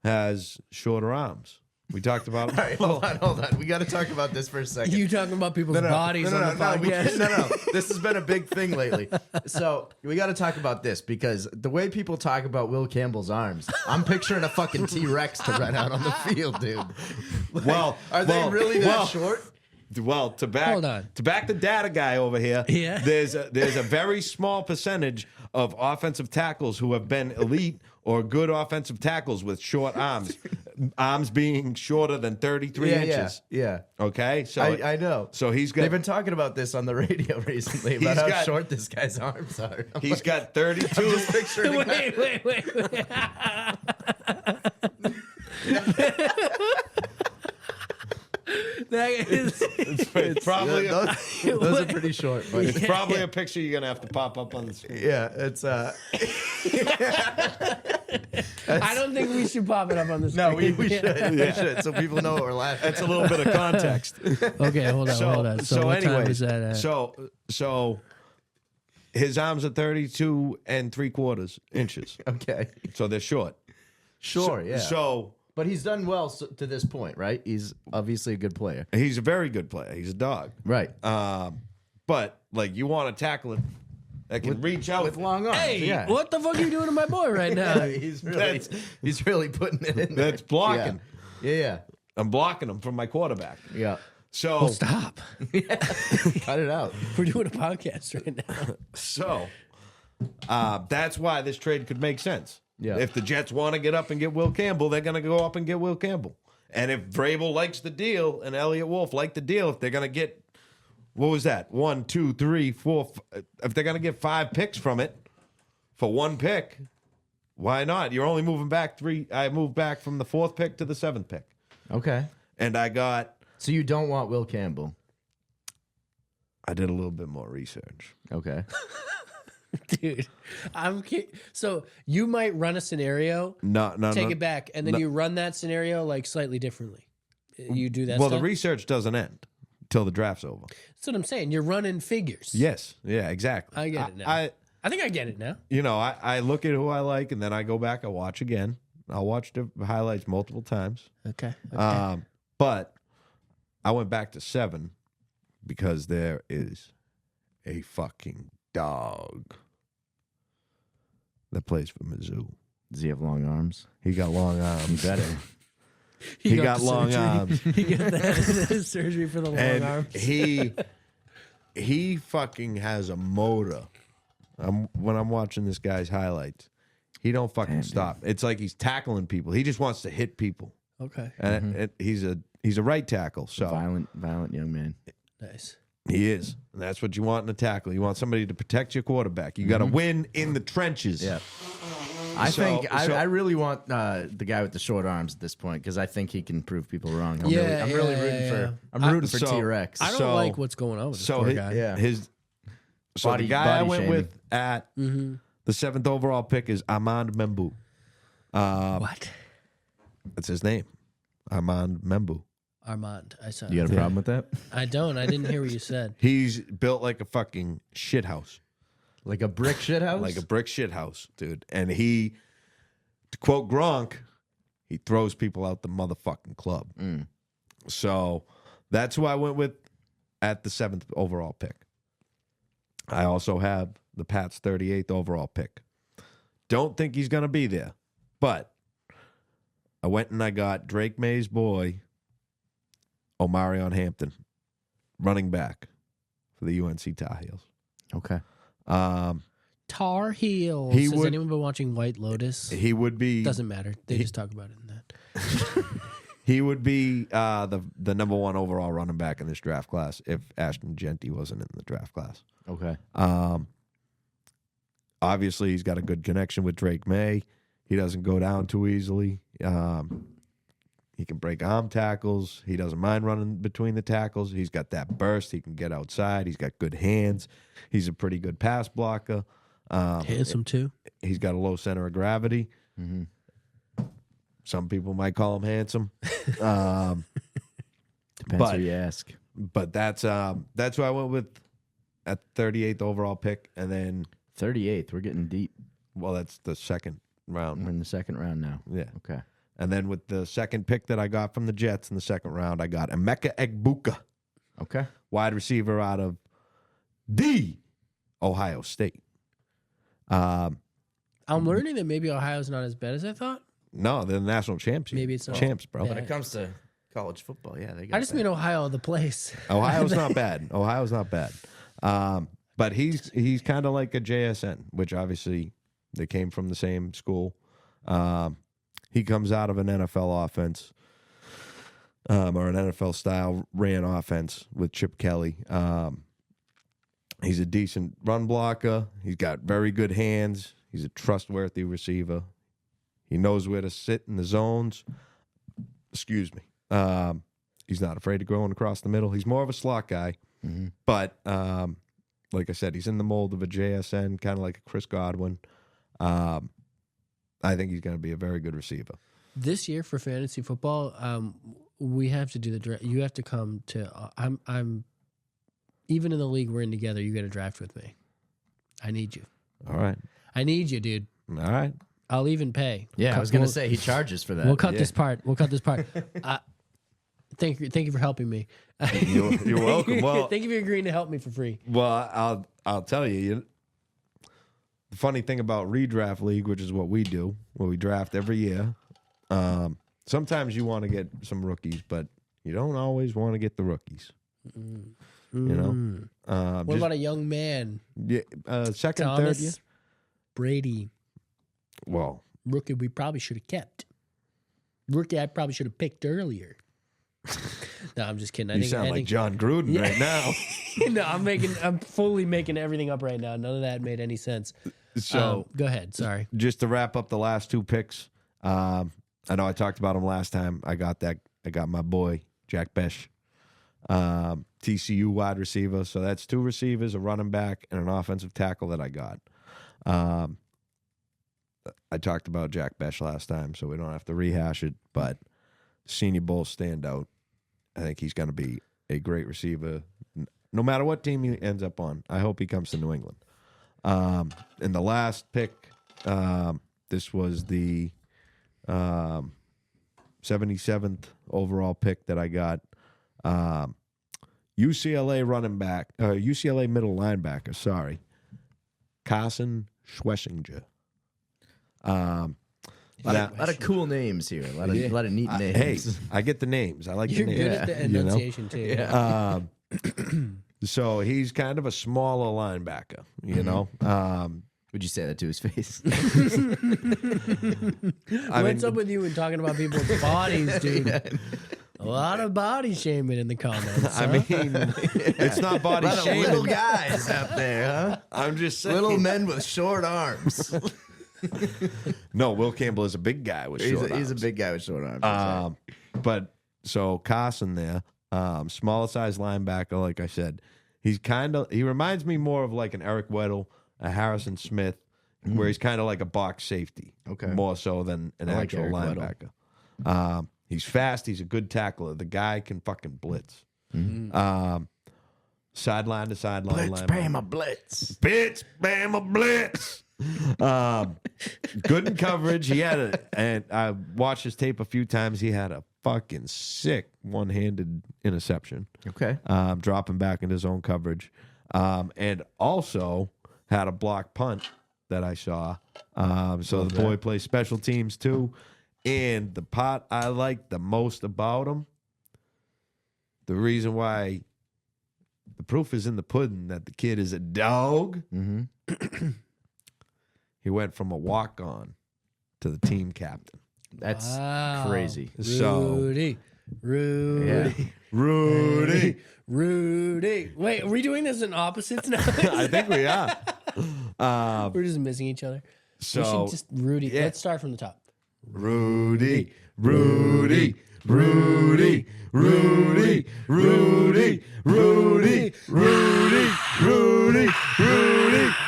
has shorter arms. We talked about. All right, hold on. We got to talk about this for a second. You talking about people's bodies on the podcast? No. This has been a big thing lately. So we got to talk about this because the way people talk about Will Campbell's arms, I'm picturing a fucking T-Rex to run out on the field, dude. Like, Well, are they really that short? Well, to back Hold on. to back the data guy over here, Yeah. there's a very small percentage of offensive tackles who have been elite or good offensive tackles with short arms being shorter than 33 inches. Yeah. Okay, so I know. So he's got They've been talking about this on the radio recently about He's how got- short this guy's arms are. I'm he's like, got 32. just picturing a guy. wait. That is, It's probably Those are pretty short, but it's probably a picture you're gonna have to pop up on the screen. yeah, it's I don't think we should pop it up on the screen. no, we should, we should, so people know what we're laughing. That's a little bit of context. Okay, hold on. So what time is that at? So his arms are 32 3/4 inches. Okay, So they're short. sure, yeah. So But he's done well to this point, right? He's obviously a good player, he's a very good player. He's a dog. right? But like you want to tackle him that can reach out With long arms. Hey, yeah. what the fuck are you doing to my boy right now? He's really putting it in there. That's blocking. Yeah. I'm blocking him from my quarterback. Yeah. So Stop. Cut it out. We're doing a podcast right now. So that's why this trade could make sense. Yeah. If the Jets want to get up and get Will Campbell, they're going to go up and get Will Campbell. And if Vrabel likes the deal and Elliot Wolf like the deal, if they're going to get, what was that? 1, 2, 3, 4. If they're going to get 5 picks from it for 1 pick, why not? You're only moving back 3. I moved back from the 4th pick to the 7th pick. Okay. And I So you don't want Will Campbell. did a little bit more research. Okay. Dude, so you might run a scenario, No. take it back, and then you run that scenario like slightly differently. You do that Well, stuff? the research doesn't end till the draft's over. That's what I'm saying. You're running figures. Yes. Yeah, exactly. I get it now. I think I get it now. I look at who I like and then I go back, I watch again. I'll watch the highlights multiple times. Okay. But I went back to 7 because there is a fucking dog that plays for Mizzou. Does he have long arms? He got long arms. Better. He got the long surgery. arms. He got that surgery for the long And arms. he fucking has a motor. When I'm watching this guy's highlights, he don't fucking stop. It's like he's tackling people. He just wants to hit people. Okay, And he's a right tackle. So Violent young man. nice. he is. And that's what you want in a tackle. You want somebody to protect your quarterback. You got to win in the trenches. Yeah. I So- think so- I really want the guy with the short arms at this point because I think he can prove people wrong. I'm Yeah, really yeah, rooting yeah. for. I'm rooting for So- T-Rex. I don't So- like what's going on with this So poor his, guy. Yeah. so Body- the guy I body went shaming. with at the 7th overall pick is Armand Membu. What? That's his name. Armand Membu. Armand. I saw. You got a problem with that? I don't. I didn't hear what you said. He's built like a fucking shit house. Like a brick shit house? Like a brick shit house, dude. And he, to quote Gronk, he throws people out the motherfucking club. So that's who I went with at the 7th overall pick. I also have the Pats' 38th overall pick. Don't think he's going to be there, but I went and I got Drake May's boy, Omarion Hampton, running back for the UNC Tar Heels. Okay. Tar Heels. He Has would- anyone been watching White Lotus? He would be Doesn't matter. They just talk about it in that. He would be the number one overall running back in this draft class if Ashton Genty wasn't in the draft class. Okay. Obviously, he's got a good connection with Drake May. He doesn't go down too easily. He can break arm tackles. He doesn't mind running between the tackles. He's got that burst. He can get outside. He's got good hands. He's a pretty good pass blocker. Handsome too. He's got a low center of gravity. Some people might call him handsome. Depends But- who you ask. But that's who I went with at the 38th overall pick. And then, 38th. We're getting deep. well, that's the second round. We're in the second round now. Yeah. Okay. And then with the second pick that I got from the Jets in the second round, I got Emeka Egbuka, Okay. wide receiver out of the Ohio State. I'm learning that maybe Ohio's not as bad as I thought. No, they're the national champs. Maybe it's not. champs, bro. Yeah. When it comes to college football, yeah, they got I just mean Ohio, the place. Ohio's not bad. Ohio's not bad. But he's kind of like a JSN, which obviously they came from the same school. He comes out of an NFL offense, or an NFL style ran offense with Chip Kelly. He's a decent run blocker. He's got very good hands. He's a trustworthy receiver. He knows where to sit in the zones. Excuse me. He's not afraid of going across the middle. He's more of a slot guy. But like I said, he's in the mold of a JSN, kind of like a Chris Godwin. I think he's going to be a very good receiver. This year for fantasy football, we have to do the draft. You have to come to. I'm even in the league we're in together. You got to draft with me. I need you. All right. I need you, dude. All right. I'll even pay. Yeah, I Cut- was gonna we'll- say he charges for that. We'll cut Yeah. this part. We'll cut this part. Thank you for helping me. You're welcome. Well, Thank you for agreeing to help me for free. Well, I'll tell you, the funny thing about redraft league, which is what we do, where we draft every year. Sometimes you want to get some rookies, but you don't always want to get the rookies. You know, What about a young man, second, third year? Thomas Brady? Well, Rookie we probably should have kept. Rookie I probably should have picked earlier. No, I'm just kidding. you sound like John Gruden right now. No, I'm fully making everything up right now. None of that made any sense. So Go ahead. Sorry. just to wrap up the last two picks, I know I talked about him last time. I got my boy Jack Besh, TCU wide receiver. So that's two receivers, a running back, and an offensive tackle that I got. I talked about Jack Besh last time, so we don't have to rehash it. But Senior Bowl standout. I think he's going to be a great receiver, no matter what team he ends up on. I hope he comes to New England. In the last pick, this was the 77th overall pick that I got. UCLA running back, UCLA middle linebacker, Carson Schlesinger. A lot of cool names here. A lot of neat names. Hey, I get the names. I like You're the good names. at the you know? enunciation too. So he's kind of a smaller linebacker, you know. Would you say that to his face? What's up with you and talking about people's bodies, dude? A lot of body shaming in the comments. I mean, it's not body A lot of little shaming. guys out there, huh? I'm just saying. Little men with short arms. No, Will Campbell is a big guy with short He's a arms. big guy with short arms. But so Carson there, smaller size linebacker, like I said, he reminds me more of like an Eric Weddle, a Harrison Smith, where he's kind of like a box safety, Okay. more so than an I like actual Eric Weddle. linebacker. He's fast. He's a good tackler. The guy can fucking blitz. Sideline to sideline. Blitz, linebacker. Bama, blitz. Bitch, Bama, blitz. Good in coverage. And I watched his tape a few times. He had a fucking sick one-handed interception, Okay. dropping back in his own coverage, and also had a block punt that I saw. So the boy plays special teams too. And the part I like the most about him, the reason why the proof is in the pudding that the kid is a dog. Mm-hmm. He went from a walk-on to the team captain. That's Wow. crazy. So Rudy. Yeah. Rudy, Rudy. Wait, are we doing this in opposites now? I think we are. We're just missing each other. We So should just Rudy. yeah. Let's start from the top. Rudy, Rudy, Rudy, Rudy, Rudy, Rudy, Rudy, Rudy, Rudy,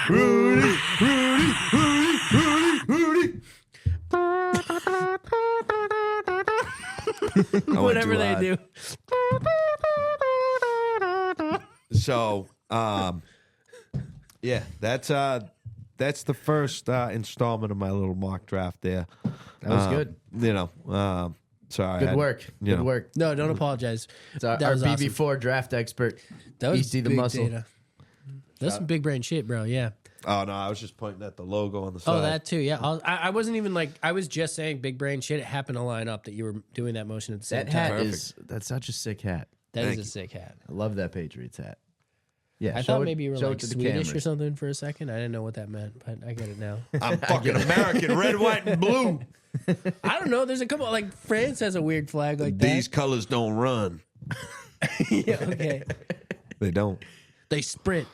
Rudy, Rudy, Rudy, Rudy. Whatever they do. So, yeah, that's the first installment of my little mock draft there. That was good. You know, sorry. Good work. you know. Good work. No, don't apologize. It's our That was awesome. BB4 draft expert. That was EC the big muscle. data. That's some big brain shit, bro. Yeah. Oh no, I was just pointing at the logo on the side. Oh, that too. Yeah. I wasn't even like, I was just saying big brain shit. It happened to line up that you were doing that motion at the same That time. hat that's such a sick hat. That is Thank a you. sick hat. I love that Patriots hat. Yeah, I show thought it- maybe you were show it like to the Swedish or cameras. something for a second. I didn't know what that meant, but I get it now. I'm fucking American, red, white, and blue. I don't know. There's a couple, like France has a weird flag like These colors don't run. that. Yeah, okay. They don't. They sprint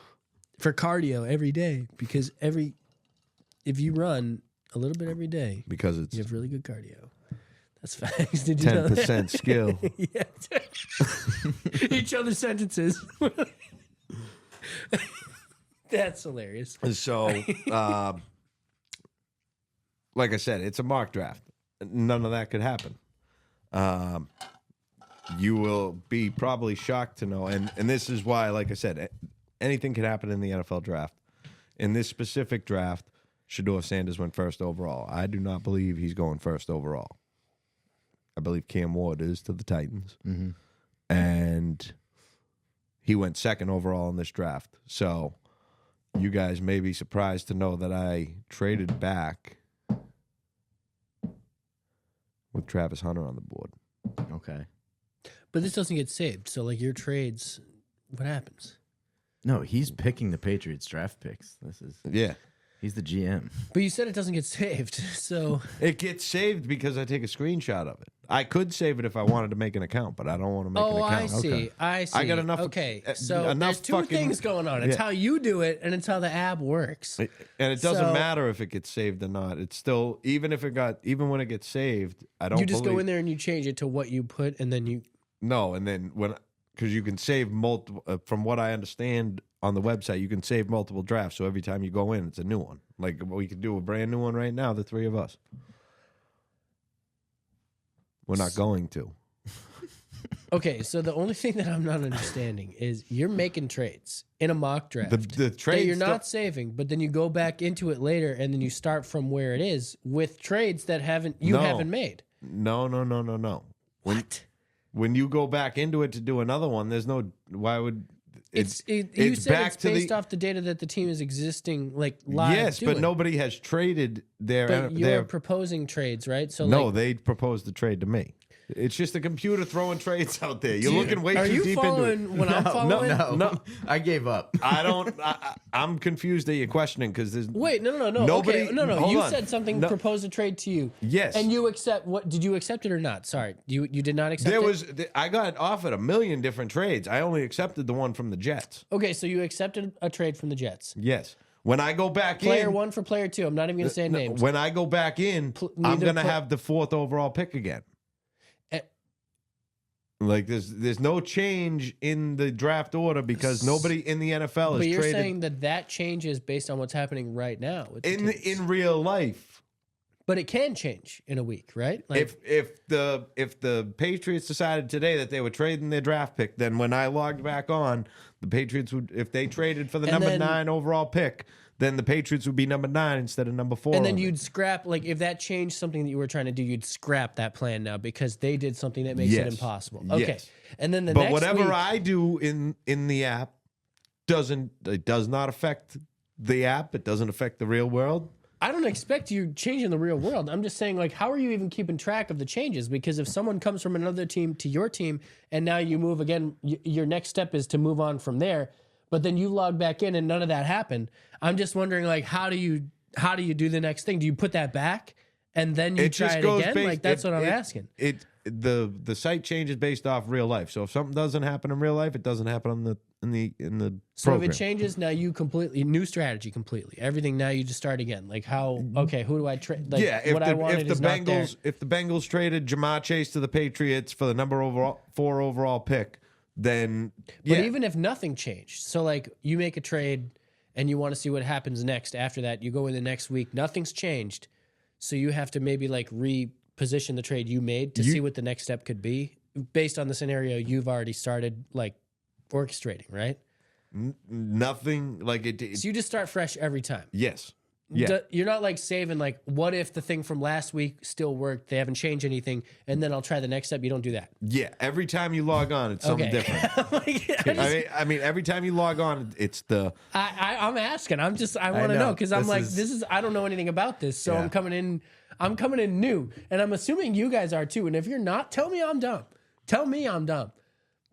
for cardio every day because if you run a little bit every day, Because it's you have really good cardio. That's facts. Did you know that? 10% skill. Yeah. Each other's sentences. That's hilarious. So, like I said, it's a mock draft. None of that could happen. You will be probably shocked to know, and this is why, like I said, anything could happen in the NFL draft. In this specific draft, Shedeur Sanders went first overall. I do not believe he's going first overall. I believe Cam Ward is to the Titans. Mm-hmm. And he went second overall in this draft. So you guys may be surprised to know that I traded back with Travis Hunter on the board. Okay. But this doesn't get saved. So, like, your trades, what happens? No, he's picking the Patriots draft picks. Yeah. He's the GM. But you said it doesn't get saved. So, It gets saved because I take a screenshot of it. I could save it if I wanted to make an account, but I don't want to make an oh, account. I see. Okay. I see. I got enough- Okay. uh, So, enough there's two fucking- things going on. It's Yeah. how you do it, and it's how the app works. And it doesn't So- matter if it gets saved or not. It's still even when it gets saved, I don't You just go believe- in there and you change it to what you put, and then you. No, and then because you can save multiple, from what I understand on the website, you can save multiple drafts. So every time you go in, it's a new one. Like we could do a brand new one right now, the three of us. We're not going to. Okay, so the only thing that I'm not understanding is you're making trades in a mock draft. The that trades you're don't- not saving, but then you go back into it later, and then you start from where it is with trades that No. haven't made. No. What? When you go back into it to do another one, there's no. Why would You it's said back it's to based the off the data that the team is existing like live. yes, doing. but nobody has traded But you're their proposing trades, right? So no, like, they proposed the trade to me. It's just a computer throwing trades out there. You're looking way are too you deep into it. following what I'm following? No, I gave up. I don't. I'm confused that you're questioning because there's Wait, no. Nobody- Okay, no. hold You on. said something. No. Proposed a trade to you. Yes. And you accept what? Did you accept it or not? Sorry, you did not accept there it. was. I got offered a million different trades. I only accepted the one from the Jets. Okay, so you accepted a trade from the Jets. Yes. When I go back Player in, one for player two. I'm not even going to say names. when I go back in, I'm neither gonna pla- have the 4th overall pick again. Eh. Like there's no change in the draft order because nobody in the NFL But is you're traded saying that changes based on what's happening right now. With the teams. in real life. But it can change in a week, right? Like, If the Patriots decided today that they were trading their draft pick, then when I logged back on, the Patriots would, if they traded for the And number then- 9 overall pick, then the Patriots would be number 9 instead of number 4. and then on it. you'd scrap, like, if that changed something that you were trying to do, you'd scrap that plan now because they did something that makes it Yes. impossible. Okay. Yes. And then the But next whatever week, I do in the app does not affect the app. It doesn't affect the real world. I don't expect you changing the real world. I'm just saying, like, how are you even keeping track of the changes? Because if someone comes from another team to your team and now you move again, your next step is to move on from there. But then you log back in and none of that happened. I'm just wondering, like, how do you do the next thing? Do you put that back and then you try it again? Like, that's what I'm asking. The site changes based off real life. So if something doesn't happen in real life, it doesn't happen in the So program. if it changes, now you completely new strategy completely. Everything now you just start again. Like how okay, who do I trade? Like Yeah, what I wanted is not there. if the Bengals traded Jamar Chase to the Patriots for the number 4 overall pick, then But even if nothing changed, so like you make a trade and you want to see what happens next after that, you go in the next week, nothing's changed. So you have to maybe like reposition the trade you made to see what the next step could be based on the scenario you've already started like orchestrating, right? nothing like it. So you just start fresh every time. Yes. Yeah. You're not like saving like, what if the thing from last week still worked? They haven't changed anything, and then I'll try the next step. You don't do that. Yeah. Every time you log on, it's something Okay. different. Like, I mean, every time you log on, it's the I'm asking. I want to know. know because I'm This like, is- this is I don't know anything about this, so Yeah. I'm coming in new, and I'm assuming you guys are too. And if you're not, tell me I'm dumb. Tell me I'm dumb.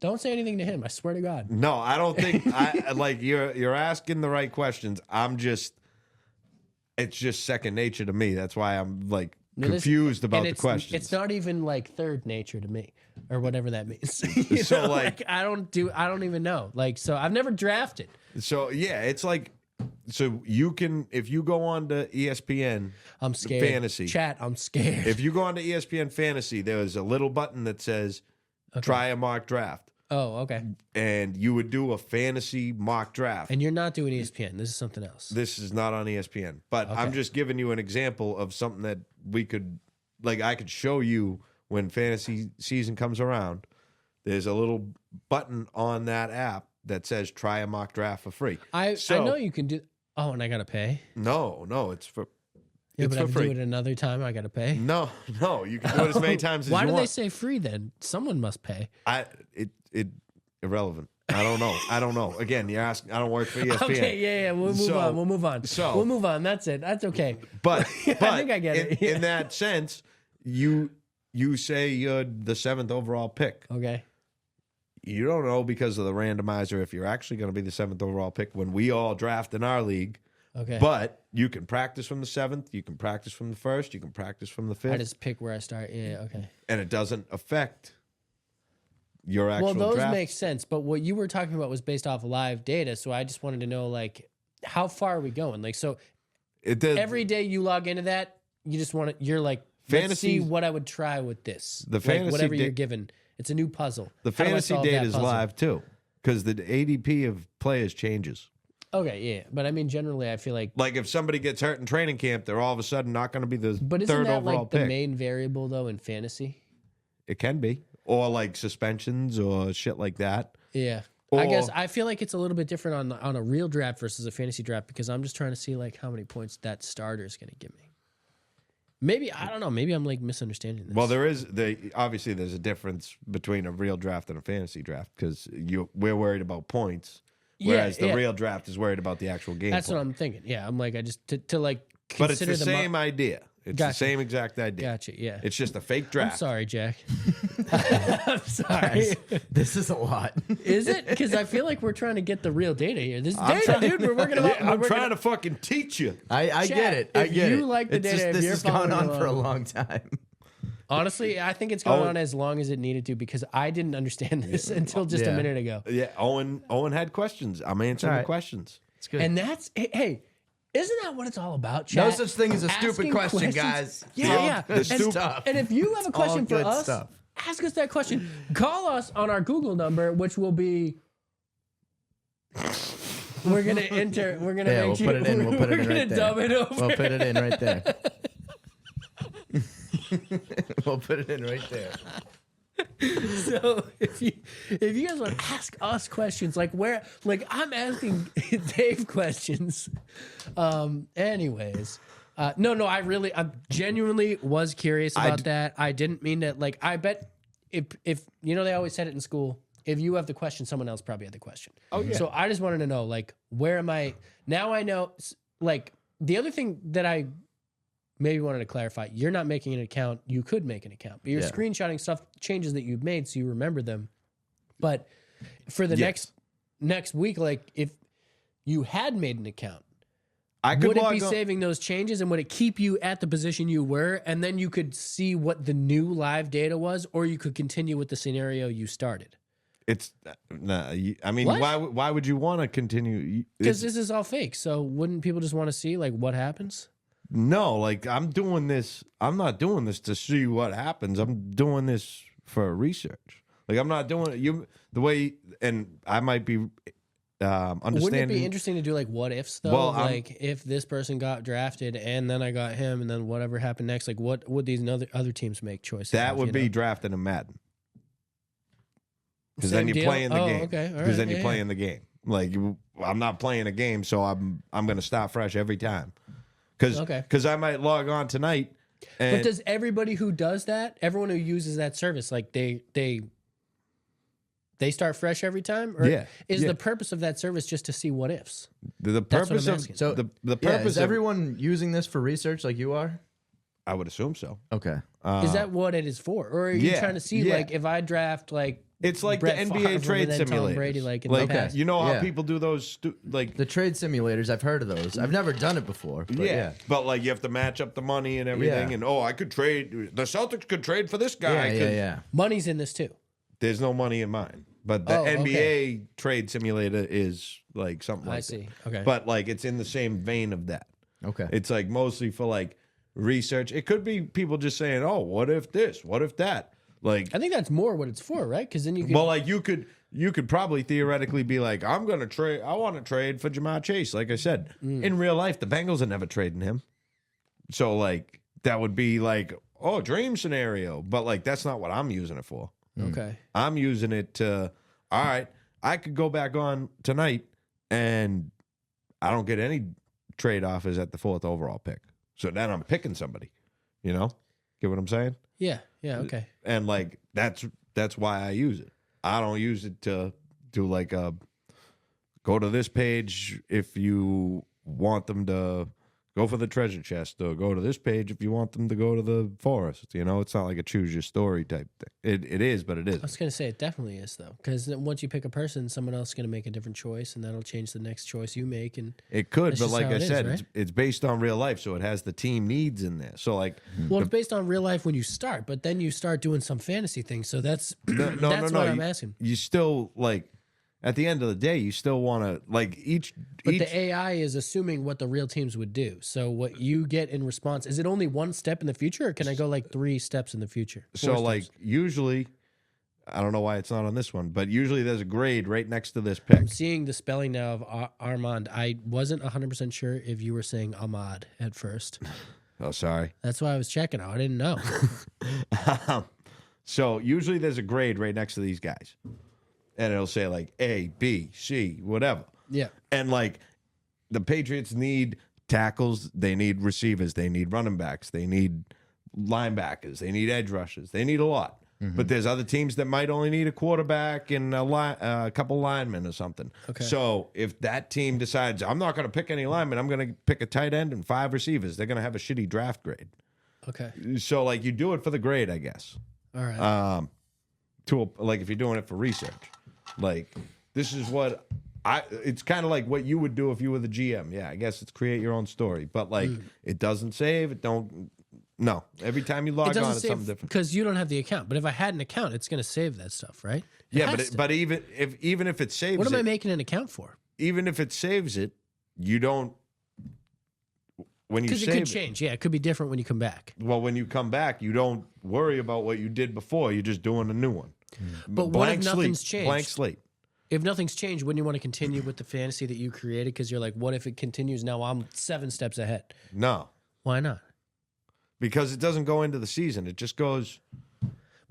Don't say anything to him. I swear to God. no. I don't think I like you're asking the right questions. It's just second nature to me. That's why I'm like No, this- confused about and the it's- questions. It's not even like third nature to me, or whatever that means. You So, know, like- I don't even know. Like, so I've never drafted. So yeah, it's like so you can if you go on to ESPN I'm scared. Fantasy. Chat. I'm scared. If you go on to ESPN Fantasy, there's a little button that says try a mock draft. Oh, okay. And you would do a fantasy mock draft. And you're not doing ESPN. This is something else. This is not on ESPN, but I'm just giving you an example of something that we could, like, I could show you when fantasy season comes around. There's a little button on that app that says try a mock draft for free. I So- know you can do. Oh, and I gotta pay. No, it's for Yeah, it's but I for have to free. do it another time. I gotta pay. No, you can do it as many times as Why you do want. they say free then? Someone must pay. It irrelevant. I don't know. Again, you're asking. I don't work for ESPN. Okay, yeah. We'll move So- on. We'll move on. so- we'll move on. That's it. That's okay. But think I get it. in that sense, you say you're the 7th overall pick. Okay. You don't know because of the randomizer if you're actually going to be the 7th overall pick when we all draft in our league. Okay. But you can practice from the 7th. You can practice from the 1st. You can practice from the 5th. I just pick where I start. Yeah. Okay. And it doesn't affect your actual Well, those draft. make sense. But what you were talking about was based off live data. So I just wanted to know, like, how far are we going? Like, so It does, every day you log into that, you just want to. You're like, let's see Fantasy- what I would try with this. The like, fantasy whatever you're da- given. It's a new puzzle. the How do I fantasy solve data that is puzzle? live too because the ADP of players changes. Okay, yeah, but I mean, generally, I feel like. Like if somebody gets hurt in training camp, they're all of a sudden not going to be the But isn't third that overall like the pick. main variable though in fantasy? It can be. Or like suspensions or shit like that. Yeah. I guess Or- I feel like it's a little bit different on a real draft versus a fantasy draft because I'm just trying to see like how many points that starter is going to give me. Maybe I don't know. Maybe I'm like misunderstanding this. Well, obviously there's a difference between a real draft and a fantasy draft because we're worried about points, whereas the real draft is worried about the actual game. That's plan. what I'm thinking. Yeah, I'm like I just to like But it's consider the same idea. It's the Gotcha. same exact idea. Gotcha. Yeah. It's just a fake draft. I'm sorry, Jack. I'm sorry. This is a lot. Is it? Because I feel like we're trying to get the real data here. This is I'm data, dude. We're working about. I'm trying to fucking teach you. I Chat, get it. I if get you it. like the It's data, just, if this you're has gone following on for a along. long time. Honestly, I think it's going on as long as it needed to because I didn't understand this until just a Yeah. minute ago. Yeah, Owen had questions. I'm answering All the right. questions. It's good. And that's hey, isn't that what it's all about? No Chat? such thing as a stupid Asking question, questions? guys. Yeah, It's all yeah. good And, stuff. and if you have a question all for good us, stuff. ask us that question. Call us on our Google number, which will be. We're gonna enter. We're gonna Yeah, make we'll sure, put it in. We'll put it we're in gonna right there. dub it over. We'll put it in right there. We'll put it in right there. So if you guys want to ask us questions, like I'm asking Dave questions. Anyways, no, I genuinely was curious about that. I didn't mean that. Like, I bet if you know, they always said it in school. If you have the question, someone else probably had the question. Oh yeah. So I just wanted to know, like, where am I now? I know, like, the other thing that I maybe wanted to clarify, you're not making an account. You could make an account, but you're Yeah. screenshotting changes that you've made so you remember them. But for the next week, like, if you had made an account, I could would it log be on- saving those changes and would it keep you at the position you were? And then you could see what the new live data was, or you could continue with the scenario you started. It's I mean, What? why would you want to continue? Because this is all fake. So wouldn't people just want to see, like, what happens? No, like I'm doing this. I'm not doing this to see what happens. I'm doing this for research. Like I'm not doing it the way, and I might be understanding. Wouldn't it be interesting to do, like, what ifs, though? Well, like, if this person got drafted and then I got him and then whatever happened next, like, what would these other teams make choices That of, would you be know? drafting a Madden. Because Same then you're deal? playing the Oh, game. okay. All Because then right. you're Yeah, playing the game. Like I'm not playing a game, so I'm going to start fresh every time. Okay. Because I might log on tonight. And But does everybody who does that, everyone who uses that service, like they start fresh every time? Or Yeah, is yeah. the purpose of that service just to see what ifs? the That's what purpose I'm of asking. So the Yeah, purpose is of everyone using this for research like you are? I would assume so. Okay. Is that what it is for? Or are you yeah, trying to see, yeah. like, if I draft, like, It's like Brett the NBA Favre trade and then Tom simulators. Brady, like, in the past? you know how Yeah. people do those like The trade simulators, I've heard of those. I've never done it before. But yeah. But like you have to match up the money and everything, Yeah. and I could trade. The Celtics could trade for this guy. Yeah, yeah. money's in this too? There's no money in mine, but the Oh, okay. NBA trade simulator is like something like I see. that. Okay. But like it's in the same vein of that. Okay. It's like mostly for like research. It could be people just saying, "Oh, what if this? What if that?" Like, I think that's more what it's for, right? Because then you can. well, like you could probably theoretically be like, "I'm gonna trade. I want to trade for Jamar Chase." Like I said, in real life, the Bengals are never trading him. So like that would be like, oh, dream scenario. But like that's not what I'm using it for. okay. I'm using it to, all right, I could go back on tonight and I don't get any trade offers at the 4th overall pick. So then I'm picking somebody, you know? Get what I'm saying? Yeah. Yeah. Okay. And like that's why I use it. I don't use it to do like a go to this page if you want them to go for the treasure chest, or go to this page if you want them to go to the forest. You know, it's not like a choose your story type thing. It is, but it I isn't. was gonna say it definitely is though, because once you pick a person, someone else is gonna make a different choice, and that'll change the next choice you make. And It could, That's but just like how I it is, said, right? it's based on real life, so it has the team needs in there. So like, well, it's based on real life when you start, but then you start doing some fantasy things. So that's no, that's what I'm asking. You still like, at the end of the day, you still want to like But each the AI is assuming what the real teams would do. So what you get in response, is it only one step in the future, or can I go like 3 steps in the future? 4 So like steps? usually, I don't know why it's not on this one, but usually there's a grade right next to this pick. I'm seeing the spelling now of Armand. I wasn't 100% sure if you were saying Ahmad at first. Oh, sorry. That's why I was checking out. I didn't know. So usually there's a grade right next to these guys, and it'll say like A, B, C, whatever. Yeah. And like the Patriots need tackles, they need receivers, they need running backs, they need linebackers. They need edge rushers. They need a lot. But there's other teams that might only need a quarterback and a couple linemen or something. Okay. So if that team decides, I'm not going to pick any linemen, I'm going to pick a tight end and 5 receivers, they're going to have a shitty draft grade. Okay. So like you do it for the grade, I guess. All right. Like if you're doing it for research, like this is what it's kind of like what you would do if you were the GM. Yeah, I guess it's create your own story, but like it doesn't save. It don't. No, every time you log on, it's something different. Because you don't have the account. But if I had an account, it's going to save that stuff, right? Yeah, but even if it saves, what am I making an account for? Even if it saves it, you don't. When you Because save it could change. Yeah, it could be different when you come back. Well, when you come back, you don't worry about what you did before. You're just doing a new one. But what if nothing's changed? Blank slate. If nothing's changed, wouldn't you want to continue with the fantasy that you created? Because you're like, what if it continues? Now I'm 7 steps ahead. No, Why not? because it doesn't go into the season. It just goes.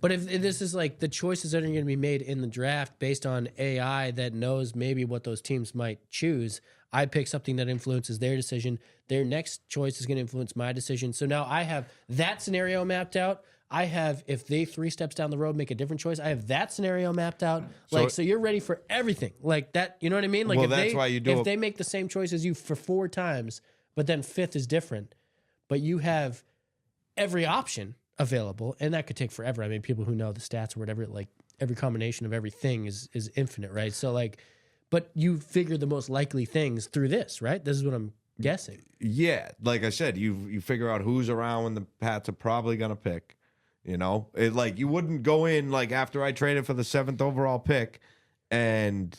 But if this is like the choices that are going to be made in the draft based on AI that knows maybe what those teams might choose, I pick something that influences their decision. Their next choice is going to influence my decision. So now I have that scenario mapped out. I have, if they 3 steps down the road make a different choice, I have that scenario mapped out. So you're ready for everything. Like that, you know what I mean? Like Well, if that's why you do if they make the same choice as you for 4 times, but then 5th is different, but you have every option available, and that could take forever. I mean, people who know the stats or whatever, like every combination of everything is infinite, right? So like, but you figure the most likely things through this, right? This is what I'm guessing. Yeah, like I said, you figure out who's around when the Pats are probably going to pick. You know, like you wouldn't go in like after I traded for the 7th overall pick, and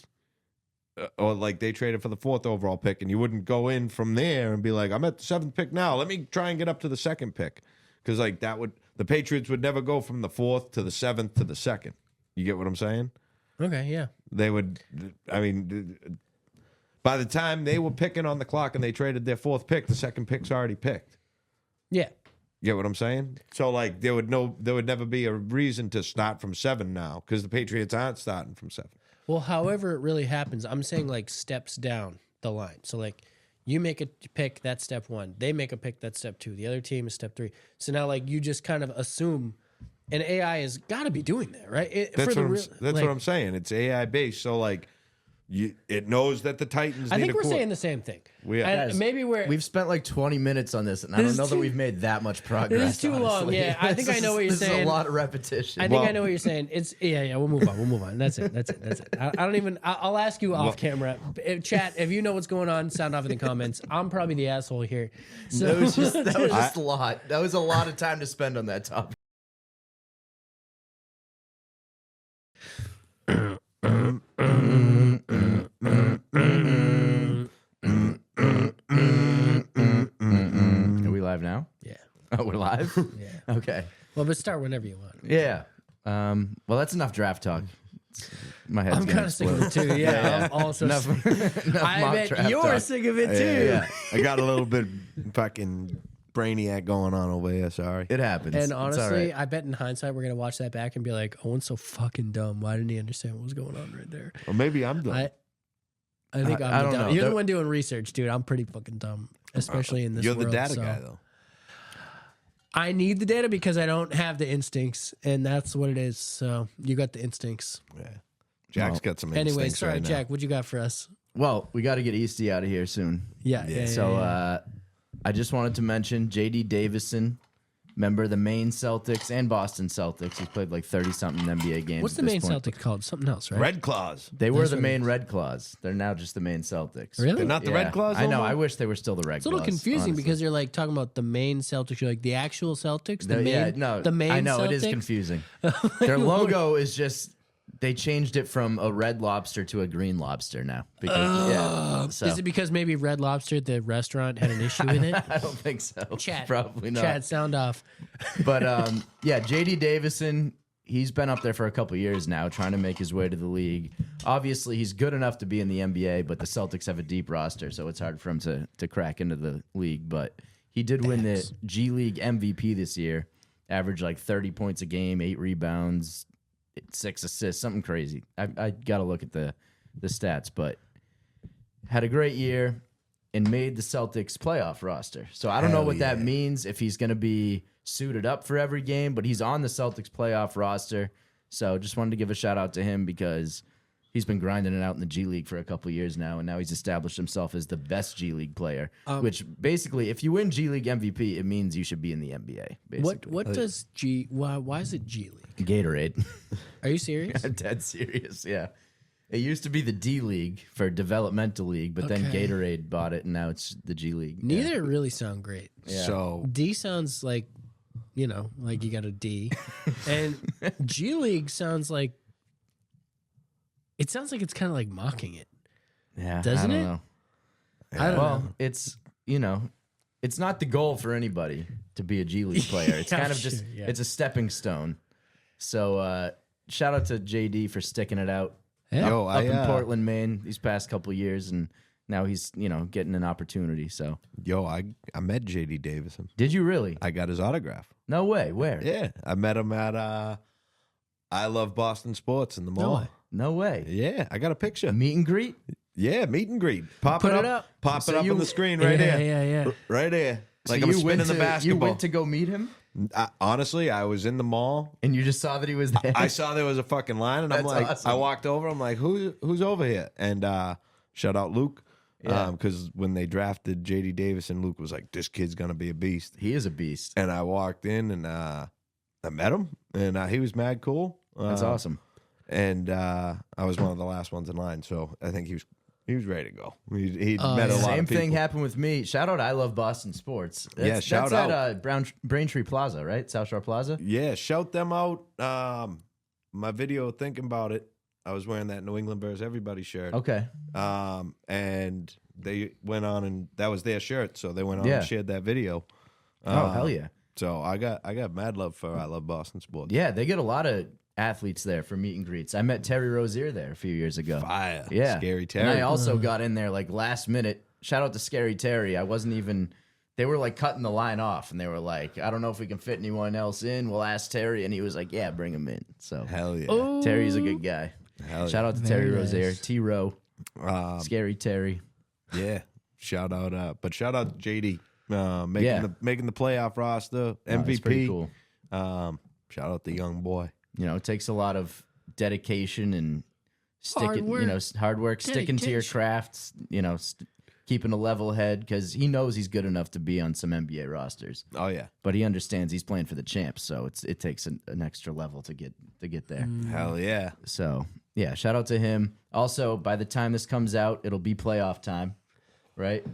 or like they traded for the 4th overall pick, and you wouldn't go in from there and be like, I'm at the 7th pick now. Let me try and get up to the 2nd pick, because like the Patriots would never go from the 4th to the 7th to the 2nd. You get what I'm saying? Okay, yeah. They would. I mean, by the time they were picking on the clock and they traded their 4th pick, the 2nd pick's already picked. Yeah. You get what I'm saying? So like there would never be a reason to start from 7 now, because the Patriots aren't starting from 7. Well, however it really happens, I'm saying like steps down the line. So like you make a pick, that's step 1. They make a pick, that's step 2. The other team is step 3. So now like you just kind of assume, and AI has got to be doing that, right? That's what I'm saying. It's AI based. So like it knows that the Titans. I need think a we're saying the same thing. We are. And maybe We've spent like 20 minutes on this, and I don't know that we've made that much progress. This is too long. honestly. Yeah, I think I know what you're this saying. is a lot of repetition. I think I know what you're saying. It's yeah. We'll move on. That's it. I don't even. I'll ask you off camera, chat. If you know what's going on, sound off in the comments. I'm probably the asshole here. So that was just a lot. That was a lot of time to spend on that topic. Are we live now? Yeah. Oh, we're live? Yeah. Okay. Well, but start whenever you want. Yeah. Well, that's enough draft talk. My head's I'm gonna kind of sick of explode. it too. Yeah. I'm also. Enough I mock bet draft you're talk. sick of it too. Yeah. I got a little bit fucking brainiac going on over here. Sorry. It happens. And It's all honestly, right. I bet in hindsight we're gonna watch that back and be like, "Owen's so fucking dumb. Why didn't he understand what was going on right there?" Or maybe I'm done. I think I I'm don't dumb. know. You're the There- one doing research, dude. I'm pretty fucking dumb, especially in this You're world. the data so. guy though. I need the data because I don't have the instincts, and that's what it is. So you got the instincts. Yeah. Jack's got some Anyway, instincts sorry, right now. Jack. What you got for us? Well, we got to get Easty out of here soon. Yeah. So I just wanted to mention J.D. Davison, member of the Maine Celtics and Boston Celtics. He's played like 30-something NBA games. What's the at this Maine point. Celtics called? Something else, right? Red Claws. They were That's the what Maine Red Claws. They're now just the Maine Celtics. Really? They're not the Yeah. Red Claws. I know. no more? I wish they were still the Red It's a little Claws, confusing honestly. because you're like talking about the Maine Celtics. You're like the actual Celtics. The Maine. The Maine I know Celtics? it is confusing. Their logo is just they changed it from a red lobster to a green lobster now. Because, so. Is it because maybe Red Lobster, the restaurant, had an issue with it? I don't think so. Chat. Probably not. Chat, sound off. But yeah, JD Davison, he's been up there for a couple years now, trying to make his way to the league. Obviously, he's good enough to be in the NBA, but the Celtics have a deep roster, so it's hard for him to crack into the league. But he did win the G League MVP this year, averaged like 30 points a game, 8 rebounds, 6 assists, something crazy. I got to look at the stats, but had a great year. and made the Celtics playoff roster. So I don't know Hell what that yeah. means, if he's going to be suited up for every game, but he's on the Celtics playoff roster. So just wanted to give a shout out to him because he's been grinding it out in the G League for a couple years now, and now he's established himself as the best G League player. Which basically, if you win G League MVP, it means you should be in the NBA. Basically, What does G? Why is it G League? Gatorade. Are you serious? I'm dead serious. Yeah, it used to be the D League for developmental league, but then Okay. Gatorade bought it, and now it's the G League. Neither really sound great. Yeah. So D sounds like, like you got a D, and G League sounds like. It sounds like it's kind of like mocking it. Yeah, Doesn't I don't it? know. I don't Well, know. it's it's not the goal for anybody to be a G League player. It's Yeah, kind of sure, just yeah. it's a stepping stone. So shout out to JD for sticking it out Yeah. Yo, up in I Portland, Maine, these past couple years, and now he's getting an opportunity. So I met JD Davison. did you really? I got his autograph. No way. Where? Yeah, I met him at I Love Boston Sports in the mall. way. No way. Yeah, I got a picture. A meet and greet. Yeah, meet and greet. Pop Put it it up. up. Pop So it up you- on the screen right yeah, there. yeah. Right there. Like So I'm you went spinning the to- basketball. You went to go meet him, Honestly, I was in the mall. and you just saw that he was there. I saw there was a fucking line, and I'm That's like, awesome. I walked over. I'm like, who's over here? And shout out Luke, Yeah. because when they drafted JD Davison, Luke was like, this kid's gonna be a beast. He is a beast. And I walked in and I met him, and he was mad cool. That's awesome. And I was one of the last ones in line, so I think he was ready to go. He met a lot Same of people. thing happened with me. Shout out, I Love Boston Sports. Yeah, shout that's out. at Braintree Plaza, right? South Shore Plaza. Yeah, shout them out. My video thinking about it, I was wearing that New England Bears Everybody shirt. Okay. And they went on, and that was their shirt, so they went on Yeah. and shared that video. Oh hell yeah. So I got mad love for I Love Boston Sports. Yeah, they get a lot of athletes there for meet and greets. I met Terry Rozier there a few years ago. Fire. Yeah, Scary Terry. And I also got in there like last minute. Shout out to Scary Terry. I wasn't even. They were like cutting the line off, and they were like, "I don't know if we can fit anyone else in. We'll ask Terry," and he was like, "Yeah, bring him in." So Hell yeah. Oh, Terry's a good guy. Hell Shout out to Very Terry nice. Rozier, T Row, yeah. Scary Terry. Yeah. Shout out JD. Yeah. Making the playoff roster. Oh, that's pretty MVP. cool. Shout out the young boy. It takes a lot of dedication and Hard sticking, work. hard work, sticking to your Dedication. crafts, keeping a level head because he knows he's good enough to be on some NBA rosters, Oh yeah. but he understands he's playing for the champs, so it takes an extra level to get there. Hell yeah. So yeah, shout out to him. Also, by the time this comes out, it'll be playoff time, right?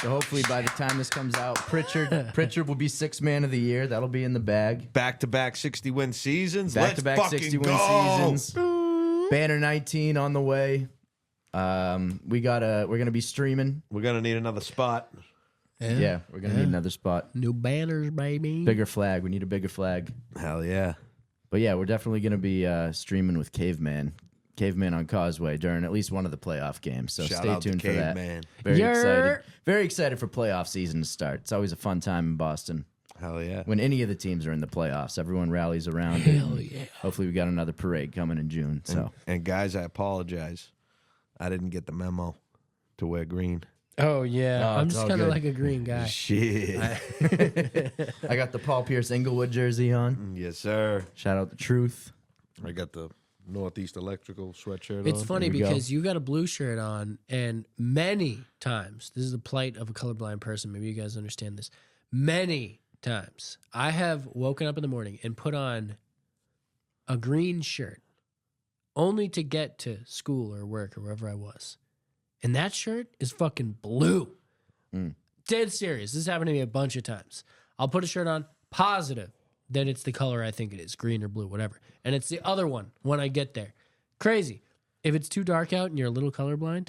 So hopefully by the time this comes out, Pritchard will be sixth man of the year. That'll be in the bag. Back-to-back 60-win seasons. Back-to-back Let's 60 fucking win go. seasons. Banner 19 on the way. We're gonna be streaming. We're gonna need another spot. Yeah, we're gonna need another spot. New banners, baby. Bigger flag. We need a bigger flag. Hell yeah. But yeah, we're definitely gonna be streaming with Caveman on Causeway during at least one of the playoff games. So Shout stay out to tuned for that. Caveman. Very Yer. excited. Very excited for playoff season to start. It's always a fun time in Boston. Hell yeah. When any of the teams are in the playoffs, everyone rallies around it. Hell yeah. Hopefully we got another parade coming in June. So And guys, I apologize. I didn't get the memo to wear green. Oh yeah. Oh, I'm it's just all kind of good. like a green guy. Shit. I got the Paul Pierce Inglewood jersey on. Yes, sir. Shout out to Truth. I got the Northeast Electrical sweatshirt It's on. funny There we go. because you got a blue shirt on, and many times, this is the plight of a colorblind person. Maybe you guys understand this. Many times, I have woken up in the morning and put on a green shirt only to get to school or work or wherever I was. And that shirt is fucking blue. Dead serious. This happened to me a bunch of times. I'll put a shirt on, positive that it's the color I think it is, green or blue, whatever. And it's the other one when I get there. Crazy. If it's too dark out and you're a little colorblind,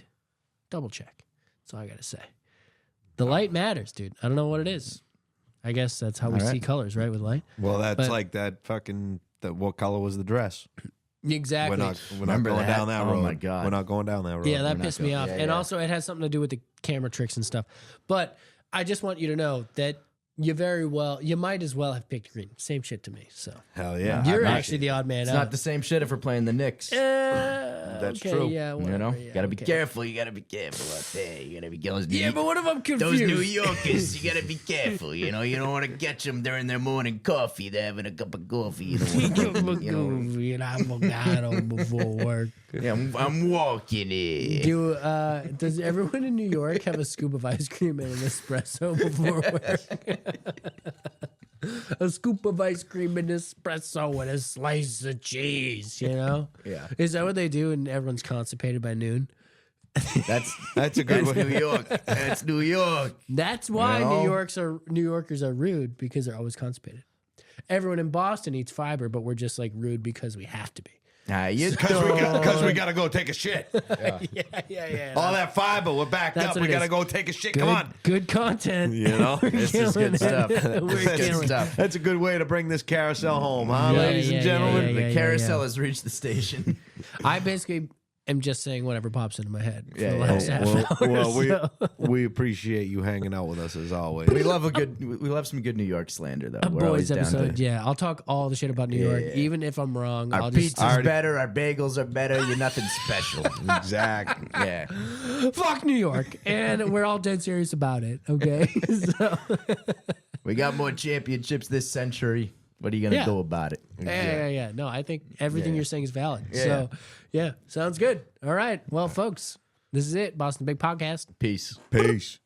double check. That's all I got to say. The light matters, dude. I don't know what it is. I guess that's how we All right. see colors, right, with light? Well, that's But- like that fucking. What color was the dress? Exactly. We're not Remember going that? down that Oh road. my God. We're not going down that road. Yeah, that not pissed me going- off. yeah, And yeah. also, it has something to do with the camera tricks and stuff. But I just want you to know that you might as well have picked green. Same shit to me. So Hell yeah. you're I- actually the odd man It's out. not the same shit if we're playing the Knicks. That's okay, true. Yeah, You know, whatever, yeah, gotta be okay. careful. You gotta be careful out there. You gotta be those. Yeah, but what if I'm confused? Those New Yorkers, you gotta be careful. You know, you don't want to catch them during their morning coffee. They're having a cup of coffee. You don't want you know, and avocado before work. yeah, I'm walking it. Does everyone in New York have a scoop of ice cream and an espresso before work? A scoop of ice cream and espresso and a slice of cheese, you know? Yeah. Is that what they do and everyone's constipated by noon? That's That's a good that's way. New York. That's New York. That's why You know? New Yorkers are rude, because they're always constipated. Everyone in Boston eats fiber, but we're just like rude because we have to be. You Because we gotta go take a shit. Yeah. All that fiber, we're backed That's up. what We it gotta is. go take a shit. Good, Come on. good content. You know? This is Killing good it. stuff. We're This is good killing it. stuff. That's a good way to bring this carousel home, huh, Yeah, ladies yeah, and yeah, gentlemen? yeah, The carousel has reached the station. I basically am just saying whatever pops into my head for Yeah, the yeah, last yeah. half hour. Well, so. we appreciate you hanging out with us as always. We love some good New York slander though. A We're always boys down episode, to. yeah. I'll talk all the shit about New York, Yeah. even if I'm wrong. Our I'll just pizza's better. Our bagels are better. You're nothing special. Exactly. Yeah. fuck New York, and we're all dead serious about it. Okay, so We got more championships this century. What are you gonna Yeah. do about it? yeah. No, I think everything Yeah. you're saying is valid. Yeah. So yeah, sounds good. All right, well, folks, this is it. Boston Big Podcast. Peace. Peace.